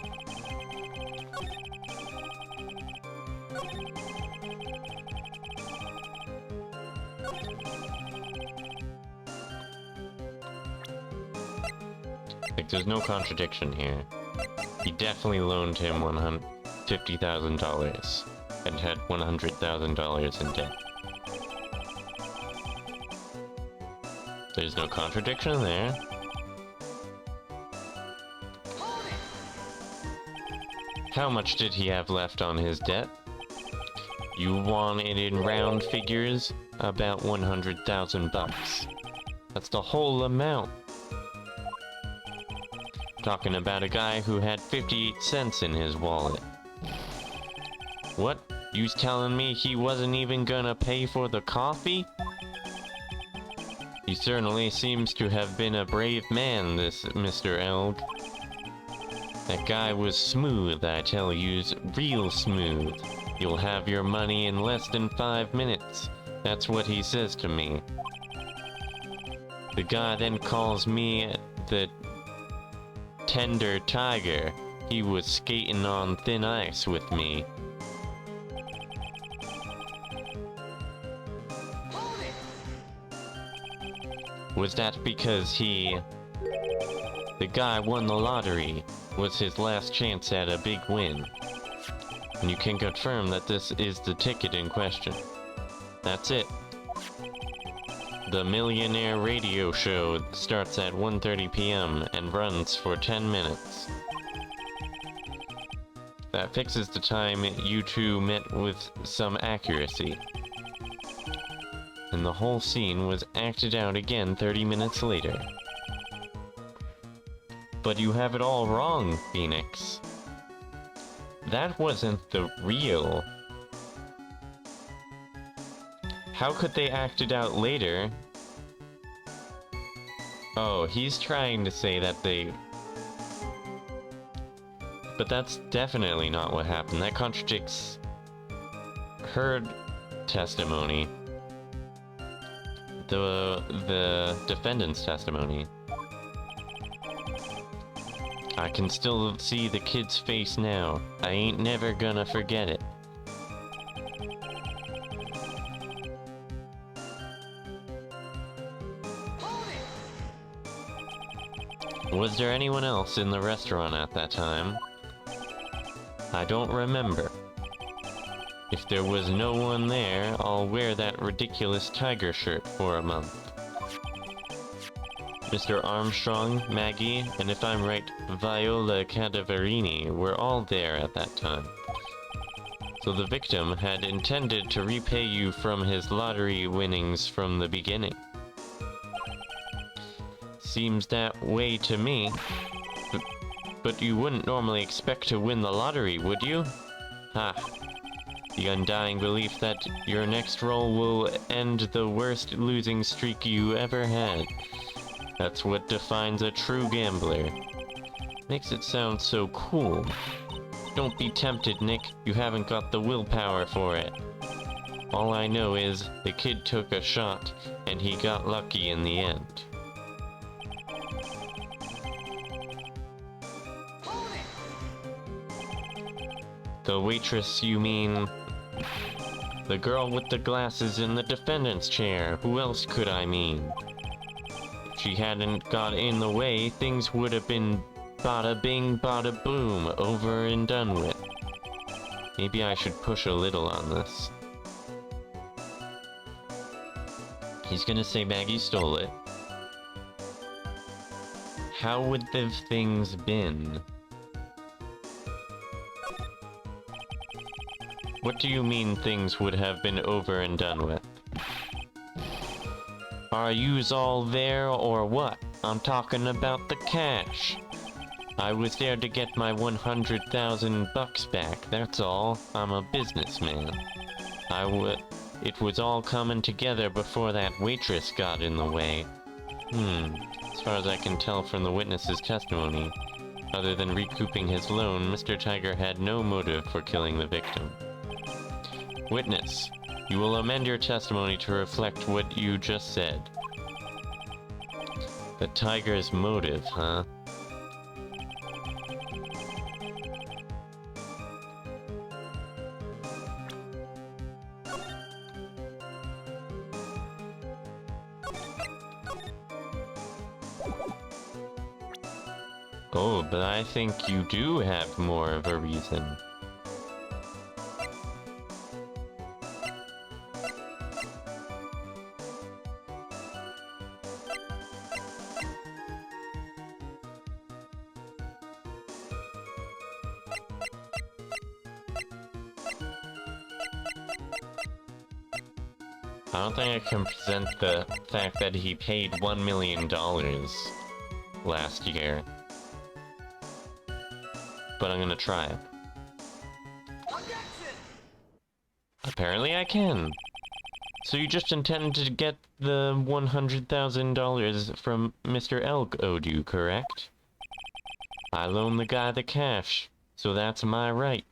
Like, there's no contradiction here. He definitely loaned him $50,000 and had $100,000 in debt. There's no contradiction there. How much did he have left on his debt? You want it in round figures? About 100,000 bucks. That's the whole amount. Talking about a guy who had 58 cents in his wallet. What? You's telling me he wasn't even gonna pay for the coffee? He certainly seems to have been a brave man, this Mr. Elg. That guy was smooth, I tell you's real smooth. You'll have your money in less than 5 minutes. That's what he says to me. The guy then calls me the tender tiger. He was skating on thin ice with me. Was that because the guy won the lottery? Was his last chance at a big win? And you can confirm that this is the ticket in question. That's it. The Millionaire Radio Show starts at 1:30 p.m. and runs for 10 minutes. That fixes the time you two met with some accuracy. And the whole scene was acted out again 30 minutes later. But you have it all wrong, Phoenix. That wasn't the real. How could they act it out later? Oh, he's trying to say that they... But that's definitely not what happened. That contradicts her testimony. The defendant's testimony. I can still see the kid's face now. I ain't never gonna forget it. Was there anyone else in the restaurant at that time? I don't remember. If there was no one there, I'll wear that ridiculous tiger shirt for a month. Mr. Armstrong, Maggie, and if I'm right, Viola Cadaverini were all there at that time. So the victim had intended to repay you from his lottery winnings from the beginning. Seems that way to me. But you wouldn't normally expect to win the lottery, would you? Ha. The undying belief that your next roll will end the worst losing streak you ever had. That's what defines a true gambler. Makes it sound so cool. Don't be tempted, Nick. You haven't got the willpower for it. All I know is the kid took a shot, and he got lucky in the end. The waitress, you mean? The girl with the glasses in the defendant's chair. Who else could I mean? If she hadn't got in the way, things would have been bada bing, bada boom, over and done with. Maybe I should push a little on this. He's gonna say Maggie stole it. How would the things been? What do you mean things would have been over and done with? Are yous all there or what? I'm talking about the cash. I was there to get my 100,000 bucks back, that's all. I'm a businessman. It was all coming together before that waitress got in the way. As far as I can tell from the witness's testimony, other than recouping his loan, Mr. Tiger had no motive for killing the victim. Witness, you will amend your testimony to reflect what you just said. The tiger's motive, huh? Oh, but I think you do have more of a reason. I don't think I can present the fact that he paid $1 million last year. But I'm gonna try it. Apparently I can. So you just intended to get the $100,000 from Mr. Elk owed you, correct? I loaned the guy the cash, so that's my right.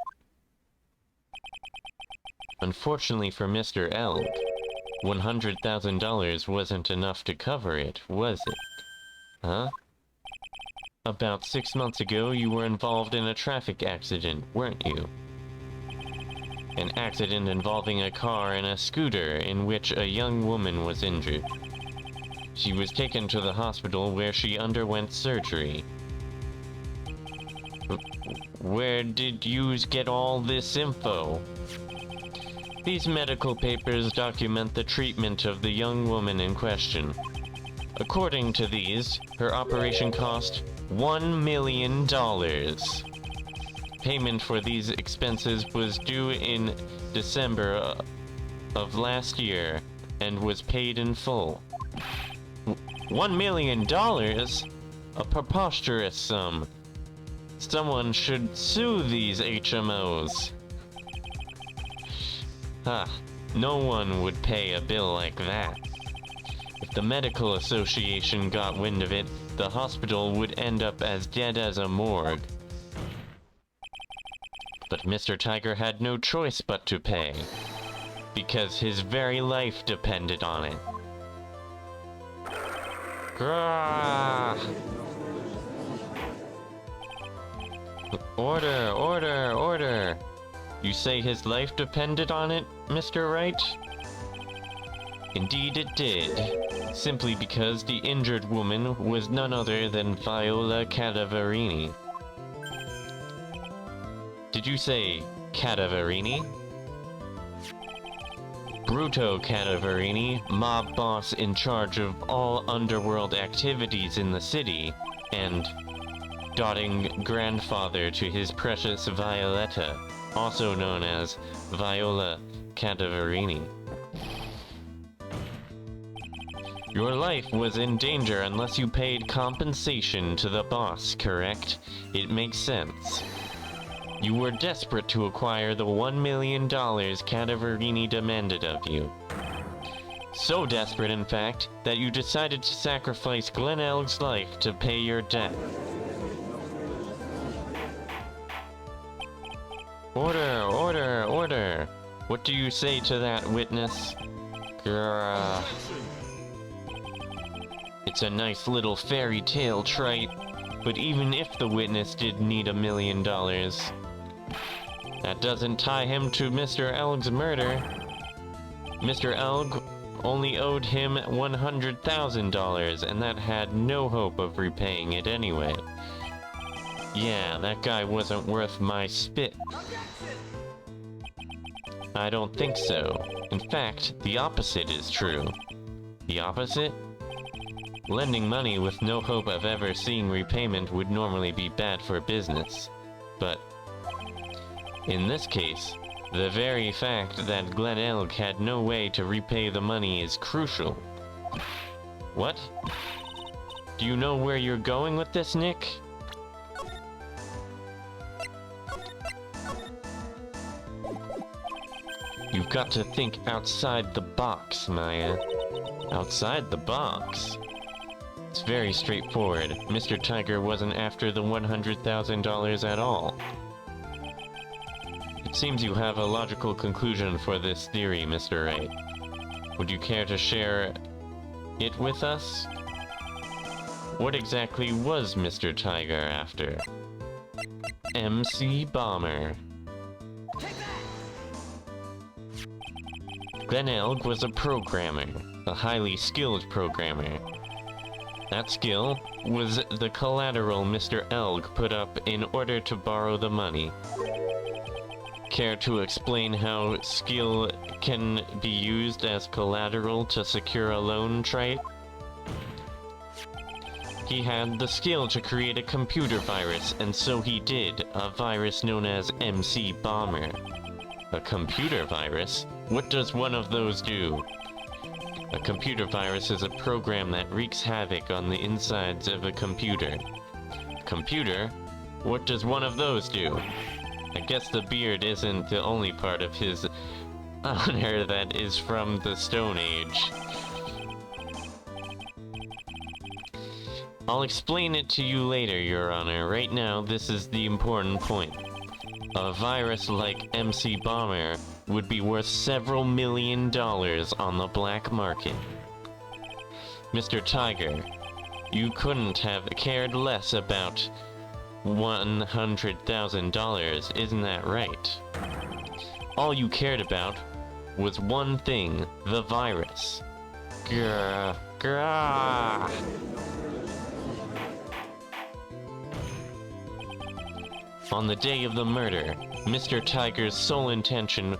Unfortunately for Mr. Elk, $100,000 wasn't enough to cover it, was it? Huh? About 6 months ago, you were involved in a traffic accident, weren't you? An accident involving a car and a scooter in which a young woman was injured. She was taken to the hospital where she underwent surgery. Where did you get all this info? These medical papers document the treatment of the young woman in question. According to these, her operation cost $1 million. Payment for these expenses was due in December of last year and was paid in full. $1 million? A preposterous sum. Someone should sue these HMOs. Ha, no one would pay a bill like that. If the medical association got wind of it, the hospital would end up as dead as a morgue. But Mr. Tiger had no choice but to pay, because his very life depended on it. Grah! Order, order, order! You say his life depended on it, Mr. Wright? Indeed it did, simply because the injured woman was none other than Viola Cadaverini. Did you say Cadaverini? Bruto Cadaverini, mob boss in charge of all underworld activities in the city, and doting grandfather to his precious Violetta, also known as Viola Cadaverini. Your life was in danger unless you paid compensation to the boss, correct? It makes sense. You were desperate to acquire the $1 million Cadaverini demanded of you. So desperate, in fact, that you decided to sacrifice Glen Elg's life to pay your debt. Order, order, order! What do you say to that, witness? Grrrr. It's a nice little fairy tale, Trite, but even if the witness did need $1 million, that doesn't tie him to Mr. Elg's murder. Mr. Elg only owed him $100,000, and that had no hope of repaying it anyway. Yeah, that guy wasn't worth my spit. I don't think so. In fact, the opposite is true. The opposite? Lending money with no hope of ever seeing repayment would normally be bad for business. But in this case, the very fact that Glen Elg had no way to repay the money is crucial. What? Do you know where you're going with this, Nick? You've got to think outside the box, Maya. Outside the box? It's very straightforward. Mr. Tiger wasn't after the $100,000 at all. It seems you have a logical conclusion for this theory, Mr. Wright. Would you care to share it with us? What exactly was Mr. Tiger after? MC Bomber. Glen Elg was a programmer, a highly skilled programmer. That skill was the collateral Mr. Elg put up in order to borrow the money. Care to explain how skill can be used as collateral to secure a loan, Wright? He had the skill to create a computer virus, and so he did, a virus known as MC Bomber. A computer virus? What does one of those do? A computer virus is a program that wreaks havoc on the insides of a computer. Computer? What does one of those do? I guess the beard isn't the only part of his honor that is from the Stone Age. I'll explain it to you later, Your Honor. Right now, this is the important point. A virus like MC Bomber would be worth several $1 million on the black market. Mr. Tiger, you couldn't have cared less about $100,000, isn't that right? All you cared about was one thing, the virus. Grrr, grrr. On the day of the murder, Mr. Tiger's sole intention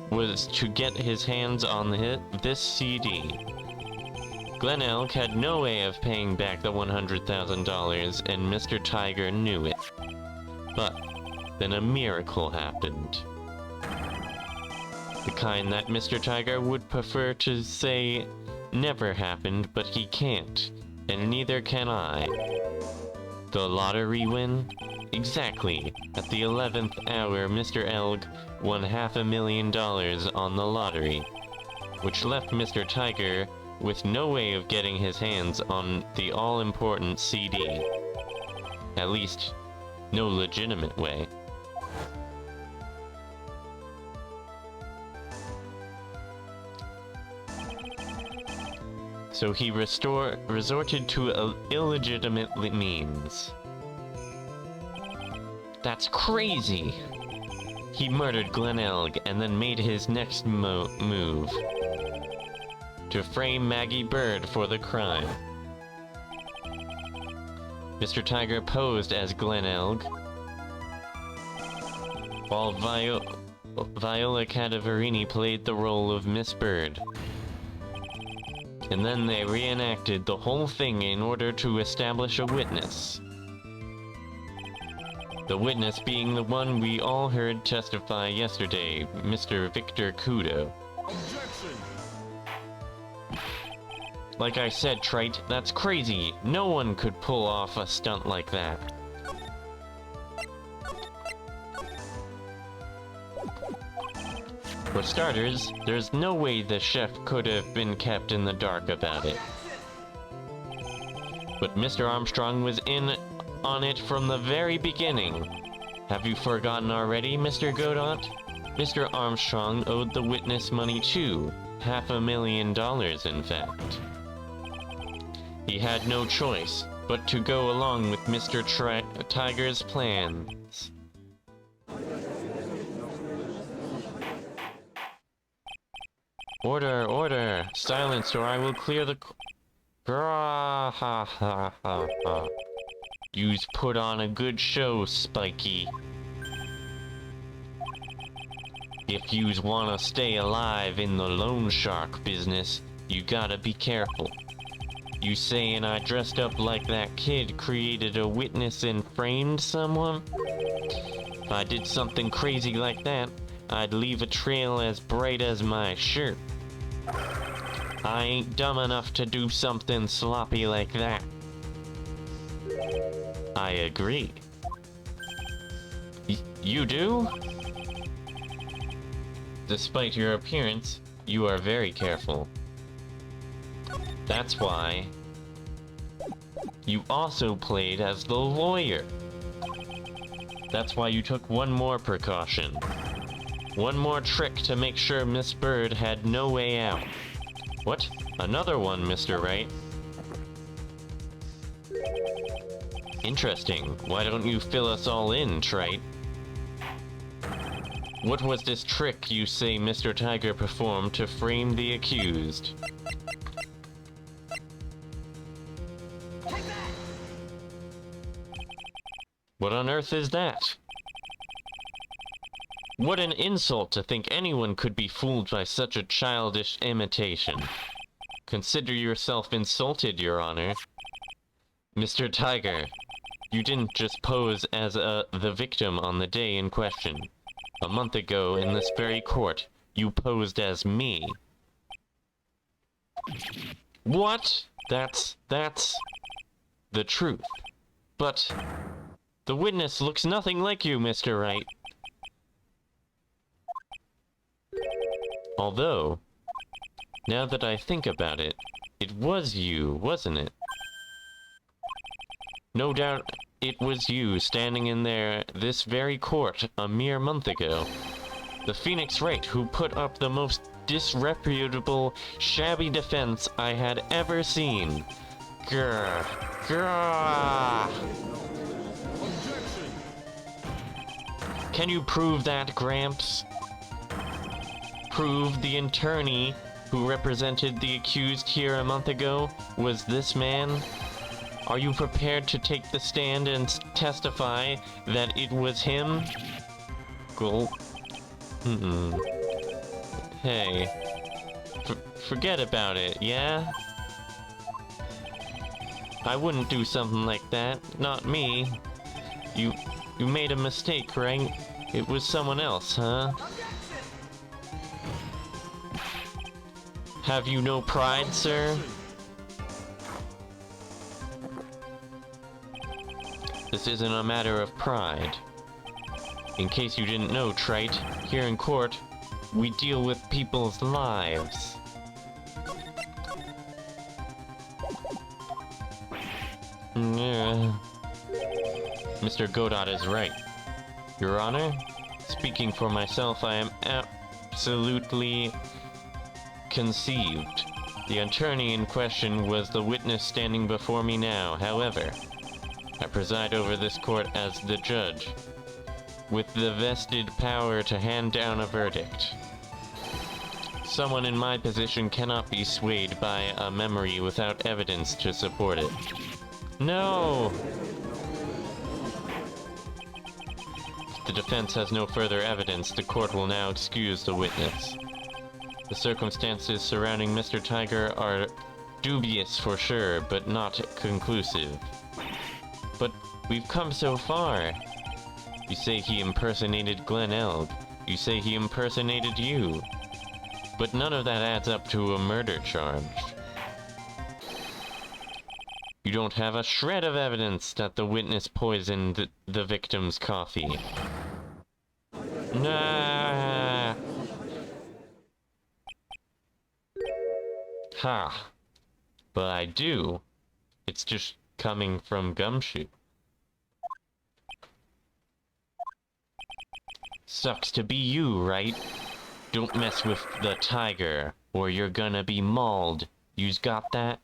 was to get his hands on this CD. Glen Elg had no way of paying back the $100,000, and Mr. Tiger knew it. But then a miracle happened. The kind that Mr. Tiger would prefer to say never happened, but he can't, and neither can I. The lottery win? Exactly. At the 11th hour, Mr. Elg won $500,000 on the lottery, which left Mr. Tiger with no way of getting his hands on the all-important CD. At least, no legitimate way. So he resorted to illegitimate means. That's crazy! He murdered Glen Elg and then made his next move. To frame Maggie Bird for the crime. Mr. Tiger posed as Glen Elg, while Viola Cadaverini played the role of Miss Bird. And then they reenacted the whole thing in order to establish a witness. The witness being the one we all heard testify yesterday, Mr. Victor Kudo. Objection. Like I said, Trite, that's crazy. No one could pull off a stunt like that. For starters, there's no way the chef could have been kept in the dark about it. But Mr. Armstrong was in on it from the very beginning. Have you forgotten already, Mr. Godot? Mr. Armstrong owed the witness money too. $500,000, in fact. He had no choice but to go along with Mr. Tiger's plans. Order, order! Silence or I will clear the... Ha ha ha ha. You've put on a good show, Spiky. If yous wanna stay alive in the loan shark business, you gotta be careful. You saying I dressed up like that kid created a witness and framed someone? If I did something crazy like that, I'd leave a trail as bright as my shirt. I ain't dumb enough to do something sloppy like that. I agree. You do? Despite your appearance, you are very careful. That's why You also played as the lawyer. That's why you took one more precaution. One more trick to make sure Miss Bird had no way out. What? Another one, Mr. Wright. Interesting. Why don't you fill us all in, Trite? What was this trick you say Mr. Tiger performed to frame the accused? What on earth is that? What an insult to think anyone could be fooled by such a childish imitation. Consider yourself insulted, Your Honor. Mr. Tiger, you didn't just pose as the victim on the day in question. A month ago, in this very court, you posed as me. What? That's the truth. But the witness looks nothing like you, Mr. Wright. Although, now that I think about it, it was you, wasn't it? No doubt it was you standing in this very court a mere month ago. The Phoenix Wright who put up the most disreputable, shabby defense I had ever seen. Grr. Grr. Can you prove that, Gramps? Prove the attorney who represented the accused here a month ago was this man? Are you prepared to take the stand and testify that it was him? Gulp. Hey. Forget about it, yeah? I wouldn't do something like that. Not me. You made a mistake, right? It was someone else, huh? Have you no pride, sir? This isn't a matter of pride. In case you didn't know, Trite, here in court, we deal with people's lives. Mr. Godot is right. Your Honor, speaking for myself, I am absolutely conceived. The attorney in question was the witness standing before me now. However, I preside over this court as the judge, with the vested power to hand down a verdict. Someone in my position cannot be swayed by a memory without evidence to support it. No! If the defense has no further evidence, the court will now excuse the witness. The circumstances surrounding Mr. Tiger are dubious for sure, but not conclusive. But we've come so far. You say he impersonated Glen Elg. You say he impersonated you. But none of that adds up to a murder charge. You don't have a shred of evidence that the witness poisoned the victim's coffee. Nah. Ha. But I do. It's just coming from Gumshoe. Sucks to be you, right? Don't mess with the tiger, or you're gonna be mauled. You's got that?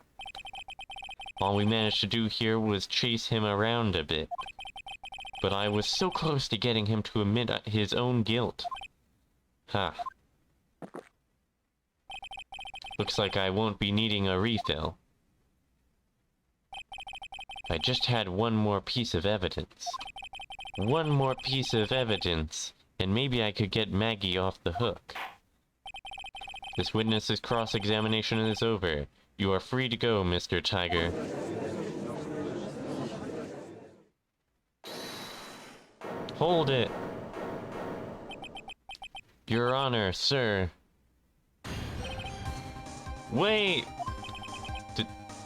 All we managed to do here was chase him around a bit. But I was so close to getting him to admit his own guilt. Ha. Looks like I won't be needing a refill. I just had one more piece of evidence. One more piece of evidence, and maybe I could get Maggie off the hook. This witness's cross-examination is over. You are free to go, Mr. Tiger. Hold it! Your Honor, sir. Wait!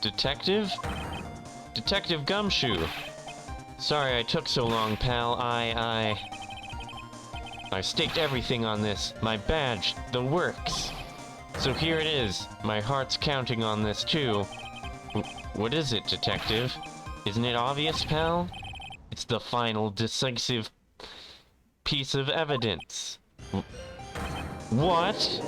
Detective? Detective Gumshoe! Sorry I took so long, pal. I staked everything on this. My badge, the works. So here it is. My heart's counting on this, too. What is it, detective? Isn't it obvious, pal? It's the final, decisive piece of evidence. What?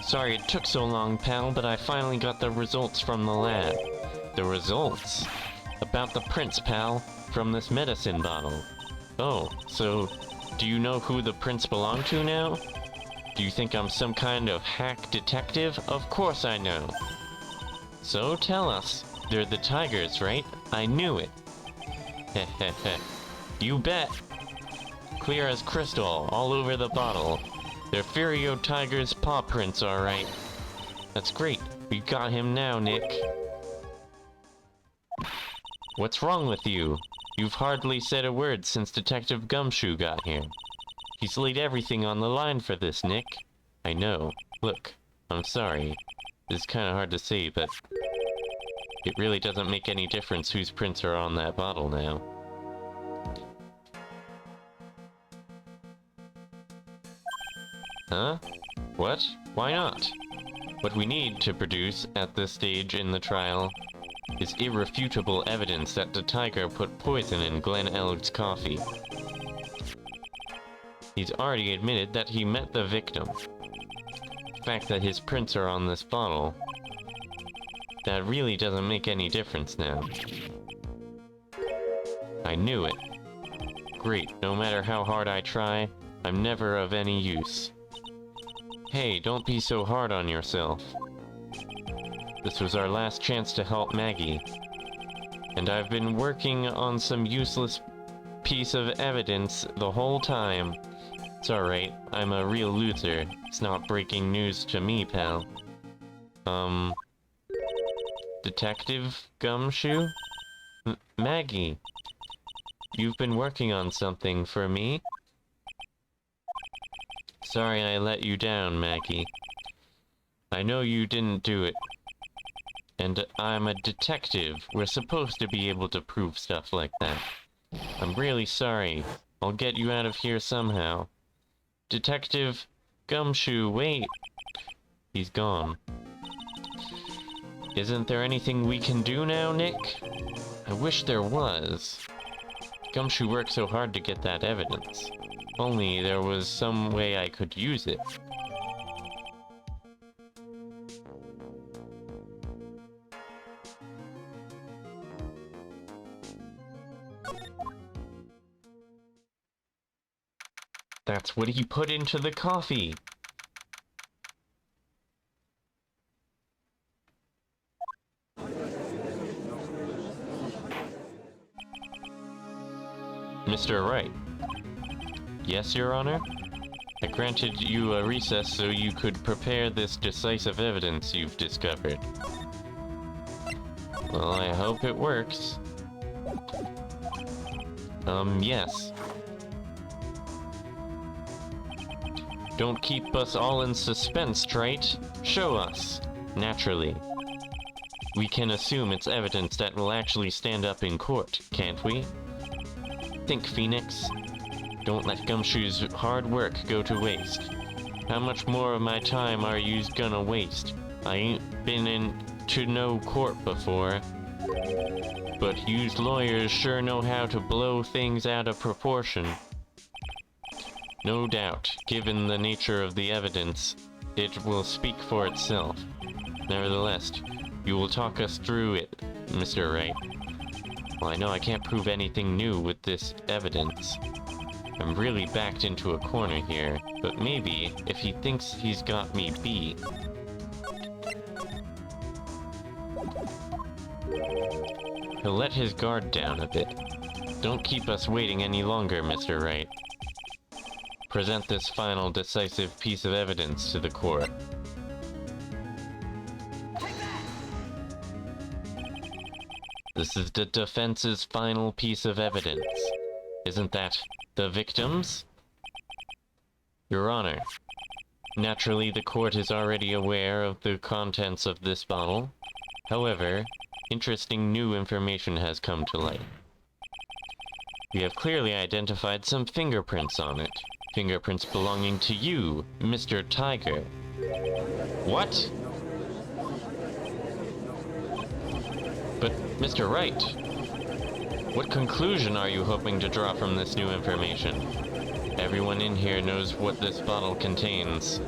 Sorry it took so long, pal, but I finally got the results from the lab. The results? About the prints, pal, from this medicine bottle. Oh, so do you know who the prints belong to now? Do you think I'm some kind of hack detective? Of course I know. So tell us, they're the tigers, right? I knew it. Heh. You bet. Clear as crystal, all over the bottle. They're Furio Tiger's paw prints, alright. That's great. We got him now, Nick. What's wrong with you? You've hardly said a word since Detective Gumshoe got here. He's laid everything on the line for this, Nick. I know. Look, I'm sorry. It's kinda hard to say, but it really doesn't make any difference whose prints are on that bottle now. Huh? What? Why not? What we need to produce at this stage in the trial is irrefutable evidence that the tiger put poison in Glenn Elg's coffee. He's already admitted that he met the victim. The fact that his prints are on this bottle, that really doesn't make any difference now. I knew it. Great, no matter how hard I try, I'm never of any use. Hey, don't be so hard on yourself. This was our last chance to help Maggie. And I've been working on some useless piece of evidence the whole time. It's alright, I'm a real loser. It's not breaking news to me, pal. Detective Gumshoe? Maggie, you've been working on something for me? Sorry I let you down, Maggie. I know you didn't do it. And I'm a detective. We're supposed to be able to prove stuff like that. I'm really sorry. I'll get you out of here somehow. Detective Gumshoe, wait. He's gone. Isn't there anything we can do now, Nick? I wish there was. Gumshoe worked so hard to get that evidence. If only there was some way I could use it. That's what he put into the coffee! Mr. Wright. Yes, Your Honor? I granted you a recess so you could prepare this decisive evidence you've discovered. Well, I hope it works. Yes. Don't keep us all in suspense, Wright. Show us. Naturally. We can assume it's evidence that will actually stand up in court, can't we? Think, Phoenix. Don't let Gumshoe's hard work go to waste. How much more of my time are you gonna waste? I ain't been into no court before. But yous lawyers sure know how to blow things out of proportion. No doubt, given the nature of the evidence, it will speak for itself. Nevertheless, you will talk us through it, Mr. Wright. Well, I know I can't prove anything new with this evidence. I'm really backed into a corner here, but maybe, if he thinks he's got me beat... he'll let his guard down a bit. Don't keep us waiting any longer, Mr. Wright. Present this final decisive piece of evidence to the court. This is the defense's final piece of evidence. Isn't that the victims? Your Honor, naturally the court is already aware of the contents of this bottle. However, interesting new information has come to light. We have clearly identified some fingerprints on it. Fingerprints belonging to you, Mr. Tiger. What? But, Mr. Wright, what conclusion are you hoping to draw from this new information? Everyone in here knows what this bottle contains.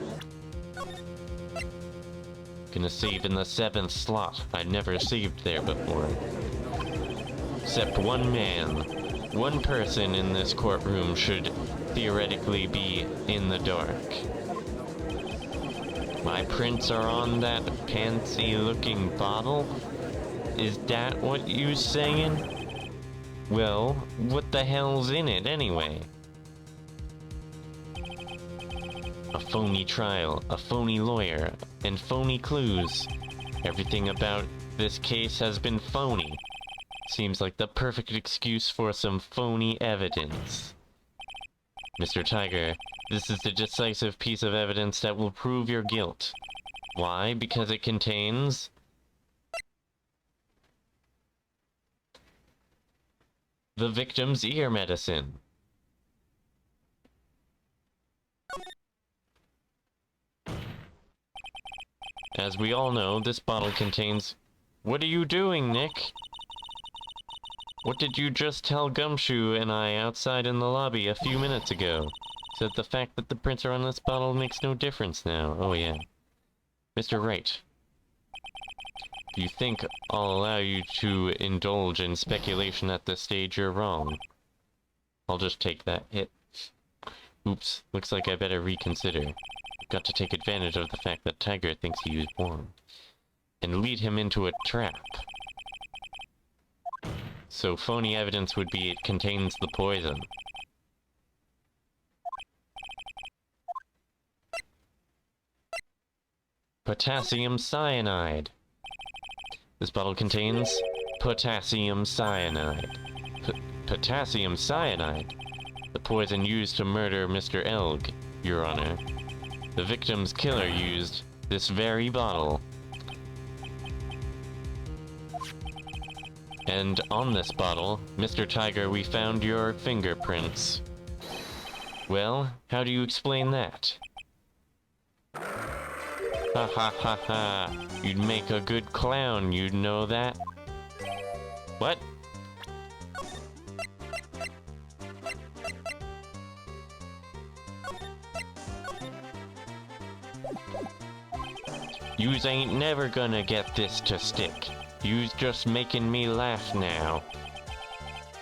Gonna save in the 7th slot. I'd never saved there before. Except one man. One person in this courtroom should theoretically be in the dark. My prints are on that fancy-looking bottle? Is that what you saying? Well, what the hell's in it anyway? A phony trial, a phony lawyer, and phony clues. Everything about this case has been phony. Seems like the perfect excuse for some phony evidence. Mr. Tiger, this is the decisive piece of evidence that will prove your guilt. Why? Because it contains the victim's ear medicine. As we all know, this bottle contains... What are you doing, Nick? What did you just tell Gumshoe and I outside in the lobby a few minutes ago? Said the fact that the prints are on this bottle makes no difference now. Oh yeah. Mr. Wright. Do you think I'll allow you to indulge in speculation at this stage? You're wrong. I'll just take that hit. Oops, looks like I better reconsider. I've got to take advantage of the fact that Tiger thinks he was warm. And lead him into a trap. So phony evidence would be it contains the poison. Potassium cyanide. This bottle contains potassium cyanide. Potassium cyanide? The poison used to murder Mr. Elg, Your Honor. The victim's killer used this very bottle. And on this bottle, Mr. Tiger, we found your fingerprints. Well, how do you explain that? Ha ha ha ha. You'd make a good clown, you'd know that. What? Yous ain't never gonna get this to stick. You's just making me laugh now.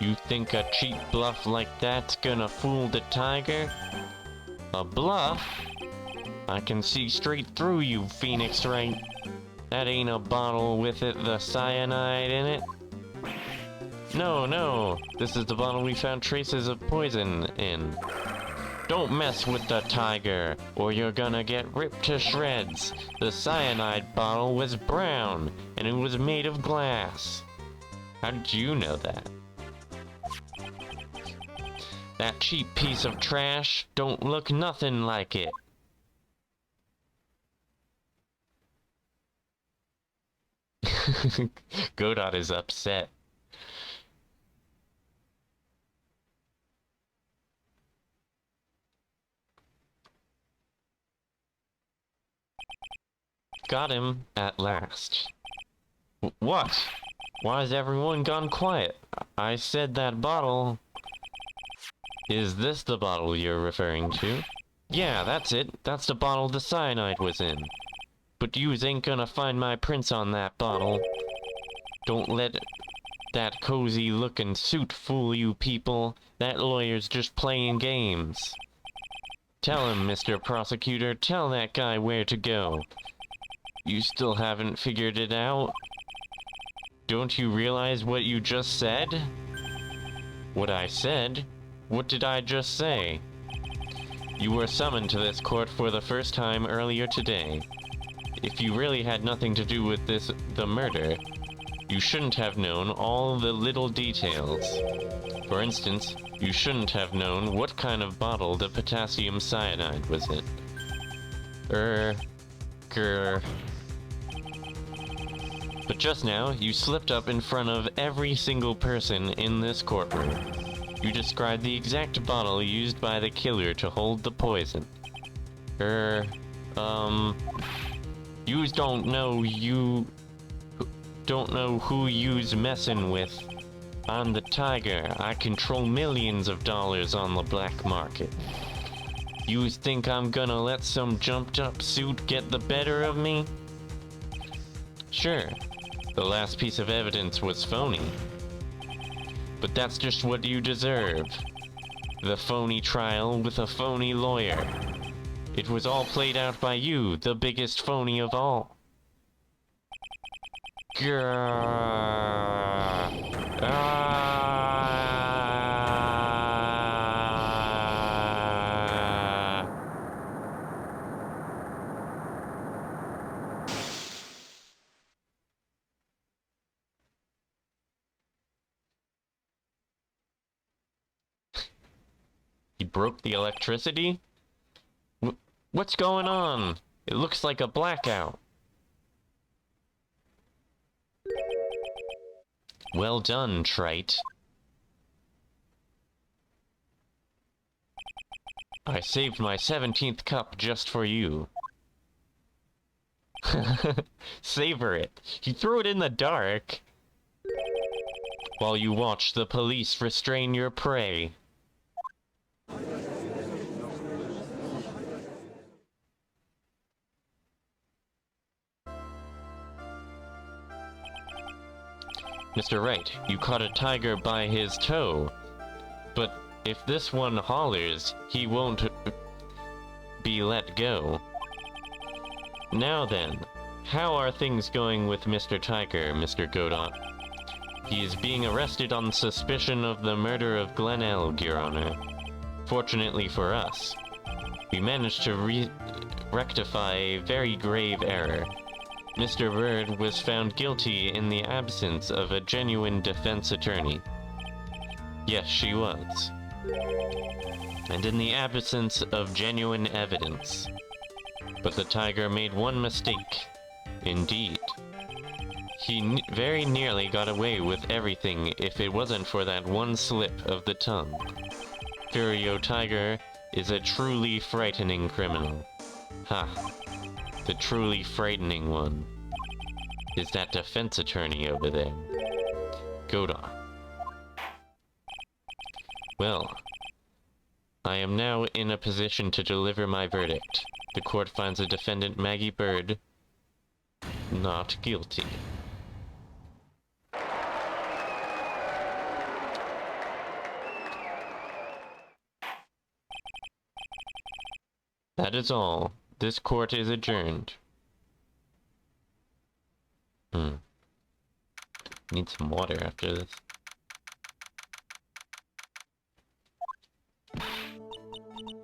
You think a cheap bluff like that's gonna fool the Tiger? A bluff? I can see straight through you, Phoenix Wright. That ain't a bottle with the cyanide in it. No, no, this is the bottle we found traces of poison in. Don't mess with the Tiger, or you're gonna get ripped to shreds. The cyanide bottle was brown, and it was made of glass. How did you know that? That cheap piece of trash don't look nothing like it. Godot is upset. Got him at last. What? Why has everyone gone quiet? I said that bottle... Is this the bottle you're referring to? Yeah, that's it. That's the bottle the cyanide was in. But yous ain't gonna find my prints on that bottle. Don't let that cozy-looking suit fool you people. That lawyer's just playing games. Tell him, Mr. Prosecutor, tell that guy where to go. You still haven't figured it out? Don't you realize what you just said? What I said? What did I just say? You were summoned to this court for the first time earlier today. If you really had nothing to do with the murder, you shouldn't have known all the little details. For instance, you shouldn't have known what kind of bottle the potassium cyanide was in. But just now, you slipped up in front of every single person in this courtroom. You described the exact bottle used by the killer to hold the poison. You don't know who you's messing with. I'm the Tiger. I control millions of dollars on the black market. You think I'm gonna let some jumped-up suit get the better of me? Sure, the last piece of evidence was phony. But that's just what you deserve. The phony trial with a phony lawyer. It was all played out by you, the biggest phony of all. Grrr. He broke the electricity? What's going on? It looks like a blackout. Well done, Wright. I saved my 17th cup just for you. Savor it. He threw it in the dark. While you watch the police restrain your prey. Mr. Wright, you caught a tiger by his toe. But if this one hollers, he won't be let go. Now then, how are things going with Mr. Tiger, Mr. Godot? He is being arrested on suspicion of the murder of Glen Elg, Your Honor. Fortunately for us, we managed to rectify a very grave error. Mr. Bird was found guilty in the absence of a genuine defense attorney. Yes, she was. And in the absence of genuine evidence. But the tiger made one mistake. Indeed. He very nearly got away with everything if it wasn't for that one slip of the tongue. Furio Tiger is a truly frightening criminal. Ha. The truly frightening one is that defense attorney over there. Godot. Well, I am now in a position to deliver my verdict. The court finds the defendant Maggie Bird not guilty. That is all. This court is adjourned. Need some water after this.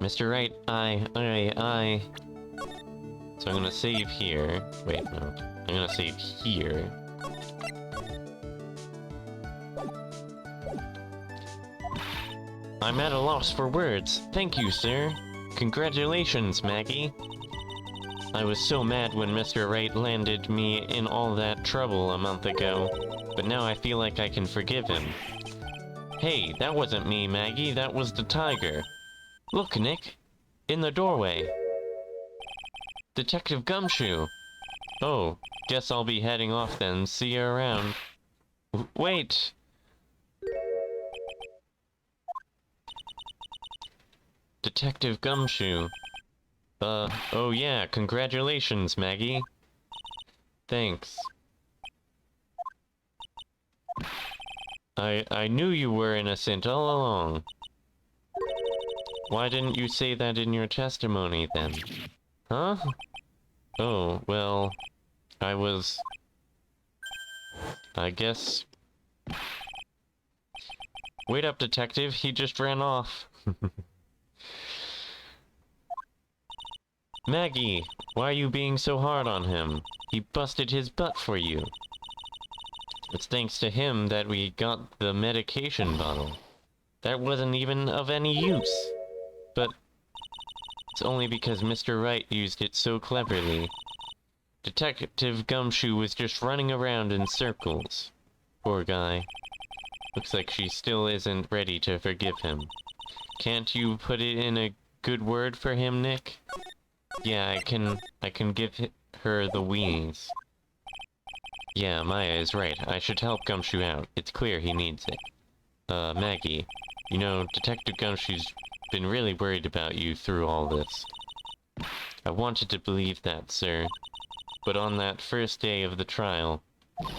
Mr. Wright, aye. So I'm gonna save here. Wait, no. I'm gonna save here. I'm at a loss for words. Thank you, sir. Congratulations, Maggie. I was so mad when Mr. Wright landed me in all that trouble a month ago, but now I feel like I can forgive him. Hey, that wasn't me, Maggie, that was the tiger. Look, Nick, in the doorway. Detective Gumshoe. Oh, guess I'll be heading off then. See you around. Wait! Detective Gumshoe. Oh yeah, congratulations, Maggie. Thanks. I knew you were innocent all along. Why didn't you say that in your testimony, then? Huh? Oh, well... I guess... Wait up, detective, he just ran off. Maggie, why are you being so hard on him? He busted his butt for you. It's thanks to him that we got the medication bottle. That wasn't even of any use. But it's only because Mr. Wright used it so cleverly. Detective Gumshoe was just running around in circles. Poor guy. Looks like she still isn't ready to forgive him. Can't you put it in a good word for him, Nick? Yeah, I can give her the weenies. Yeah, Maya is right. I should help Gumshoe out. It's clear he needs it. Maggie, you know, Detective Gumshoe's been really worried about you through all this. I wanted to believe that, sir. But on that first day of the trial, he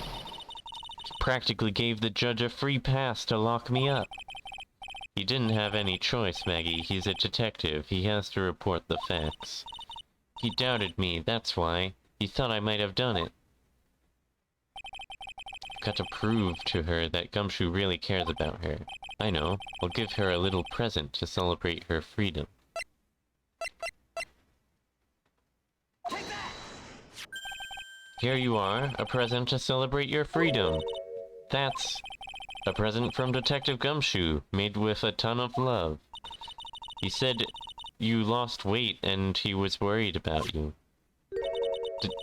practically gave the judge a free pass to lock me up. He didn't have any choice, Maggie. He's a detective. He has to report the facts. He doubted me, that's why. He thought I might have done it. I've got to prove to her that Gumshoe really cares about her. I know. I'll give her a little present to celebrate her freedom. Here you are, a present to celebrate your freedom. That's a present from Detective Gumshoe, made with a ton of love. He said you lost weight and he was worried about you.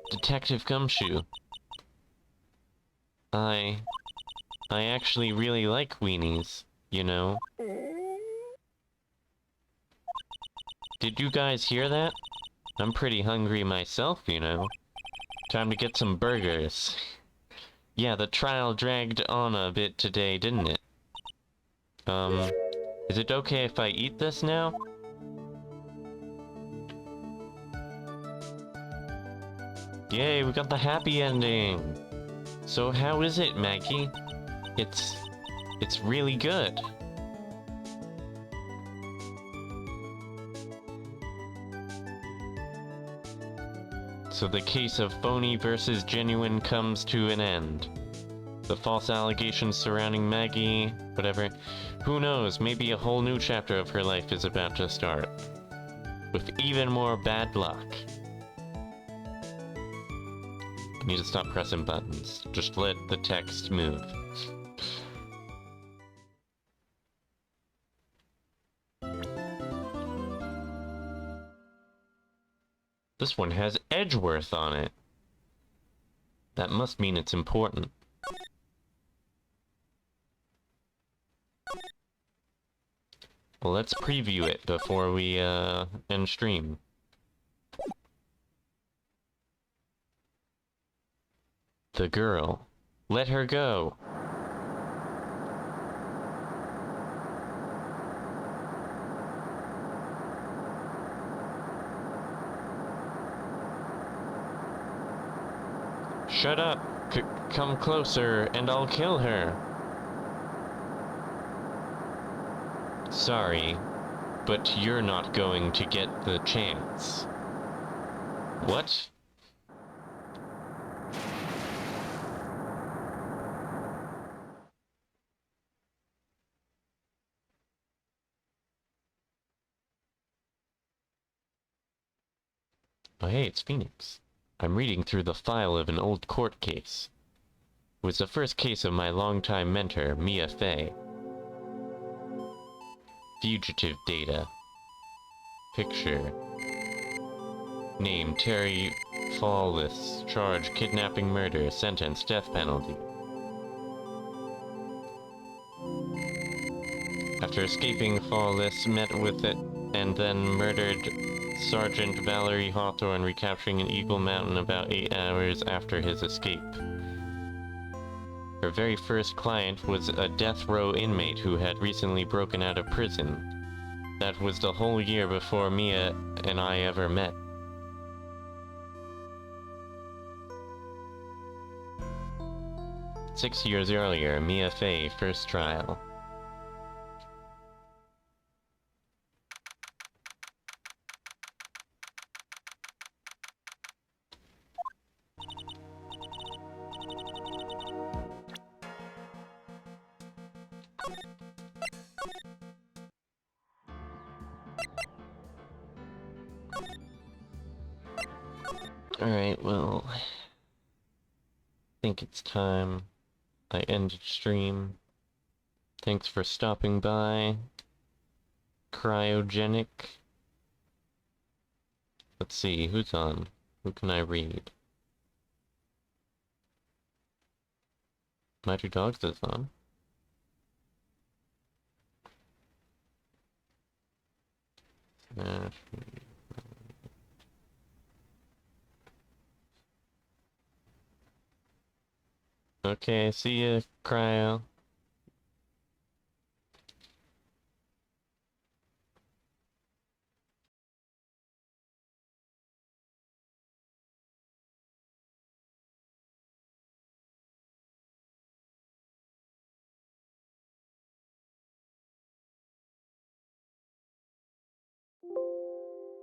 Detective Gumshoe. I actually really like weenies, you know. Did you guys hear that? I'm pretty hungry myself, you know. Time to get some burgers. Yeah, the trial dragged on a bit today, didn't it? Is it okay if I eat this now? Yay, we got the happy ending! So how is it, Maggie? It's really good. So the case of phony versus genuine comes to an end. The false allegations surrounding Maggie, whatever. Who knows, maybe a whole new chapter of her life is about to start. With even more bad luck. I need to stop pressing buttons. Just let the text move. This one has Edgeworth on it. That must mean it's important. Well, let's preview it before we, end stream. The girl. Let her go. Shut up! Come closer, and I'll kill her! Sorry, but you're not going to get the chance. What? Oh hey, it's Phoenix. I'm reading through the file of an old court case. It was the first case of my longtime mentor, Mia Fey. Fugitive data. Picture. Name, Terry Fallis. Charge, kidnapping, murder. Sentence, death penalty. After escaping, Fallis met with it and then murdered Sergeant Valerie Hawthorne, recapturing an Eagle Mountain about 8 hours after his escape. Her very first client was a death row inmate who had recently broken out of prison. That was the whole year before Mia and I ever met. Six years earlier, Mia Fey, first trial. Alright, well, I think it's time I ended stream. Thanks for stopping by. Cryogenic. Let's see, who's on? Who can I read? My two dogs is on. Okay, see ya, Cryo.